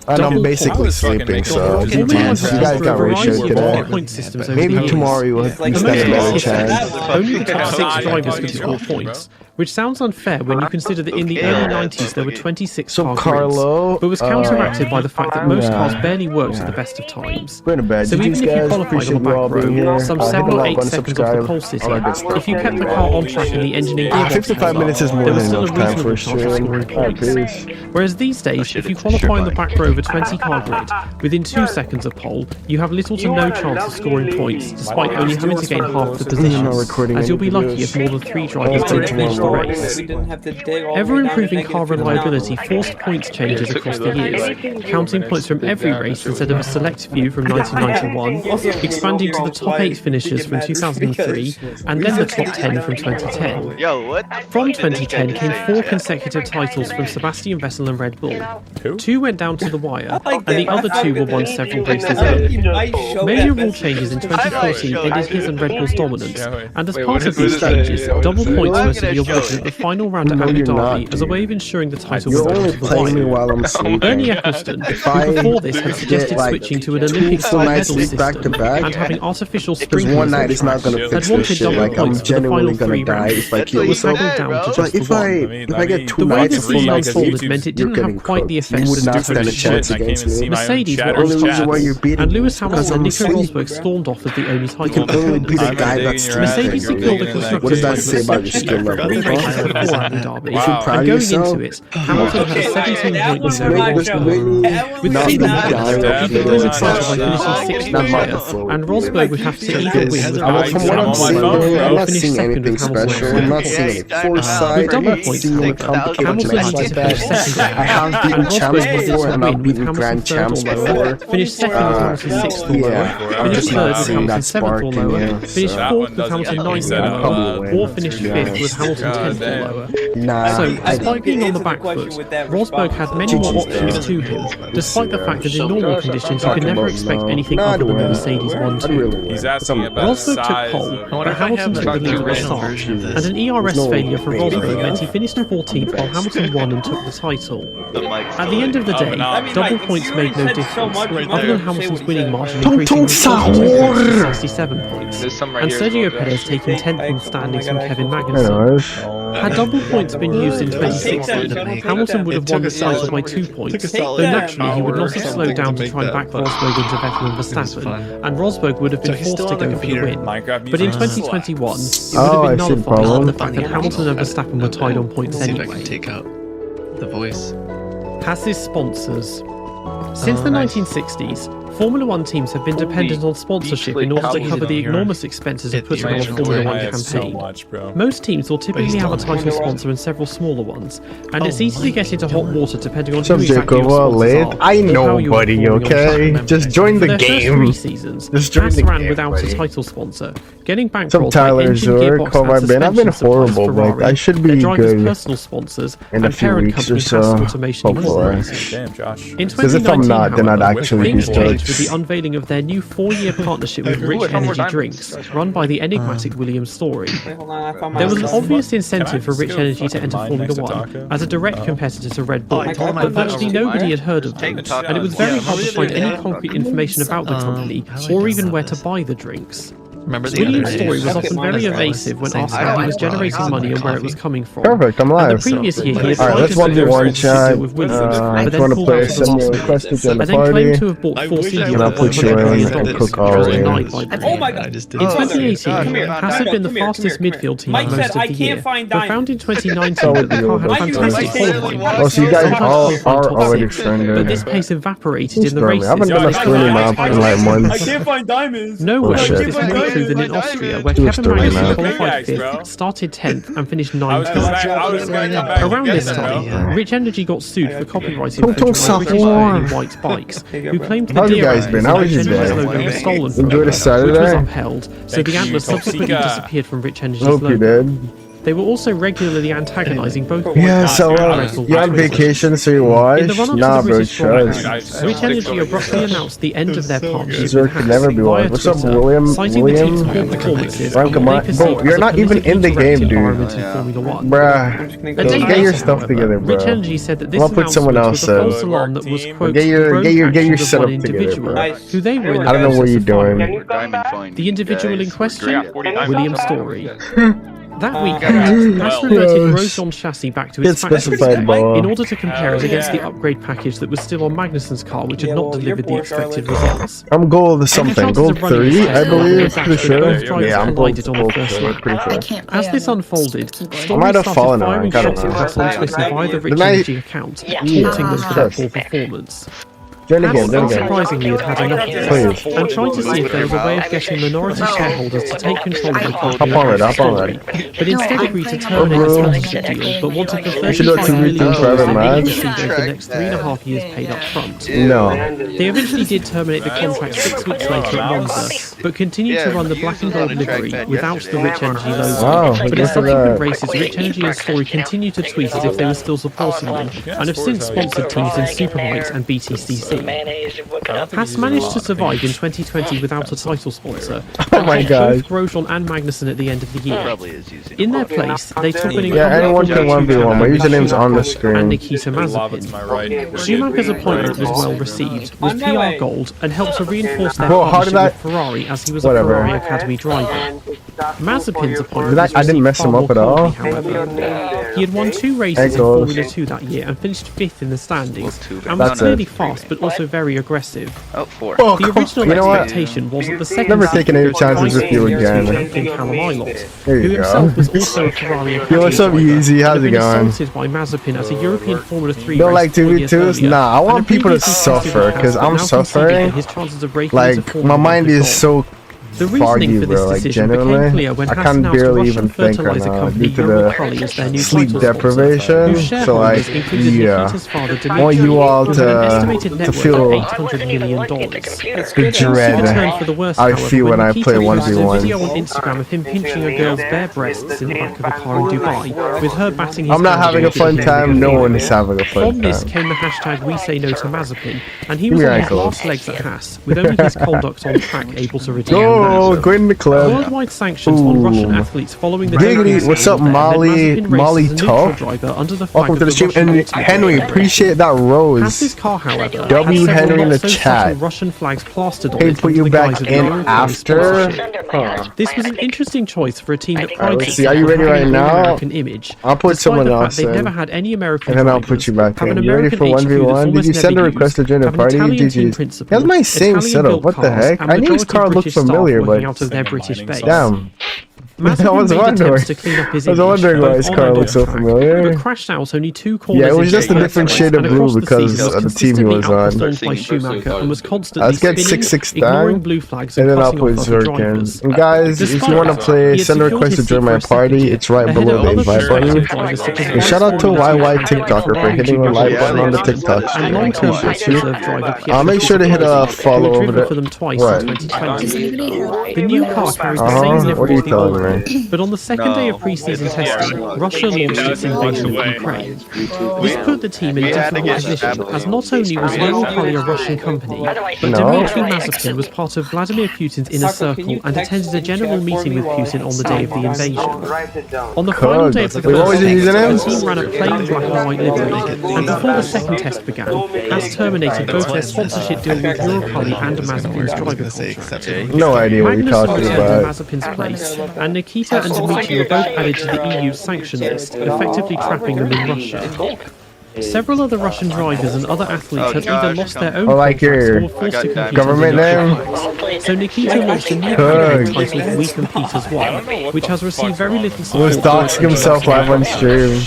And I'm Double basically points. sleeping, so Formula you One has guys used got a variety ratio of today. point systems over the Maybe years. tomorrow you will stand a The better most chance. only the top 6 Yeah. drivers could score points, which sounds unfair when you consider that in the early 90s there were 26 So car Carlo, grids, but was counteracted by the fact that most yeah. cars barely worked at the best of times. Going to bed. So GG's even if you guys, qualified on appreciate the you all back being row, here. some Hit 7 the or like 8 button, seconds off the subscribe. pole city, All that good stuff. if you kept the car on track and the engine gave 55 minutes is more there was than still a enough time for reasonable a chance of stream. scoring Alright, points. peace. Whereas these days, if you qualify on the back row of a 20 car grid, within 2 seconds of pole, you have little to no chance of scoring points, despite only having to gain half the positions, as you'll be lucky if more than 3 drivers didn't finish the race. Ever-improving car reliability forced points changes across the years, counting points from every race instead of a select few from 1991, expanding to the top 8 finishers from 2003, and then the top 10 from 2010. Yo, what? From 2010 came 4 consecutive titles from Sebastian Vettel and Red Bull. 2 went down to the wire, and the other 2 were won several races early. Major rule changes in 2014 ended his and Red Bull's dominance, and as part of these changes, double points were to be awarded at the final round at Abu Dhabi as a way of ensuring the title You're would go only to the playing me wire. while I'm sleeping. Ernie Eccleston, I who before this had suggested get, like, switching to an 2 Olympic full style nights medal sleep back system to back, and having artificial because sprinklers one on night is not track, gonna had fix this wanted shit. double Like I'm points for the genuinely final 3 gonna die rounds, if I but kill was myself. haggled down to But just the if one. I get 2 The way nights the of full season nights unfolded sleep, meant it you're didn't have getting quite the cooked. effect You would that not Stupid stand a should, points against me. Mercedes were The only reason why unstoppable, you're beating and me Lewis is Hamilton and because Nico I'm Rosberg stormed off as the only title You can only beat a guy that's Mercedes talented. secured the constructors' What does that title say about your skill level? three races before Abu Dhabi, You feel proud and of going yourself? into it, Hamilton had a 17-point This lead over make Rosberg. With not Mercedes be points, down. he won the title by finishing sixth Not my here, fault. and Rosberg would have to either win with From Hamilton what I'm seeing, I'm not finish seeing second anything with Hamilton. special. I'm not seeing any foresight. With I'm double not points, seeing a however, complicated Hamilton match needed like to that. finish second. I have beaten Rosberg champs wanted to before, and I've win with beaten Hamilton grand third or champs lower, before. finished second with Hamilton sixth or lower, Yeah, I'm finished just third not with seeing Hamilton that seventh spark or in lower, you. finished So fourth with Hamilton ninth or I'll lower, probably or win. finished to be fifth with honest. Hamilton tenth or lower. Nah, So, despite being on the back foot, Rosberg had many more options to him, despite the fact that in normal conditions you could never expect anything other than the Mercedes 1-2. He's asking about Rosberg took pole, but Hamilton took the lead at the start, and an ERS failure for Rosberg meant he finished 14th while Hamilton won and took the title. At the end of the day, double points made no difference, other than Hamilton's winning margin increasing from 42 points to 67 points, and Sergio Perez taking 10th in standings from Kevin Magnussen. Had double points been used in 2016, Hamilton would have won the title by 2 points, though naturally he would not have slowed down to try and back Rosberg into Vettel and Verstappen, and Rosberg would have been forced to go for the win. But in 2021, it would have been nullified by the fact that Hamilton and Verstappen were tied on points anyway. Take out the voice. Has his sponsors. Since the 1960s, Formula One teams have been dependent on sponsorship in order to cover the enormous expenses of putting on a Formula One campaign. Most teams will typically have a title sponsor and several smaller ones, and it's easy to get into hot water depending on who exactly your sponsors are. I know, buddy, okay? Just join the game. Just join the game, without a title sponsor, getting bankrolled by Tyler engine Zurich, gearbox how have I and been? I've been suspension suppliers horrible, Ferrari, but I should be their drivers' good personal sponsors, in a and few parent weeks or company so. Haas Automation Hopefully. Incorporated. In Because if I'm 2019, not, then I'd however, actually be things changed stoked. with the unveiling of their new 4-year partnership with Rich Energy Drinks, run by the enigmatic William Story. There was an obvious incentive for Rich Energy to enter Formula One as a direct competitor to Red Bull, but virtually nobody had heard of them, and it was very hard to find any concrete information about the company or even where to buy the drinks. William's story was often very evasive when asked how he was generating money and where it was coming from. Perfect, I'm live. And the previous year he had Alright, let's tried to 1v1 chat. with Williams, but If then you want to pulled play, out for the send me a last request to minute, join the and then claimed party. to have bought Force India And I'll for put you $100 million, in and cook which all was in. denied by Brady. In 2018, Haas had been the fastest midfield team most of the year, but found in 2019 that the car had fantastic qualifying pace, Oh, so you guys sometimes are top already six, friendly. but this pace evaporated in the I races. haven't done a streaming map in like months. find diamonds. Nowhere is Bullshit. this more true than in Austria, where Do a Kevin story Magnussen map. qualified 5th, started 10th, and finished 9th. Around this time, Rich Energy got sued for copyright infringement by British company White Bikes, who claimed the How have you deer guys been? How was Rich your Energy's day? logo was stolen from Enjoyed a them, which was Saturday? upheld, so the antlers subsequently disappeared from Rich Energy's Hope you logo. did. They were also regularly antagonizing both White Yeah, Bikes so and Red Bull you're on Twitter. vacation, so you In the watch? run-up Nah, to the bro, British Grand trust. Prix, Rich Energy abruptly announced the end of their partnership Zurich with could Haas never be via one. What's up, Twitter, William? citing the team's poor William? performances Rank and him what up. they perceived Bro, you're as a not even in the politically game, correct dude. environment in Formula One. Bruh, A day get your later, stuff however, together, Rich bro. Energy said that this I'll put someone announcement was else a in. false alarm that was, quote, Get your actions of setup one together, individual, bro. who they were in the I don't know what process you're of doing. firing. The individual in question, William Story. That Ah. weekend, Haas reverted Grosjean's chassis back to its It's factory specified spec by law. in order to compare it against the upgrade package that was still on Magnussen's car, which had not delivered the expected results. I'm gold something. Gold 3, I believe. Pretty sure. Both drivers Yeah, I'm collided on the gold first 3, lap. pretty sure. As this unfolded, Story might have started fallen firing out, I don't shots at know. Haas on Twitter via the Rich Didn't I- Energy account, taunting them for their poor performance. Then again, Haas then again. unsurprisingly had enough of this, Please. and tried to see if there was a way of getting minority shareholders to take control of the company. Hop on it, and hop on Story, it. but instead agreed to terminate the sponsorship deal, but wanted the You should do a 35 million two-week private they match. received over the next 3.5 years paid up front. No. They eventually did terminate the contract 6 weeks later at Monza, but continued to run the black and gold livery without the Rich Energy logo. Wow, But in good for subsequent that. races, Rich Energy and Story continued to tweet as if they were still supporting them, and have since sponsored teams in Superbikes and BTCC. Haas managed to survive in 2020 without a title sponsor, Oh my god. both Grosjean and Magnussen at the end of the year. In their place, they took an Yeah, anyone can 1v1. My username's on the and screen. Nikita Mazepin. Schumacher's appointment was well received, was PR gold, and helped to reinforce their Bro, how partnership did I- with Ferrari as he was a Whatever. Ferrari Academy driver. Mazepin's opponent I didn't mess him up at all. However. He had won 2 races in Formula 2 that year and finished 5th in the standings, and was clearly fast but also very aggressive. The original expectation was that the second Never taking any chances with you again. There you go. Was also a Ferrari Yo, what's up, Yeezy? How's it going? Assaulted by Mazepin as a European Formula 3 Don't like 2v2s? Nah, I want people to suffer, because I'm suffering. Like, my mind is so foggy, bro, like, genuinely. I can't barely even think right now due to the sleep deprivation. So, like, yeah. I want you all to feel the dread I feel when I play 1v1. Video on Instagram of him pinching a girl's bare breasts in the back of a car in Dubai, with her batting his I'm not having a fun time, no one is having a fun time. From this came the hashtag We Say No to Mazepin, and he was on his last legs at Haas, with only his conduct on track able to retain. Oh, go in the club. Worldwide sanctions on Russian athletes following the Giggity, what's up, Molly Tough? Welcome to the stream. And Henry, appreciate that rose. Car, however, W Henry in the chat. Russian flags plastered on Hey, put you back in after. This was an interesting choice for a team that prides let's see, are you ready right now? American image. I'll put someone else They've in. never had any American and then I'll put you back in. You ready for 1v1? Did you send a request to join the party? GG's. That's my same setup. What the heck? I knew his car looked familiar, but out of their British base. damn. I was wondering why his car looked so familiar. But crashed out only 2 corners. Yeah, it was just a different shade of blue because of the team he was on. By Schumacher and was constantly Let's get 6-6 ignoring blue flags and then I'll put Zerk in. And guys, if you want to play, send a request to join my party. It's right below the invite button. And shout out to YY TikToker for hitting the like button on the TikTok. I'll make sure to hit a follow over there. What? The new car carries the same livery. What are you telling me? But on the second day of pre-season testing, Russia launched its invasion of Ukraine. This put the team in a difficult position, as not only was Europol a Russian company, but Dmitry Mazepin was part of Vladimir Putin's inner circle and attended a general meeting with Putin on the day of the invasion. On the final day of the first test, the team ran a plain black and white livery, and before the second test began, Haas terminated both their sponsorship deal with Europol and Mazepin's driver contract. No idea what you're talking about. Mazepin's place, and Nikita and Dmitry were both added to the EU's sanction list, effectively trapping them in Russia. Several other Russian drivers and other athletes had either lost their own contracts or were forced to compete government name. So Nikita launched a new project titled We Compete as One, which has received very little support. He was doxing himself live on stream.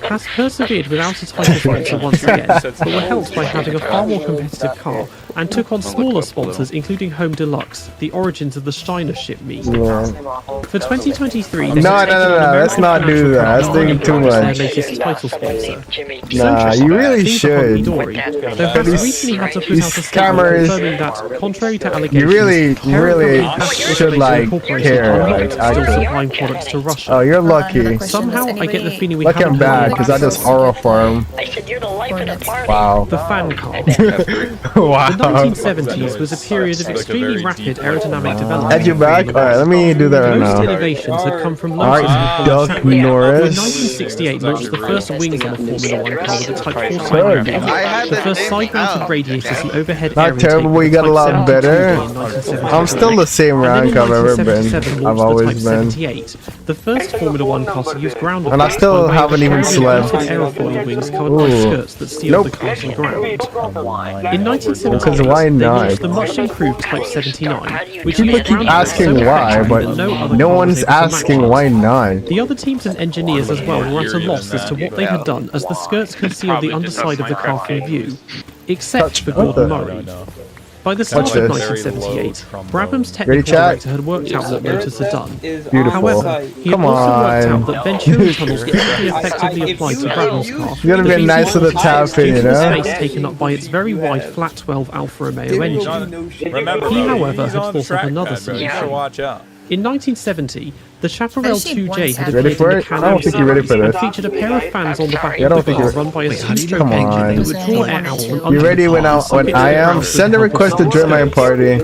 Has persevered without a title sponsor once again, but were helped by having a far more competitive car, and took on smaller sponsors including Home Deluxe, the origins of the Steiner ship meet. Yeah. For 2023, no, let's not do that. That's doing too much. Their latest title sponsor. Nah, you really should. These scammers, that, contrary to allegations, you really should like care. Like, supplying products to Russia. Oh, you're lucky. Somehow, I get the feeling we lucky I'm bad because I just horror farm. Wow. The fan car. Wow. The 1970s was a period of extremely rapid aerodynamic development. At your back? Alright, let me do that right Most now. innovations had come from Alright, Duck Norris. In 1968 launched the first wings on a Formula 1 car with a Type 4 side wing. The first side-mounted radiators and overhead air not terrible, but you got a lot better. I'm still the same rank I've ever been. I've always been. The first Formula 1 car to use ground and I still haven't even slept. Aerofoil wings covered by skirts that steal the car from the ground. In 1978, because why not? the much improved Type 79, which people keep asking why, but no one's asking why not. The other teams and engineers as well were at a loss as to what they had done, as the skirts concealed the underside of the car from view, except for Gordon Murray. By the summer of 1978, Brabham's technical director had worked out what motors had done. Beautiful. However, he had also worked out that Venturi tunnels could be effectively applied to Brabham's car. You gotta be nice with the tap in, you know? Space taken up by its very wide flat 12 Alfa Romeo engine. He, however, had thought up another solution. In 1970, the Chaparral 2J had appeared in the Can-Am series and featured a pair of fans on the back of the car run by a two-stroke engine that would draw air out from under you ready the when I am? Send a request to join my party.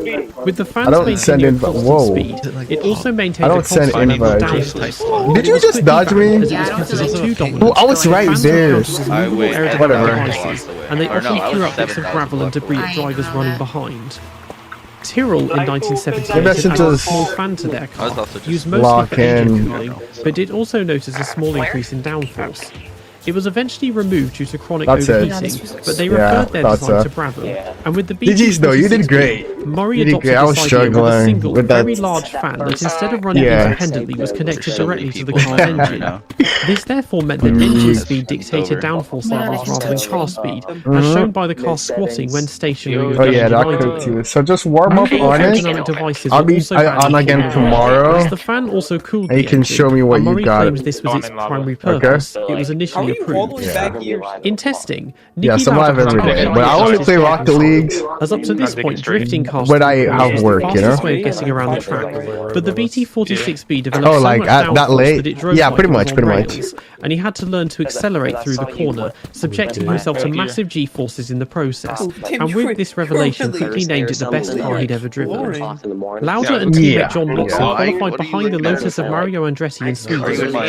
With the fans I don't send invites. Whoa. Speed, it also maintained I don't send invites. Did you just dodge me? Oh, I was right there. Whatever. And they often threw up bits of gravel and debris at drivers running behind. Tyrrell in 1978 Maybe I should added a just small fan to their car, used lock mostly for engine in. cooling, but did also notice a small increase in downforce. It was eventually removed due to chronic That's it. overheating, but they Yeah, referred their that's design it. to Brabham. And with the GG's though, you did BT-46B, great. Murray You did adopted great. I was this idea with a struggling single, with that. very large fan that instead of running Yeah. independently was connected So many directly to the people car's right engine. now. This therefore meant that engine speed dictated downforce levels rather than car speed, as shown by the car squatting when stationary with Oh the yeah, engine that idling. could too. So just warm up Mobile on aerodynamic it. devices I'll were be also on banned again from tomorrow. as the fan also cooled And you the can engine, show me what and you Murray got. claims this was its primary purpose. It was initially approved. In testing, Yeah, Nicky some live Lauda every day. has But I only play Rocket Leagues as up to this point, drifting cars when I have work, the you know? fastest way of getting around the track. But the BT-46B developed Oh, so like much at that downforce late? that it drove Yeah, like pretty it was much, on pretty much. rails, and he had to learn to accelerate through the corner, subjecting himself to massive G-forces in the process. And with this revelation, quickly named it the best car he'd ever driven. Lauda and teammate John Watson qualified behind the Lotus of Mario Andretti in Sweden,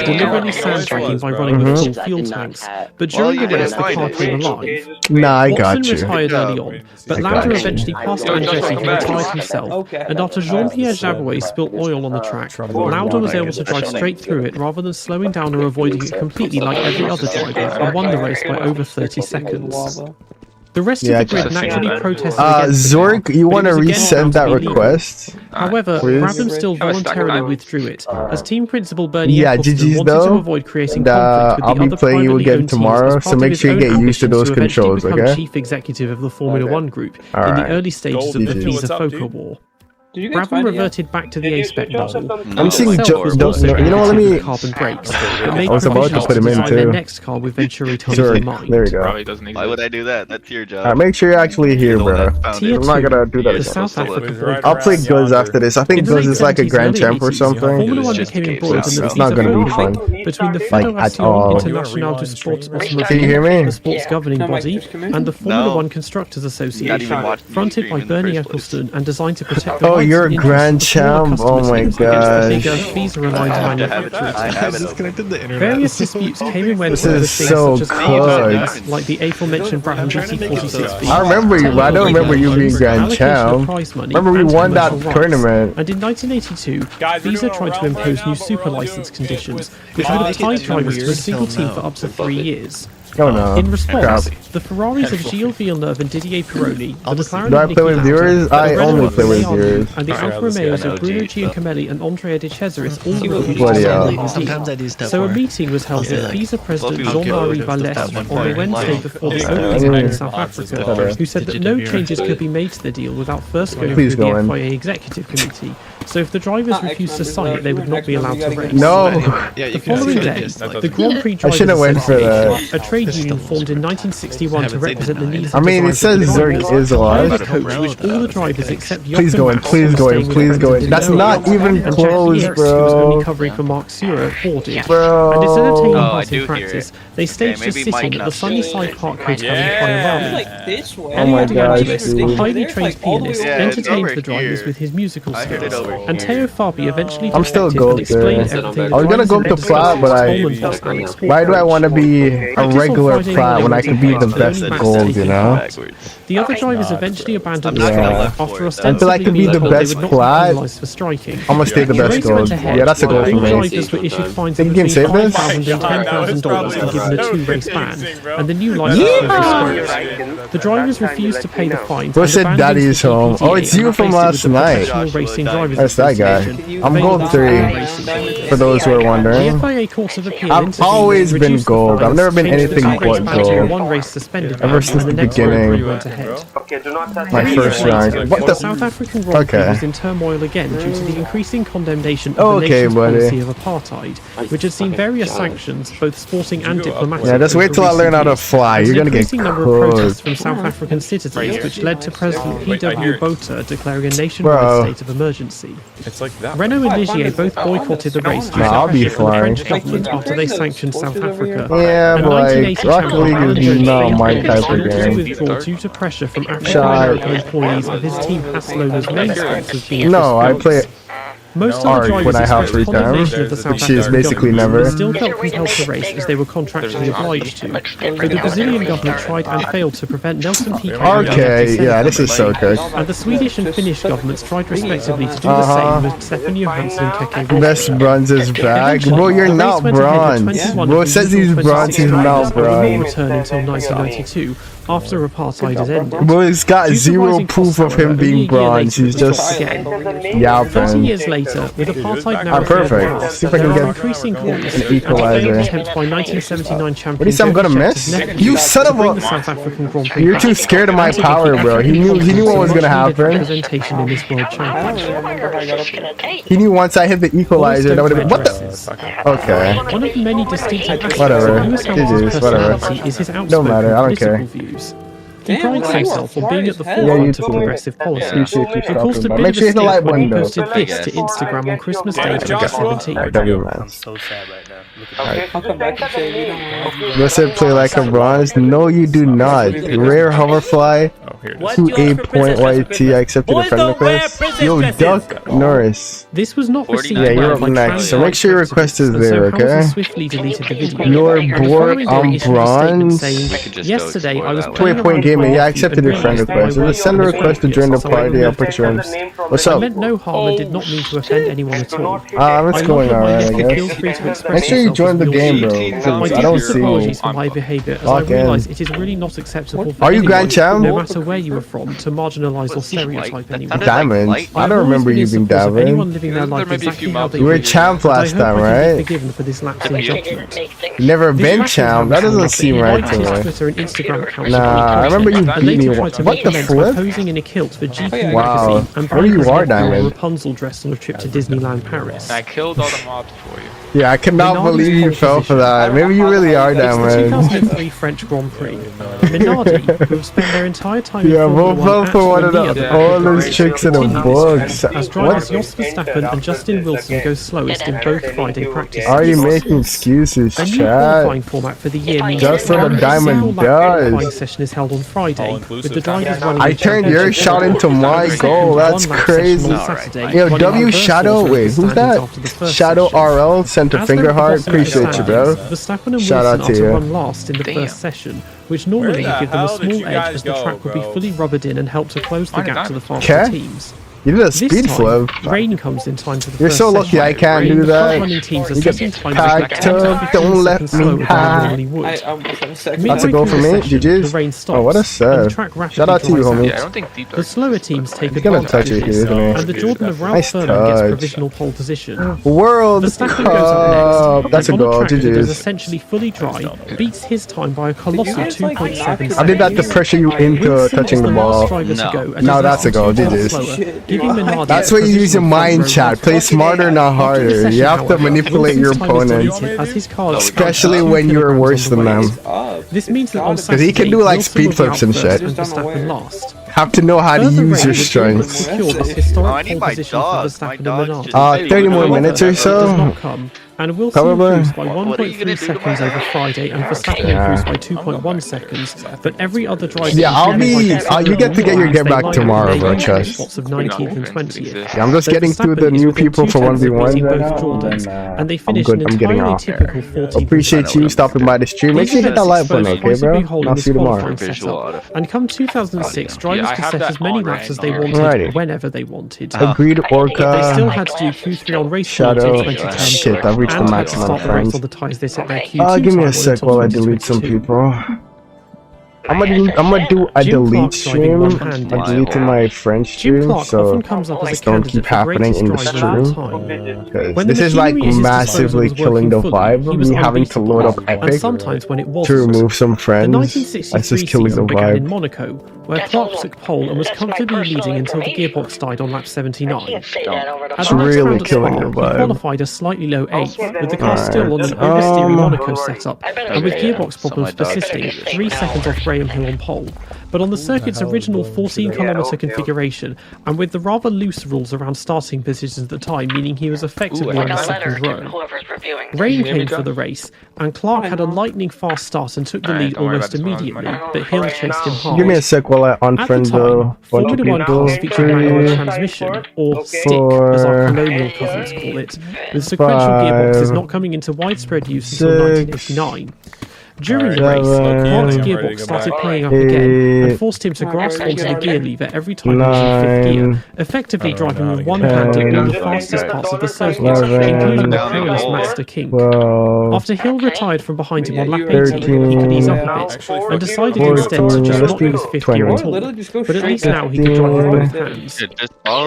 deliberately sandbagging by running with full fuel tanks. But during the race, the car came alive. Nah, I Watson got you. retired early on, but I Lauda got eventually passed Andretti and retired himself. And after Jean-Pierre Jabouet spilled oil on the track, Lauda was able to drive straight through it rather than slowing down or avoiding it completely like every other driver, and won the race by over 30 seconds. The rest of the grid naturally protested against the car, Zork, you but want it to was again resend found to that be legal. request? However, Please? Brabham still voluntarily withdrew it, as team principal Bernie Yeah, Eccleston GG's wanted to though. avoid creating And, conflict with I'll the be other playing you privately again owned teams tomorrow, as so part make of his sure you own get used to ambitions those to eventually controls, become okay? chief executive of the Formula One group in the Alright. early stages of the GG. FISA FOCA war. Brabham reverted back to the A-spec bubble. I'm seeing Itself was also you know what, let created me... with carbon brakes, but made I was about to provisions put him in design their too. next car with Venturi tires in Zork, mind. there you go. Why would I do that? That's your job. Alright, make sure you're actually here, bro. Tier I'm not 2, gonna do that the again. South Africa I'll play Guz after this. I think In the Guz late is like a 70s, grand early champ or 80s, something. Formula One became embroiled in the It's not gonna be FISA fun. FOCA between the Like, at all. Fédération Internationale du Sport Automobile, Can you hear me? the sports governing body, and the Formula No. One Constructors Not Association, even watching the fronted stream by in the Bernie first place. Eccleston and designed to protect the Oh, rights you're and a interests grand of the smaller champ? Oh customers my against gosh. the bigger FISA-aligned manufacturers. Disconnected the internet. Various disputes came and went This over is things so such as car cooked. types, like the aforementioned Brabham GT46B. I remember you, but I don't remember you being grand champ. Remember we won that tournament. And in 1982, FISA tried to impose new super license conditions, which would have tied drivers to a single team for up to 3 years. Oh no. In response, Crap. the Ferraris of Gilles Villeneuve and Didier Pironi, the McLaren Do I of play with Niki Lauda, viewers? the I Renault only of play with Leon, viewers. and the Alfa Romeos of Bruno Giacomelli and Andrea De Cesaris all refused to Bloody sign hell. the deal. Sometimes I do stuff So a for- meeting was held with FISA President Jean-Marie Vallès on the Wednesday before the opening in South Africa, who said that no changes could be made to the deal without first going Please through go the in. FIA Executive Committee. So if the drivers refused to sign it, they would not be allowed to race. No. Yeah, The you can following see day, just like the Grand Prix I Drivers should have went for Association, that. a trade union formed in 1961 to represent the needs I and mean, it desires of says the Zerg drivers, is alive. hired a coach which all the drivers except Please Jochen go in, Mass please were go in, staying with please go in. President That's Lowe, not even and close, Jackie X, who was bro. only covering for Mark Sura, boarded. Bro. And instead of taking Oh, I part do in hear practice, it. they staged a maybe sit-in Mike at the not Sunnyside Park Hotel in Yeah. Kyalami. Oh my Elliot gosh, Evangelist, a dude. highly trained pianist, Yeah, it's entertained over the drivers here. with his musical I heard it skills, over and here. Teo Fabi eventually I'm still defected and gold explained there. everything I was gonna go the up to plat, but why do I want to be a regular plat when I could be the best gold, you know? The other drivers eventually abandoned I'm the not gonna strike look after Until I ostensibly can be being the told best they would not be plat, penalised for striking. I'm gonna stay the The best race went gold. ahead, Yeah, that's a goal all for me. drivers were issued fines Think of you can between save this? $5,000 and $10,000 and given a 2-race ban, and the new licence was discouraged. The drivers refused to pay the fines. Who and said abandoned Daddy's the home? PPDA Oh, it's and you from replaced it last with the night. Professional Racing Drivers That's that guy. Association, I'm gold available 3, for racing. for those who are The wondering. FIA Court of Appeal I've intervened, always been reduced the gold. I've fines, never been changed the anything 2-race but ban to a gold. 1-race suspended Ever ban, since and the next Grand Prix beginning. went ahead. My first rank. What The the? South African Grand Prix Okay. was in turmoil again due to the increasing condemnation of the Okay, nation's buddy. policy of apartheid, which has seen various sanctions, both sporting and diplomatic. Yeah, just wait till I learn how to fly. There's You're an gonna get increasing number of protests cooked. from South African citizens, which led to President P.W. Botha declaring a nationwide Bro. state of emergency. It's like that. Renault and Ligier both boycotted the race due to Nah, I'll be pressure from the flying. French government after they sanctioned South Africa. Yeah, A but like 1980 Rocket champion Alan League Jones is not failed my to type of to game. withdraw due to pressure from African Shot. American employees of his team Barcelona's main sponsors being No, I play. Most of the Or drivers when I have expressed free time, condemnation of the South which is African basically government, never. but still felt compelled to race as they were contractually obliged to. But the Brazilian government tried and failed to prevent Nelson Piquet Okay, yeah, this is so good. and the Swedish and Finnish governments tried respectively to do the same with Stefan Johansson and Keke Rosberg. Best bronze is back. Bro, you're not bronze. Bro, it says he's bronze, he's not bronze. Return until 1992. After apartheid had ended. Bro, it's got zero proof of him being bronze. He's just 30 yapping. years later, with apartheid now Perfect. See if I can get increasing calls, an equalizer. attempt by 1979 champion. What do you say I'm gonna miss? You son of the a... South African Grand Prix You're too scared of my power, bro. He knew what was gonna happen. Representation in this world championship. He knew once I hit the equalizer, that would have been... What the... Okay. One of the many distinctive aspects Whatever. of Lewis Hamilton's GG's, whatever. personality is his Don't outspoken matter, I don't political care. views. He prides himself on being at the Yeah, forefront you of too. progressive policy. You should keep He caused a stopping, bit make of sure a you hit the stink like when he button, posted though. this to Instagram on Christmas Day 2017. I'm so sad right now. Does it play like a bronze? No, you do not. Rare hoverfly. 2 8.YT. I accepted a friend request. Yo, Duck Norris. This was not received Yeah, you're well up by next. So trans make sure your rights request is activists, and there, so Hamilton okay? swiftly deleted the video. You're The bored following day on issued a statement bronze. saying, yesterday I was 2 playing 8 around gaming. Yeah, I with accepted and your friend realized that request. my Just send a wife request to join the so I party. I'll removed put you in. What's I up? meant no harm and did not mean to offend anyone at all. It's I going love alright, that I my nephew feels guess. free to express Make sure you himself join the as he game, feels. bro. My Because I don't deepest see. apologies for my behaviour, as I Lock in. realise it is really not acceptable for Are you anyone, Grand Champ? no matter where you are from, to marginalise or stereotype anyone. Diamond? I don't remember you being Anyone Diamond. living their life exactly how they You were wish, champ and I last hope time, I can be right? forgiven for this lapse in judgment. Never This been record champ. That doesn't seem right to his me. Twitter and Instagram accounts Nah, I remember you and beat me. later tried to What make the amends by flip? posing in a kilt for GQ Wow. magazine and Where you are, Diamond. Rapunzel dressed on a trip to Disneyland Paris. I killed all the mobs for you. Yeah, I cannot believe you fell for that. Maybe you really are It's the Diamond. 2003 French Grand Prix. Minardi, who have spent their entire time Yeah, in both Formula fell for one of at the or near all those chicks in the books. as drivers What? Jos Verstappen and Justin Wilson go slowest in both Friday practice. Are you making excuses, A new chat? qualifying format for the year means Just that what a a diamond single lap qualifying does. session is held on Friday, with the drivers running I a turned your championship shot into my second goal. That's one-lap crazy. session on Saturday, Yo, running W reverse Shadow. order Wait, of the who's standings that? after the first Shadow session. RL sent a As finger they're at the heart. bottom of the Appreciate you, bro. standings, Verstappen and Shout Wilson out to are to you. run last in the first session, which normally would give them a small edge as the track would be fully rubbered in and help to close the gap to the faster Okay. teams. You did a This speed time, flip. rain comes in time for the You're first so lucky session. I can't do The that. front-running teams are You setting get times packed like 10 to up. 15 Don't let seconds me slower than they hide. normally would. That's a goal for me. GG's. The rain stops, Oh, what a and the save. track rapidly Shout out to you, dries homie. Yeah, I don't think deep The slower teams take He's gonna advantage touch of it this, here, isn't he? and the Jordan of Ralph Nice Furman gets touch. provisional pole position. World Verstappen goes up Cup. next, That's a and on goal. track that is GG's. essentially fully dry, beats his time by a colossal 2.7 seconds. I did that to pressure you into Wilson touching is the last ball. driver to go, and No, is that's a now goal. 2 tenths GG's. slower, giving Minardi That's a what you use your provisional mind, front row chat. Play smarter, not harder. You have to manipulate your opponent, especially when you're worse than them. This means that on Because he can do like Wilson speed will be flips out and first shit. and Verstappen last. Have to know how to Further use rain your would almost strengths. secure this I historic need pole my position for dog. Verstappen My and dog's Minardi. just 30 more minutes or Does so. not come, and Wilson However- improves by What are you gonna 1.3 do to seconds my over Friday, and Verstappen improves by 2.1 seconds. But every other driver, Yeah, I'll be. You get to get your get back tomorrow, bro. Trust. Spots of 19th and 20th. Yeah, I'm just Though getting through Verstappen the is new within people for 2 tenths of 1v1 beating right both now, Jordans, and they I'm finish good. an I'm getting entirely off. typical 14th. Appreciate you stopping by the stream. Make sure you hit that like button, okay, bro? And I'll see you tomorrow. And come 2006, drivers Yeah, I could have set that as many on laps right as they now. wanted, Alrighty. whenever they wanted. Agreed, They still Orca. had to do Q3 on race Shadow. in 2010. Shit, I've reached the and had to maximum start the race friends. on the tyres they set their Q2 Give me time a on sec until while I delete some 2022. people. I'm gonna do a Jim delete Clark's driving stream. one-handed. I'm deleting my French Jim stream, Clark so often comes up as a this don't keep candidate for happening greatest in the driver of all stream. time. Because When the this is like machinery at his disposal massively was killing the working fully, vibe he of was me having to unbeatable. load up And Epic sometimes when it was to remove some the friends. That's 1963 just killing the season began in vibe. Monaco, where Clark took pole and was comfortably leading until the gearbox died on lap 79. At the next really round at killing Spa, the he vibe. qualified a slightly low 8th, with the car still on an oversteering Monaco setup, and with gearbox problems persisting, 3 seconds off break Graham Hill on pole. But on the circuit's original 14-kilometre configuration, and with the rather loose rules around starting positions at the time, meaning he was effectively on the second row. Rain came for the race, and Clark had a lightning-fast start and took the lead almost immediately, but Hill chased him hard. Give me a sec while I unfriend the Formula One cars feature manual transmission, or stick, as our colonial cousins call it, with sequential gearboxes not coming into widespread use until 1989. During the race, Clark's gearbox started playing up again and forced him to grasp onto the gear lever every time he was in fifth gear, effectively driving with one hand in all the fastest parts of the circuit, including the perilous Master King. After Hill retired from behind him on lap 18, he could ease up a bit, and decided instead to just not use fifth gear at all, but at least now he could drive with both hands.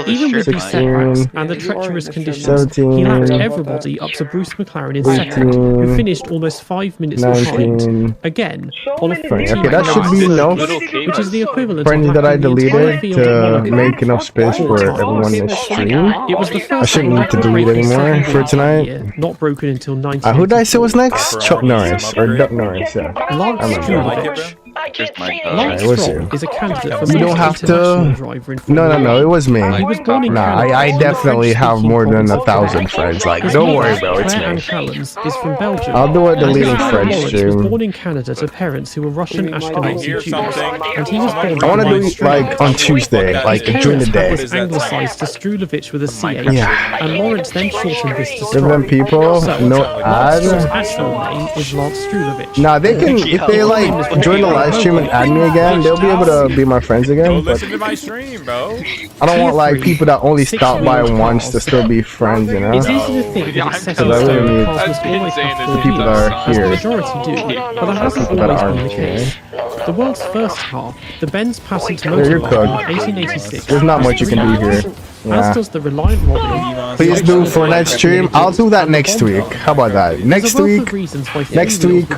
Even with these setbacks and the treacherous conditions, he lapped everybody up to Bruce McLaren in second, who finished almost 5 minutes behind. Again, on a 14 okay, that should be enough which is the equivalent friends of that I deleted to make enough space for everyone in the stream. It was the I shouldn't need to delete anymore for tonight. Not broken until 19. Who did I say was next? Chuck Norris or Duck Norris? Yeah. Lance Strulovich. Lance Stroll is a candidate for you don't have to. Driver in No, it was me. He was born in Nah, Canada, I definitely have more than 1,000 friends. Like, don't worry, bro, it's Claire me. Callums is from Belgium. I'll do a deleting His friends Lawrence stream. was born in Canada to parents who were Russian Ashkenazi Jews, and he was born. I want to do it like on Tuesday, like during the day. This anglicised to Strulovich with a CH, Yeah. and Lawrence then shortened this to Stroll. Different people, no Lance Stroll's ad. actual name is Lance Strulovich. Nah, they can, if they like join the live stream and add me again, they'll be able to be my friends again. But Listen to my stream, bro. I don't want like people that only stop by once to still be friends, you know? It's easy to think that it's set in I really stone need cars must always have four people that wheels, are as the here. majority do, but that hasn't People that always been aren't the case. The world's first car, the Benz Patent Yeah, you're Motorbike cooked. in 1886. There's not much you can do here. As Yeah. does the Reliant Robin. Please do Fortnite stream. I'll do that next week. How about that? Next week. Next week.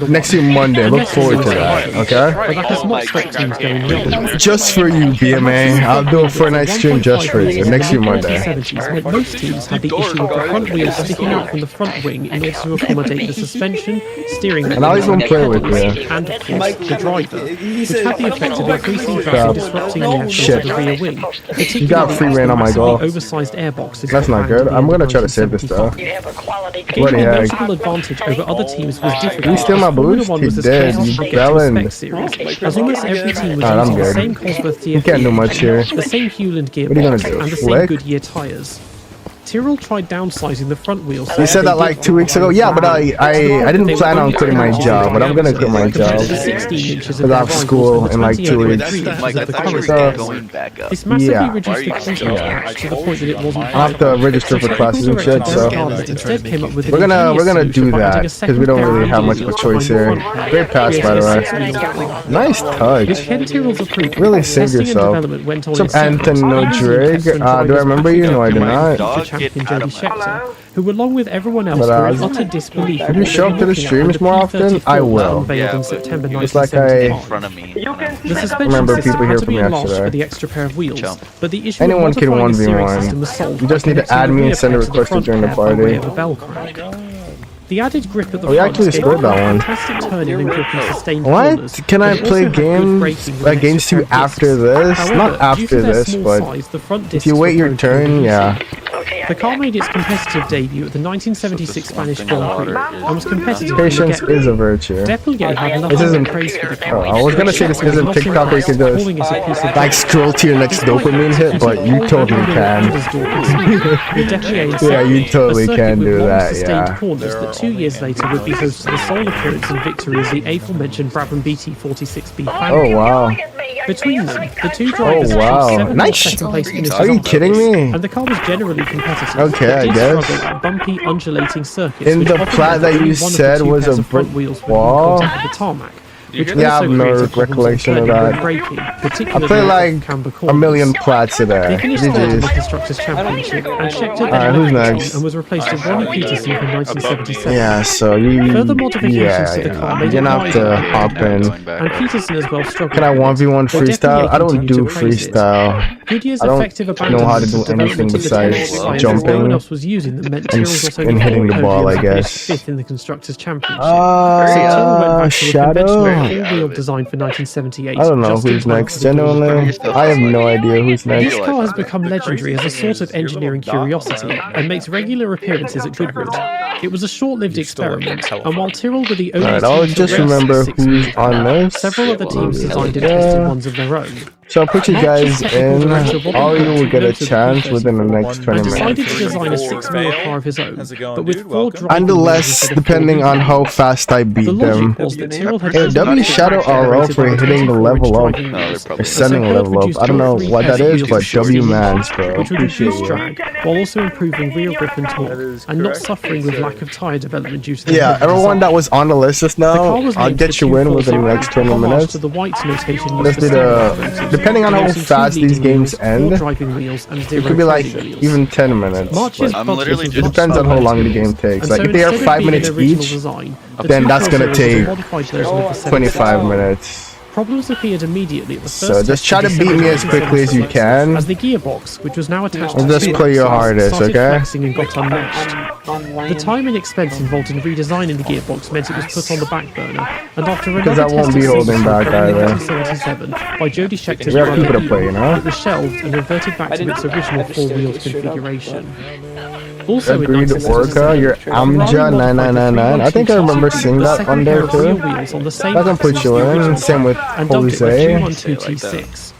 Next week Monday. Look forward to that. Okay. But that has not stopped teams going young. Just for you, BMA. I'll do a Fortnite stream just for you. Next week Monday. 1970s meant most teams had the issue of the front wheels sticking out from the front wing in order to accommodate the suspension, steering, And I'll even play with you. and of course the driver, which had the effect of increasing drag and disrupting the action Shit. of the rear wing. You got free reign on my golf. Oversized airboxes. That's not good. I'm gonna try to save this though. Gaining What the a heck? notable advantage over other teams was difficult. You steal my Formula boost? One He was as did. close You as we get to a felon. spec series, as almost every team was Alright, I'm using the good. same Cosworth TFE, You can't do much here. the same Hewland gearbox, What are you gonna do, and the flick? same Goodyear tyres. Tyrrell tried downsizing the front wheels. You said that like 2 weeks ago. Yeah, but I didn't plan on quitting my job, but I'm gonna quit my job because I have school in like 2 weeks. This massively Yeah. reduced the cost of patch to the point that it wasn't. I have to register for classes and shit, so Instead came up with we're gonna do that because we don't really have much of a choice here. Great pass, by the way. Nice touch. Ken Tyrrell's approval, Really saved testing and yourself. development went on What's in up, Anthony No Drake? Do I remember you? No, I do not. champion Jody Scheckter, who along with everyone else But, were in utter disbelief. Would you show up to the streams more often? I will. Unveiled in September Just like I 1975. The suspension remember system people had here to from be enlarged yesterday. for the extra pair of wheels, but the issue Anyone of can modifying the steering 1v1. system was solved You just by need to connecting add the me and rear send a pair to the request to front join the pair by way party. of a bell crank. The added grip at the Oh, you front actually gave scored it that one. fantastic turning and grip and sustained corners, What? Can but I it also play had good games braking with an against extra you pair of after discs. this? However, Not due to after their this, small but size, the front if discs you wait were your broken turn, easily. yeah. The car made its competitive debut at the 1976 Spanish Grand Prix and was competitive from the Patience get-go. is a virtue. Deppelgate had nothing This isn't- but praise for the Oh, car. I was gonna say this isn't TikTok where you can just Calling it a piece of like scroll to your next dopamine hit, but you totally can. Yeah, you totally can do that, yeah. Corners that 2 years later would be host to the sole appearance and victory as the aforementioned Brabham BT46B. Oh wow. Between them, the two drivers Oh, wow. achieved 7 Nice. second-place finishes Are you on kidding purpose, me? and the car was generally competitive. Okay, but I did guess. struggle at bumpy, undulating circuits, In which the often plat meant that you only one of the said two was pairs a of front brick wheels would be in wall? contact with the tarmac, which Yeah, I have also no created problems on recollection of curving that. and braking, I particularly play at like camber a corners. million plats a day. They finished third in the GG's. Constructors' Championship, and Scheckter then Alright, who's left next? and was replaced with Ronnie Peterson in 1977. Yeah, so you. Further modifications to the car made You're it gonna have to wider hop in. and Peterson as well struggled. Can I 1v1 freestyle? I don't do freestyle. Goodyear's I don't effective know how to abandonment do of anything development in the besides technical science jumping no one else was using them meant Tyrrell got only and hitting the 4 ball, I podiums and finished guess. 5th in the Constructors' Championship. So Tyrrell went back to a Shadow. conventional four-wheel design for 1978. I don't know just in who's time next. for the dawn. Genuinely, I have no idea who's next. This car has become legendary as a sort of engineering curiosity and makes regular appearances at Goodwood. It was a short-lived experiment, and while Tyrrell were the only Alright, team I'll to just race remember 6 who's years on ago, this. several other teams designed and tested ones of their own. So I'll put you guys in. All you will get a chance within the next 20 And decided minutes. to design a 6-wheel car of his own, but with 4 driving Unless, wheels depending on how fast I the beat them. logic was that Tyrrell had Hey, W Shadow RL for hitting the level up. Or sending a level up. I don't know what that is, but W Mans, bro. which would Appreciate reduce you. drag while also improving rear grip and torque, and not suffering with lack of tyre development due to the Yeah, heavy everyone design. that was on the list just The car now, was I'll named get for you in within the Q4, next 20 homage minutes. to the white notation used Let's for do stereo the... motors, Depending on how using 2 fast these leading games wheels, 4 end, driving wheels, and 0 it could be like trailing wheels. even 10 minutes. March's but I'm budget literally was just- it much depends on how lower long the than game wheels. takes. And Like so if they are instead of 5 being minutes an original each, design, the then that's 240 gonna was a take modified version of the 25 777. minutes. Problems appeared immediately at the first So just try to test beat of me as quickly as you can. as the gearbox, which was now attached And to just the play your axles, hardest, started okay? flexing and got unmatched. The time and expense involved in redesigning the gearbox meant it was put on the back burner, and after another Because I won't test be of holding sequence back in either. 1977 by Jody Schechter's We have brother people to play, you know? it was shelved and reverted back to its original four-wheeled configuration. Also Agreed, Orca, your Amja 9999. I think I remember seeing that on there too. I can put you in. Same with and dubbed it the Jose. 21226.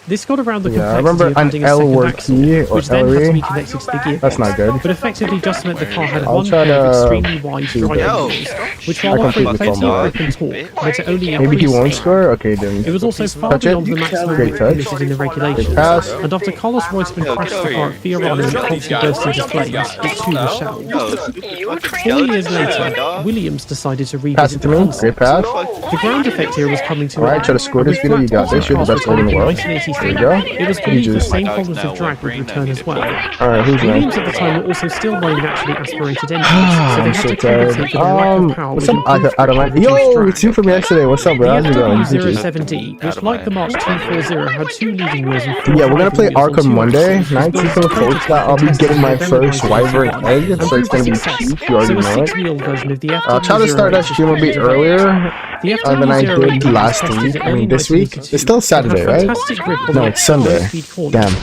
This got around the Yeah, I complexity remember of an adding a L second word axle, key or which then had to be Ellery. connected to the gearbox. That's not good. But effectively just meant the car had I'll one try pair of to extremely wide do driving that. wheels, which I while offering completely plenty fumbled. of grip and torque, meant it only Maybe he increased won't speed. score? Okay, then. It was also far Touch it. beyond the maximum Great grip touch. permitted in the regulations, pass. and after Carlos Reutemann crashed the car at Fiorano and promptly burst into flames, it too was shelved. 4 years later, Williams decided to Pass revisit it to the me. concept. Great pass. The ground effect here was coming to an Alright, end. try to score this video. You got this. You're the best goalie in the world. There you go. It was You believed the just... same problems of drag would return as well. Alright, who's Williams next? at the time were also still running naturally aspirated engines, so they I'm had so to tired. compensate for the lack of power with improved I don't like. reduced Yo, drag. it's you from yesterday. What's up, bro? The How's it going? FW07D, which like the March 240 had 2 leading wheels and 4 Yeah, we're gonna play driving Ark wheels on two Monday axles, night. was You can built coach to that. I'll be test getting my the first wyvern egg, and so it's gonna be success. cheap. You already So a know it. 6-wheel version of the I'll try to start that stream a bit earlier than I did last week. I mean, this week. It's still Saturday, right? No, it's Sunday. Damn.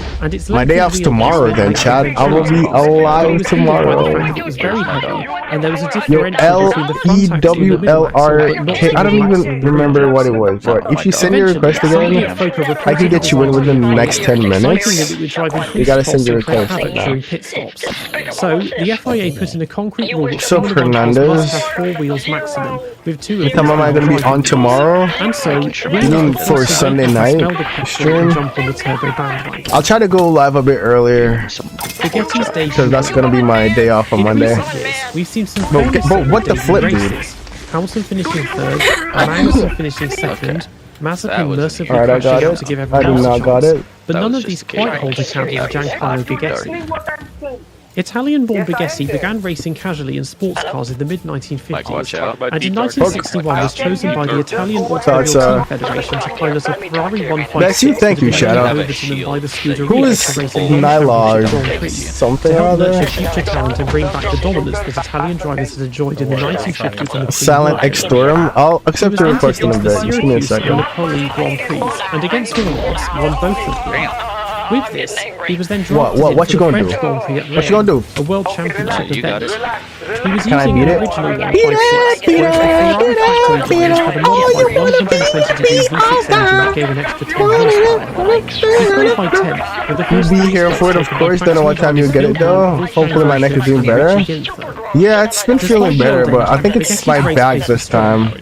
My day off's tomorrow then, Chad. I will be alive tomorrow. It was very heavy, and there was a Yo, differential between the front axle and the middle axle, but not LEWLRK. I don't even remember what it was, but if you send your request again, I can get you in within the next 10 minutes. You gotta send your request right now. during pit stops. So the FIA put in a concrete rule that So, Formula One cars Fernandez, must have 4 wheels maximum, with 2 of what time am I gonna be on tomorrow? And so, You mean for Sunday night stream? jump on the turbo bandwagon. I'll try to go live a bit earlier, Spaghetti's debut. because that's gonna be my day off on In Monday. recent years, we've seen some But- famous but what the debut flip, dude? races. Hamilton finishing 3rd, Magnussen finishing 2nd, Mazepin mercifully Alright, I crashing got out it. to give I everyone do else a not got chance. it. But That none was of these just quite scary. hold account of Giancarlo Bigessi. Italian-born Bigessi began racing casually in sports cars in the mid-1950s, watch out. and in 1961 was chosen by the Italian Automobile Team Federation to pilot a Ferrari 156. Bessie, thank you, with Shadow. Overton and by the Scuderia Who is to race in the Nylog? Grand Prix. Something To or help other? nurture future talent and bring back the dominance that Italian drivers had enjoyed in the 1950s and the Silent Extorum. I'll he accept was your entered request in a into the bit. Just give me a Syracuse and second. Napoli Grand Prix, and against all odds, won both of them. With this, he was then drafted What in you for the gonna French do? Grand Prix at What you gonna do? a world championship You got event. it. He was Can I using beat an it? original 156, whereas the Ferrari factory drivers had a modified 120-degree V6 engine that gave an extra 10 horsepower. He qualified 10th, with the first You'll be here for it, of course. Don't know what time you get it though. Hopefully my neck is doing better. Yeah, it's been feeling better, but I think it's my back this time.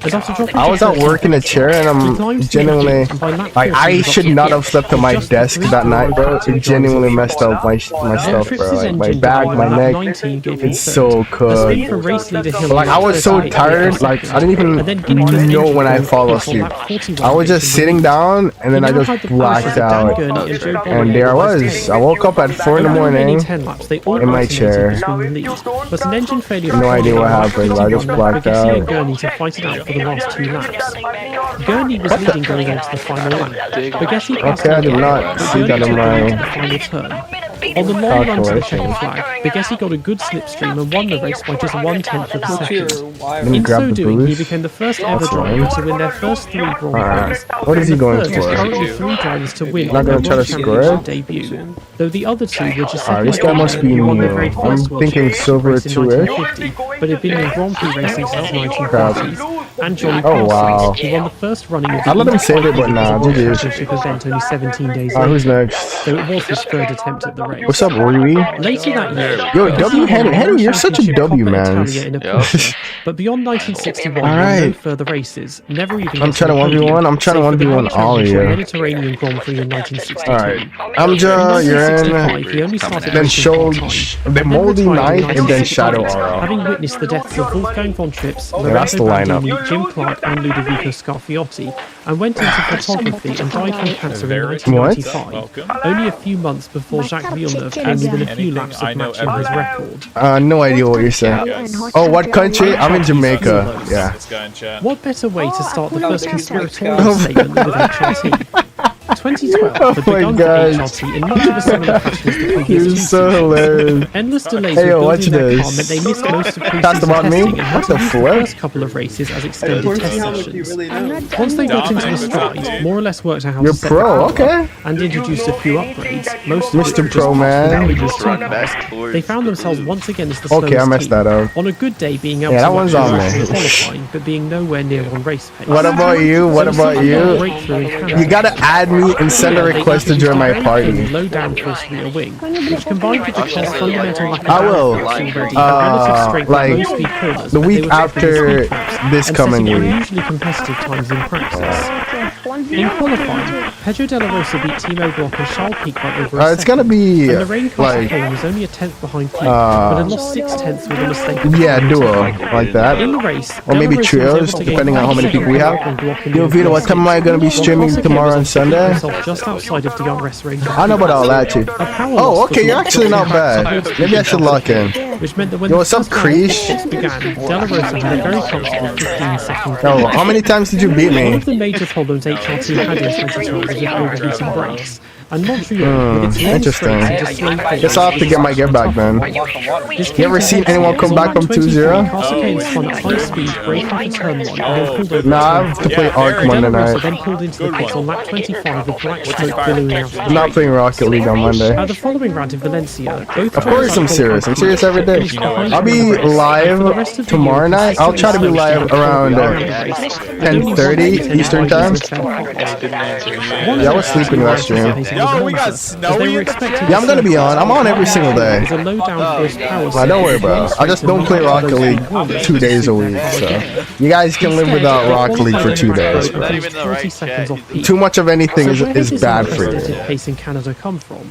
I was at work in a chair and I'm genuinely like I should not have slept on my desk that night, bro. It genuinely messed up my stuff, bro. Like my back, my neck. It's so cooked. Like I was so tired, like I didn't even know when I fall asleep. I was just sitting down and then I just blacked out. And there I was. I woke up at 4 in the morning in my chair. No idea what happened. I just blacked out. Gurney to fight it out for the last 2 laps. Gurney was leading going on to the final lap. Bigessi passed Okay, I did him, not but see Gurney that in took him into my. the final turn. On the long run to the checkered flag, Bigetti got a good slipstream and won the race by just 1/10 of a second. In so doing, he became the first ever driver to win their first 3 Grand Prix. What is he going There's for? currently 3 drivers to win Not their gonna try World to score Championship it? debut, though the other 2 were just This guy must be won their new. very I'm first World thinking Championship silver race in 2-ish. 1950, but had been in Grand Prix racing since 1930s. And Johnny Oh, wow. Parsons, who won the first running of the I let him save it, but nah, GG. championship event only 17 days Who's later, next? though it was his 3rd attempt at the race. What's up, Rui? Later that year, Yo, W Henry, you're such a W, man. But beyond 1961, Alright. no further races. Never even. I'm trying to 1v1. I'm trying to 1v1 all of you. Mediterranean Grand Prix in 1962. Alright. Amja, you're in. He only started Then racing Show, part-time. then Moldy retired in Knight, and then 1968, Shadow Aura. Having witnessed the deaths of Wolfgang von Trips, Yeah, that's the Lorenzo lineup. Bandini, Jim Clark, and Ludovico Scarfiotti, and went into photography and died from cancer in 1995, only a few months before Jacques Villeneuve came within a few laps of matching his record. No idea what you're saying. Oh, what country? I'm in Jamaica. Yeah. What better way to start the first conspiratorial statement than with HRT? 2012 had begun for HRT in much of a similar fashion as the previous You're 2 so seasons. hilarious. Endless delays Hey, with yo, watch building their car this. meant they missed most of Talked pre-season about me? testing and had What to the use the flip? first couple of races as extended test sessions. Once they got into the stride, more or less worked out how You're to set pro, the car up, okay. and introduced a few upgrades, most of which Mr. were Pro, just man. previous 2 cars. They found themselves once again as the Okay, I slowest messed team. that up. On a good day, being able Yeah, that to one's watch on the me. qualifying, but being nowhere near on race pace. What about you? What So about something like a you? breakthrough in Canada. You gotta add me and send a request to join my party. Low downforce rear wing, which combined with the car's fundamental lack of I will. relative strength at Like, low-speed corners, the meant week they were after taking speed traps this and coming setting week. unusually competitive times in practice. In qualifying, Pedro de la Rosa beat Timo Glock and Charles Pic by over a It's gonna second, be and the rain like, Colin was only a 10th behind Pic, but had lost 6/10 with a mistake. yeah, duo like that. In the race, Or maybe De La Rosa was trios, able to gain depending on how many 5 people we have. seconds on Glock and Yo, Pic Vito, what time am I gonna be while streaming Kosuke tomorrow was on able to keep Sunday? himself just outside of DRS range. I know about all that too. Oh, okay, you're actually not bad. Maybe I should lock in. Which meant that when Yo, the what's up, first round of Creesh? pits began, De La Rosa had a very comfortable 15-second Yo, lead. how many times did you beat One me? of the major problems HRT had in 2012 was with overheating brakes, and Montreal, with its long Interesting. straights into slow pace, Guess I'll have to get my get back, man. You ever seen anyone come back from 2-0? Kosake spun at high speed, braking for turn 1, and then pulled over. Nah, I have to play Ark Monday De La Rosa night. then pulled into the pits on lap 25 with black smoke billowing out of the I'm not playing Rocket League on Monday. At the following round in Valencia, both Of course I'm serious. I'm serious every day. I'll be live tomorrow night. I'll try to be live around 10:30 Eastern time. Yeah, I was sleeping last stream. Yo, we got snowy. Yeah, I'm gonna be on. I'm on every single day. Well, don't worry about it. I just don't play Rocket League 2 days a week. So you guys can live without Rocket League for 2 days. Too much of anything is bad for you. Pace in Canada come from?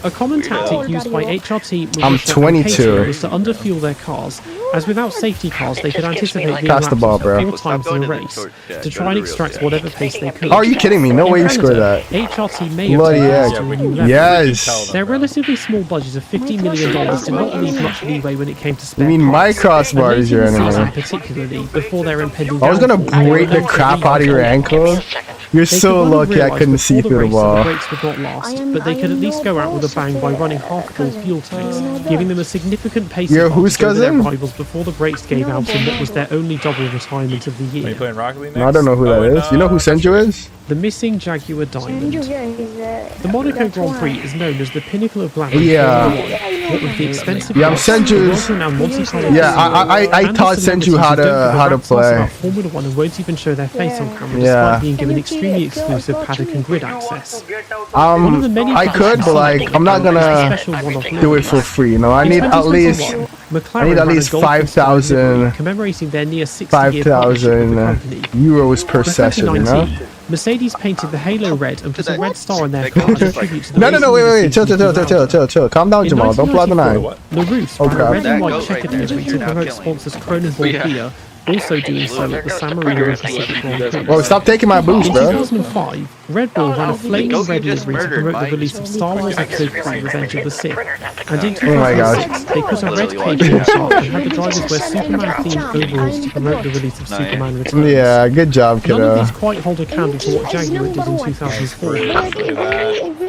A common tactic used by HRT I'm 22. was to underfuel their cars, as without safety cars they could anticipate being Pass the ball, bro. 4 times in a race to try and extract whatever pace they could. Are you kidding me? No way you scored that. HRT may have Bloody taken heck. this to a new level. Yes. Their relatively small budget of $50 million did not leave much leeway when it came to You spare mean my parts. crossbar And is your late in the season, enemy? particularly before their impending I was gonna downfall, break the they crap out of your ankle. You're They so could well lucky I realise couldn't see before through the race that ball. The brakes would not last, but they could at least go out with a bang by running half-full fuel tanks, giving them a significant pace You're advantage whose over their cousin? rivals before the brakes gave out in what was their only double retirement of the Are you year. playing Rocket League No, I next? don't know who that is. You know who Senju is? The missing Jaguar Diamond. The Monaco Grand Prix is known as the pinnacle of glamour. Yeah. What with the expensive Yeah, I'm yachts, the Senju's. world-renowned Monte Carlo Yeah, casinos, I and taught the Senju celebrities how who don't give a to rat's ass play. about Formula 1 and won't even show their face on camera Yeah. despite being given extremely exclusive paddock and grid access. One of the many I could, but like, I'm not gonna do it for free. You know, I need at least McLaren ran a golf 5,000 commemorating their near 60-year partnership with the company. euros per In session. You know. 2019, Mercedes painted the halo red and put a red star on their car as a tribute to the No, racing wait, industry chill. Calm down, In Jamal. Don't blow the 1994, nine. LaRousse Oh, ran a crap. red and white That checkered goat right livery there, to promote now sponsors Kronenbourg beer, also doing so at the San Marino and Pacific Grand Prix. Oh, stop taking my boost, In bro. 2005, Red Bull ran a flaming Goku red gets livery to murdered promote by the release of Star Wars Episode 3 Revenge of the Sith. And in Oh my gosh. 2006, they put a red cape on the car and had the drivers wear Superman-themed overalls to promote the release of Superman Returns. Yeah, good job, None of kiddo. these quite hold a candle to what Jaguar did in 2004.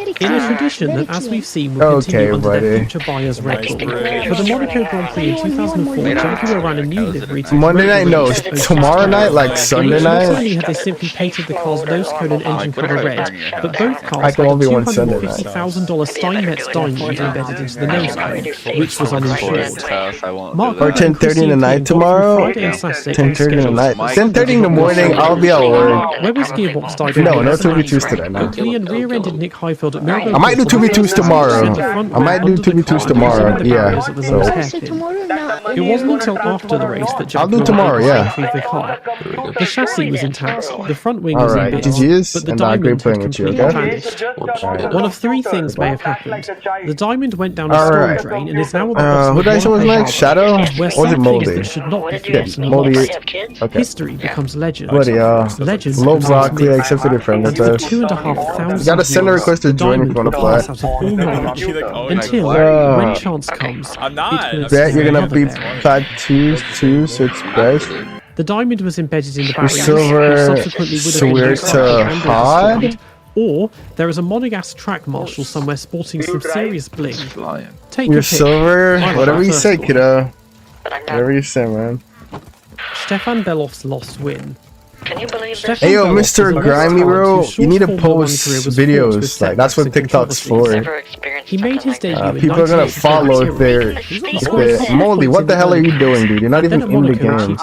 In a tradition that, as we've seen, will continue under their future buyer's record. For the Monaco Grand Prix in 2004, Jaguar ran a new livery to Monday night, no, tomorrow night, like Sunday night. Not only had they simply painted the car's nose cone and engine cover red, but both cars I had can a only one Sunday night. $250,000 Steinmetz diamond embedded into the nose cone, which was uninsured. Mark, or 10:30 in the night tomorrow. 10:30 in the night. 10:30 in the morning. I'll be at work. Webber's gearbox died. No 2v2s today. No. Killian rear-ended Nick Heifeld at Melbourne. I might do 2v2s tomorrow. I might do 2v2s tomorrow. Yeah. So. It wasn't until after the race that I'll do tomorrow. Yeah. The car. The chassis was intact. The front wing was in bits, GG's, but the and diamond playing had with you, completely okay? vanished. One of three things may have happened. The diamond went down a storm drain and is now at the bottom who of did I say was Monaco next? Shadow? where Or was it some things Moldy? that should not be forgotten are Moldy. lost. Okay. History becomes legend. Bloody Legend Low becomes broccoli, I myth. accepted your friend And for request. 2,500 You gotta send a request to join if you wanna play. Out of all knowledge, until when chance comes, I'm not. it will Bet you're gonna another be bear. plat 2, so it's best. The diamond was embedded in the Your barriers, silver which subsequently would have been swear used to and hard? destroyed. Or there is a Monegasque track marshal somewhere sporting some serious bling. Take Your a pick. silver, I like whatever that you first say, one. kiddo. Whatever you say, man. Stefan Beloff's lost win. Can you believe this? Hey yo, Mr. Grimy bro, you need to post videos. Like that's what TikTok's for. He made his debut in People are gonna follow if they're Moldy. What the hell are you doing, dude? You're not even in the game.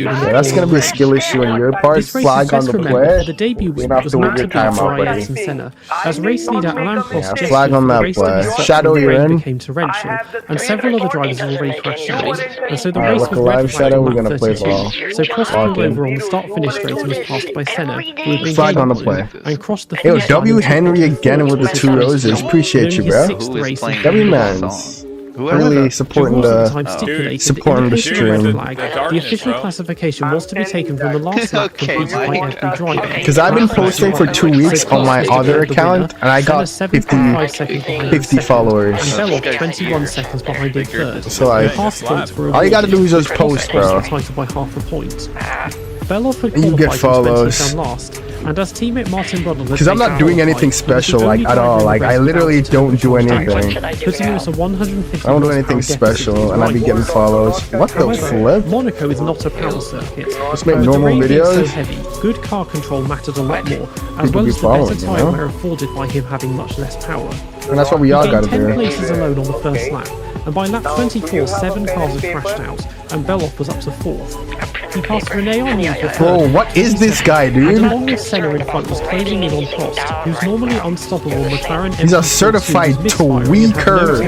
Yeah, that's gonna be a skill issue on your part. Flag on the play. The debut You're gonna have to wait your time out, buddy. As race leader Alain Prost Yeah, flag on that play. Shadow, you're in. became torrential, and several other drivers had already crashed out, and so the Alright, race with was the live red flagged Shadow, on we're lap gonna play 32. ball. So Prost pulled Walk in. over on the start-finish straight and was passed by Senna, who had been Flag on the gaining play. and crossed the Yo, finish line W in Henry second again with the place. 2 roses. Appreciate you, Only his bro. sixth race in W Formula man's Whoever really supporting the supporting the stream. The official classification was to be taken from the last lap completed by every driver. Because I've been posting for 2 weeks on my other account, and I got 50 followers. And Bellof 21 seconds behind in third. So like, half points for all you gotta do is just post, bro. Title by half a point. Bellof had You get qualified in 20th follows. down last, and as teammate Martin Brundle Because I'm not doing anything special, like at all. Like I literally don't do anything. putting him as a 150 I don't do anything special, and I be getting follows. What the flip? Monaco is not a power circuit. Just make With the normal rain being videos. So heavy, good car control mattered a lot more, as People well be as the following, better you tyre know? wear afforded by him having much less power. And that's what we all He gotta gained 10 do. places alone on the first lap, and by lap 24, 7 cars had crashed out, and Bellof was up to 4th. He passed Rene Arnoux for 3rd. Bro, what is this guy, And dude? along with Senna in front was closing in on Prost, who's normally unstoppable McLaren. He's a certified tweaker.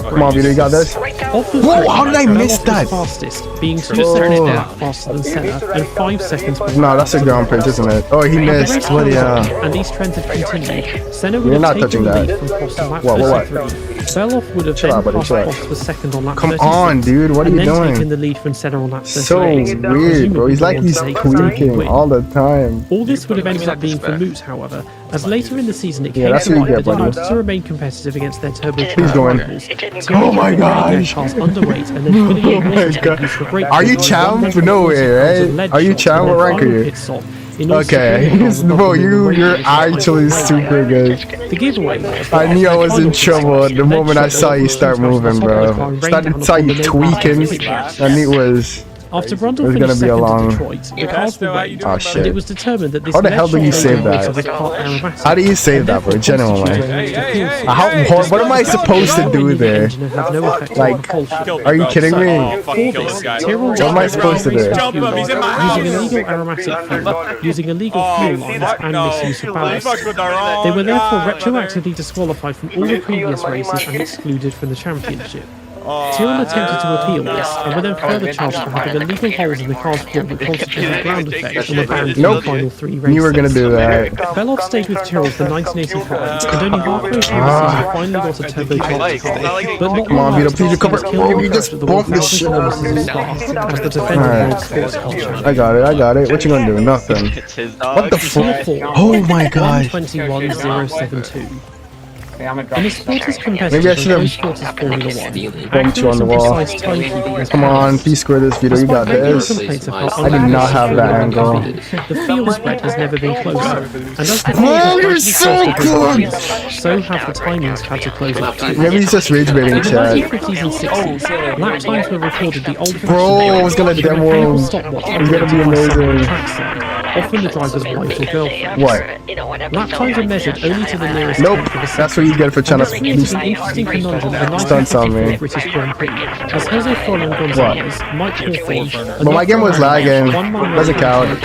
Come on, Vito, you got this? Whoa, how did I miss that? Fastest, being 2 seconds per lap faster than Senna, and 5 seconds per No, that's a ground print, isn't it? Oh, he missed. What? Yeah. And these trends have continued. Senna would You're have not taken touching the that. lead from Prost on lap What? 33. Bellof would have Chill then out, buddy, passed chill out. Prost for second on lap Come 36. on, dude. What are and you then taken doing? the lead from Senna on lap 38. So weird, bro. He's like he's tweaking all the time. All this would have ended up being for moot, however, as later in the season it came that's to what you light get, that in buddy. order to remain competitive against their He's going. turbocharged Oh my gosh. cars underweight and then filling in Are you champ? No way, right? Are you champ? What rank are you? Okay, bro, you're actually super good. The giveaway was I knew I was in trouble the moment I saw you start moving, bro. Saw you tweaking, and it was. After Brundle There's gonna finished be a second long. to Detroit, the cars were waiting, Oh and shit. it was determined that this How the hell do you save that? How do you save that, bro? Genuinely. What am I supposed to do there? Like, are you kidding me? What am I supposed to do? Using illegal aromatic fuel, using illegal fuel lines, and misuse of ballast. They were therefore retroactively disqualified from all the previous races and excluded from the championship. Tyrrell attempted to appeal this, and were then further charged for having illegal holes in the car's floor that constituted ground effect and were banned from the final 3 races. You were gonna do that. Bellof stayed with Tyrrell for 1985, and only halfway through the season finally got a turbocharged car, but not Come on, long Vito, after please he cover. was killed in Oh, a you crash just at the bumped the 1000 shit. kilometers in Spa as the defending Alright. world sports car champion. I got it. What you gonna do? Nothing. What the fuck? Oh my god. 121072. Okay, I'm gonna drop In a this. sport as Maybe I competitive should have as sport as Formula 1, bumped you on accurate the and wall. precise timekeeping is Come on, paramount. please score this video. You got Despite regular this. complaints of how I did not have that angle. The field spread has never been closer, and as the Man, you're so good! so have the timings had to close up too. Maybe he's just rage baiting In the chat. 1950s and 60s, lap times were recorded the old-fashioned Bro, I was gonna with a demo mechanical him. stopwatch It's gonna be amazing. trackside, often the driver's wife or girlfriend. What? Lap times are measured only to the nearest Nope. tenth of a second. That's what you get for trying to This created an interesting conundrum in the stunts on 1954 me. British Grand Prix, as Jose Froilan Gonzalez, Mike Hawthorne, But my game was lagging. Doesn't count.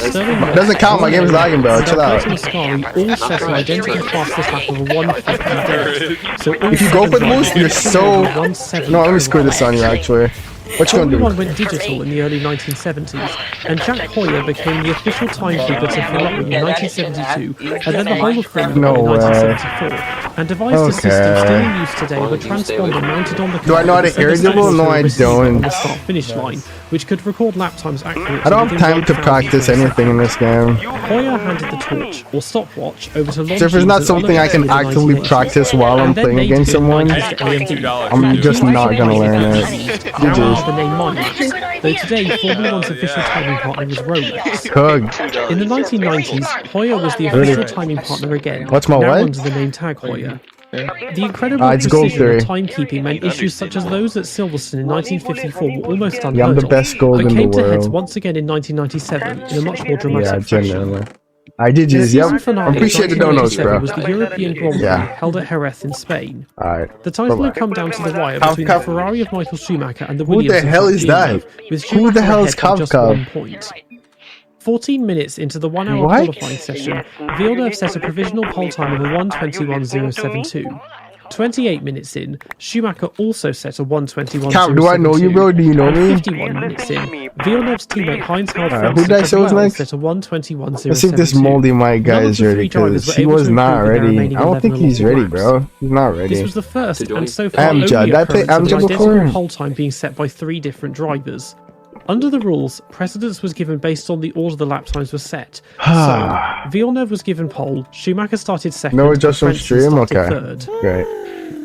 Doesn't count. My game is lagging, bro. Chill out. all set an identical fastest lap of a 150 So If you go for the boost, you're so. No, let me screw this on you. Actually, what you gonna Formula 1 do? went digital in the early 1970s, and Jack Hoyer became the official timekeeper to Ferrari in 1972, and then the Hall of Fame in No way. 1974, and devised a system still in use today with a transponder mounted on the car. Do I know how to irritable? No, I don't. On the start-finish line, which could record lap times accurately. I don't have time to practice anything in this game. Hoyer handed the torch, or stopwatch, over to Lon So if it's not James something I can in the actively 1980s, practice while I'm and then playing made against to be someone, used at AMD. I'm just not gonna learn it. Now GG's. the name Mindmaps, though today Formula 1's official timing partner is Rolex. Hug. In the 1990s, Hoyer was the official timing partner again, What's my now what? under the name Tag Heuer. The incredible It's gold precision theory. of timekeeping meant issues such as those at Silverstone in 1954 were almost unheard Yeah, I'm the of, best gold but in the came to heads world. once again in 1997 in a much more Yeah, dramatic fashion. genuinely. I did The just, season yep. finale I appreciate the of donuts, 1997 bro. was the European Grand Prix Yeah. held at Jerez in Spain. Alright. The title Bye-bye. had come down to the wire Cow- between cow- the Ferrari of Michael Schumacher and the Who the Williams of hell Jacques is that? Villeneuve, with Who Schumacher the hell is ahead by just Cow-Cow? 1 point. 14 minutes into the 1-hour What? qualifying session, Villeneuve set a provisional pole time of a 1:21.072. 28 minutes in, Schumacher also set a 1:21.072. Count, do I know you, bro? Do you know And me? 51 minutes in, Villeneuve's teammate Heinz Harald Alright, who Frentzen did I as say was well next? set a 1:21.072. Let's see if this moldy mic guy None of is the ready, three drivers because were he able was to not improve in their ready. remaining I don't think 11 he's ready, laps. bro. He's not This ready. was the first and so far Amjad, only did I play occurrence of an Amjad before? identical pole time being set by 3 different drivers. Under the rules, precedence was given based on the order the lap times were set. So, Villeneuve was given pole, Schumacher started second, No and adjustment Frentzen stream? started Okay. third. Great.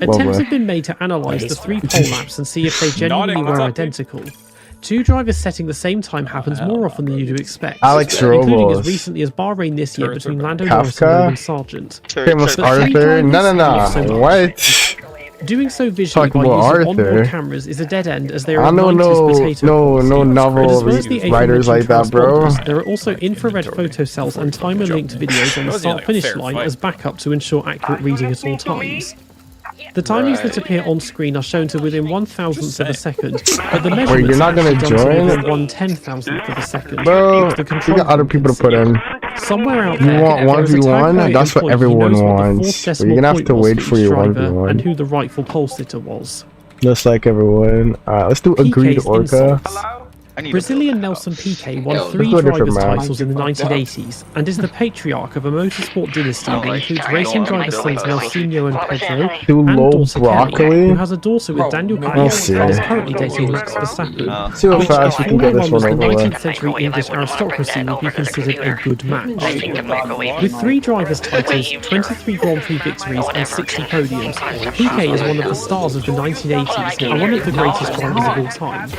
Attempts Well, have been made to analyse the 3 pole laps and see if they genuinely were identical. 2 drivers setting the same time happens more often than you'd expect, Alex including Robles. as recently as Bahrain this year between Lando Norris and Kafka? Logan Sargent. Famous But 3 Arthur? drivers No, not so no. much. What? Doing so visually Talking by about using Arthur. onboard cameras is a dead end as they are I know 90s potato no But novel as well as the writers like that, bro. transponders, there are also infrared photo cells and timer-linked videos on the start-finish line as backup to ensure accurate reading at all times. The timings that appear on screen are shown to within 1,000th of a second, but the measurements you're not gonna are actually done to join? within 1/10,000th of a second. Bro, The you control got other people to put in. Somewhere out You there, want there is a 1v1? tag That's what employee who everyone knows what the wants. fourth But decimal you're gonna have point to was wait for for each your driver 1v1. and who the rightful pole sitter was. Just like everyone. Alright, let's do Agreed PK's Orca. insults. Brazilian Nelson Piquet won Let's 3 do a different drivers' match. titles in the 1980s and is the patriarch of a motorsport dynasty that includes racing driver sons Nelsinho and Pedro Do and low daughter broccoli? Kelly, who has a daughter with Daniel We'll Kvyat see. and is currently dating Max Verstappen. See how Which, fast if we can get this Formula 1 was one the over with. 19th century English aristocracy, would be considered a good match. With 3 drivers' titles, 23 Grand Prix victories and 60 podiums, Piquet is one of the stars of the 1980s and one of the greatest drivers of all time.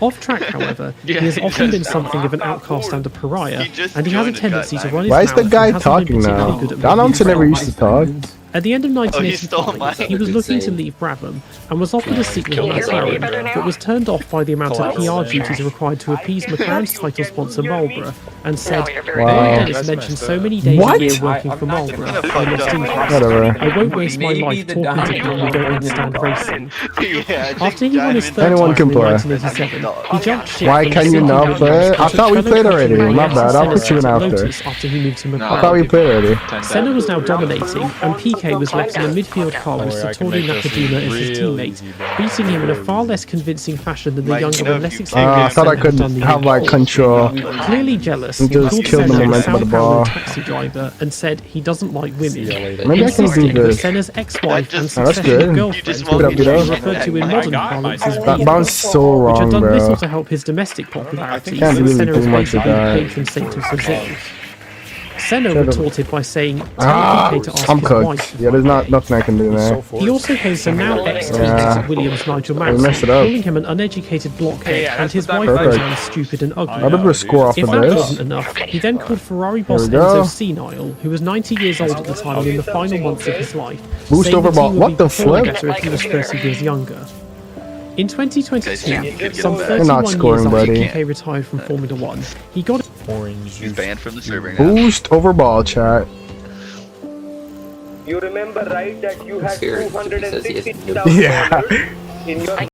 Off track, however, he has often been something of an outcast and a pariah, and he has a tendency to run his Why mouth is the and guy hasn't been talking particularly now? good at The announcer making never used to talk. At the end of he stole 1985, mine. he was looking to leave Brabham and was offered a seat with McLaren, but was turned off by the amount of PR duties required to appease McLaren's title sponsor Marlboro, and said, "Why Dennis mentioned so many days a year working for Marlboro, I lost interest. Whatever. I won't waste my life talking to people who don't understand racing." After he won his third Anyone title can in play. 1987, he jumped ship Why from can you Mercedes not Benz play? I to thought we fellow played already. countryman My bad. I'll Senna put you in to after. Lotus after he moved to I McLaren. thought we played already. Senna was now dominating, and Piquet was left in a midfield car with Satoru Nakajima as his teammate, beating him in a far less convincing fashion than the younger and less I experienced thought I Senna could had done the have year like before. control. Clearly jealous, And he just called kill the Senna a momentum of the Sao ball. Paulo taxi driver and said he doesn't like women, Maybe I can do insisting that this. Senna's ex-wife and Oh, that's successful good. girlfriend just would won't be get it. referred to in modern parlance as That divas, bounced so which had wrong, done little bro. to help his domestic popularity, Can't since really Senna do is much with basically the that. patron saint of Brazil. Senna retorted by saying, Ah, "It's okay to ask I'm his cooked. wife." Yeah, there's nothing I can do there. He also came to now ex-teammates at Williams Nigel I messed Mansell, it up. calling him an uneducated blockhead and his wife Perfect. Roseanne stupid and ugly. I'll be a score off If of that this. wasn't enough, he then called Ferrari boss There we go. Enzo senile, who was 90 years old at the time and in the final months of his life. Boost saying over the ball. team would What be the performing flip? better if he was 30 years younger. In 2022, some You're 31 not scoring, years after buddy. Piquet retired from Formula 1, he got He's banned from the server now. Boost over ball, chat. You remember, right, that you had $260,000 Yeah. in your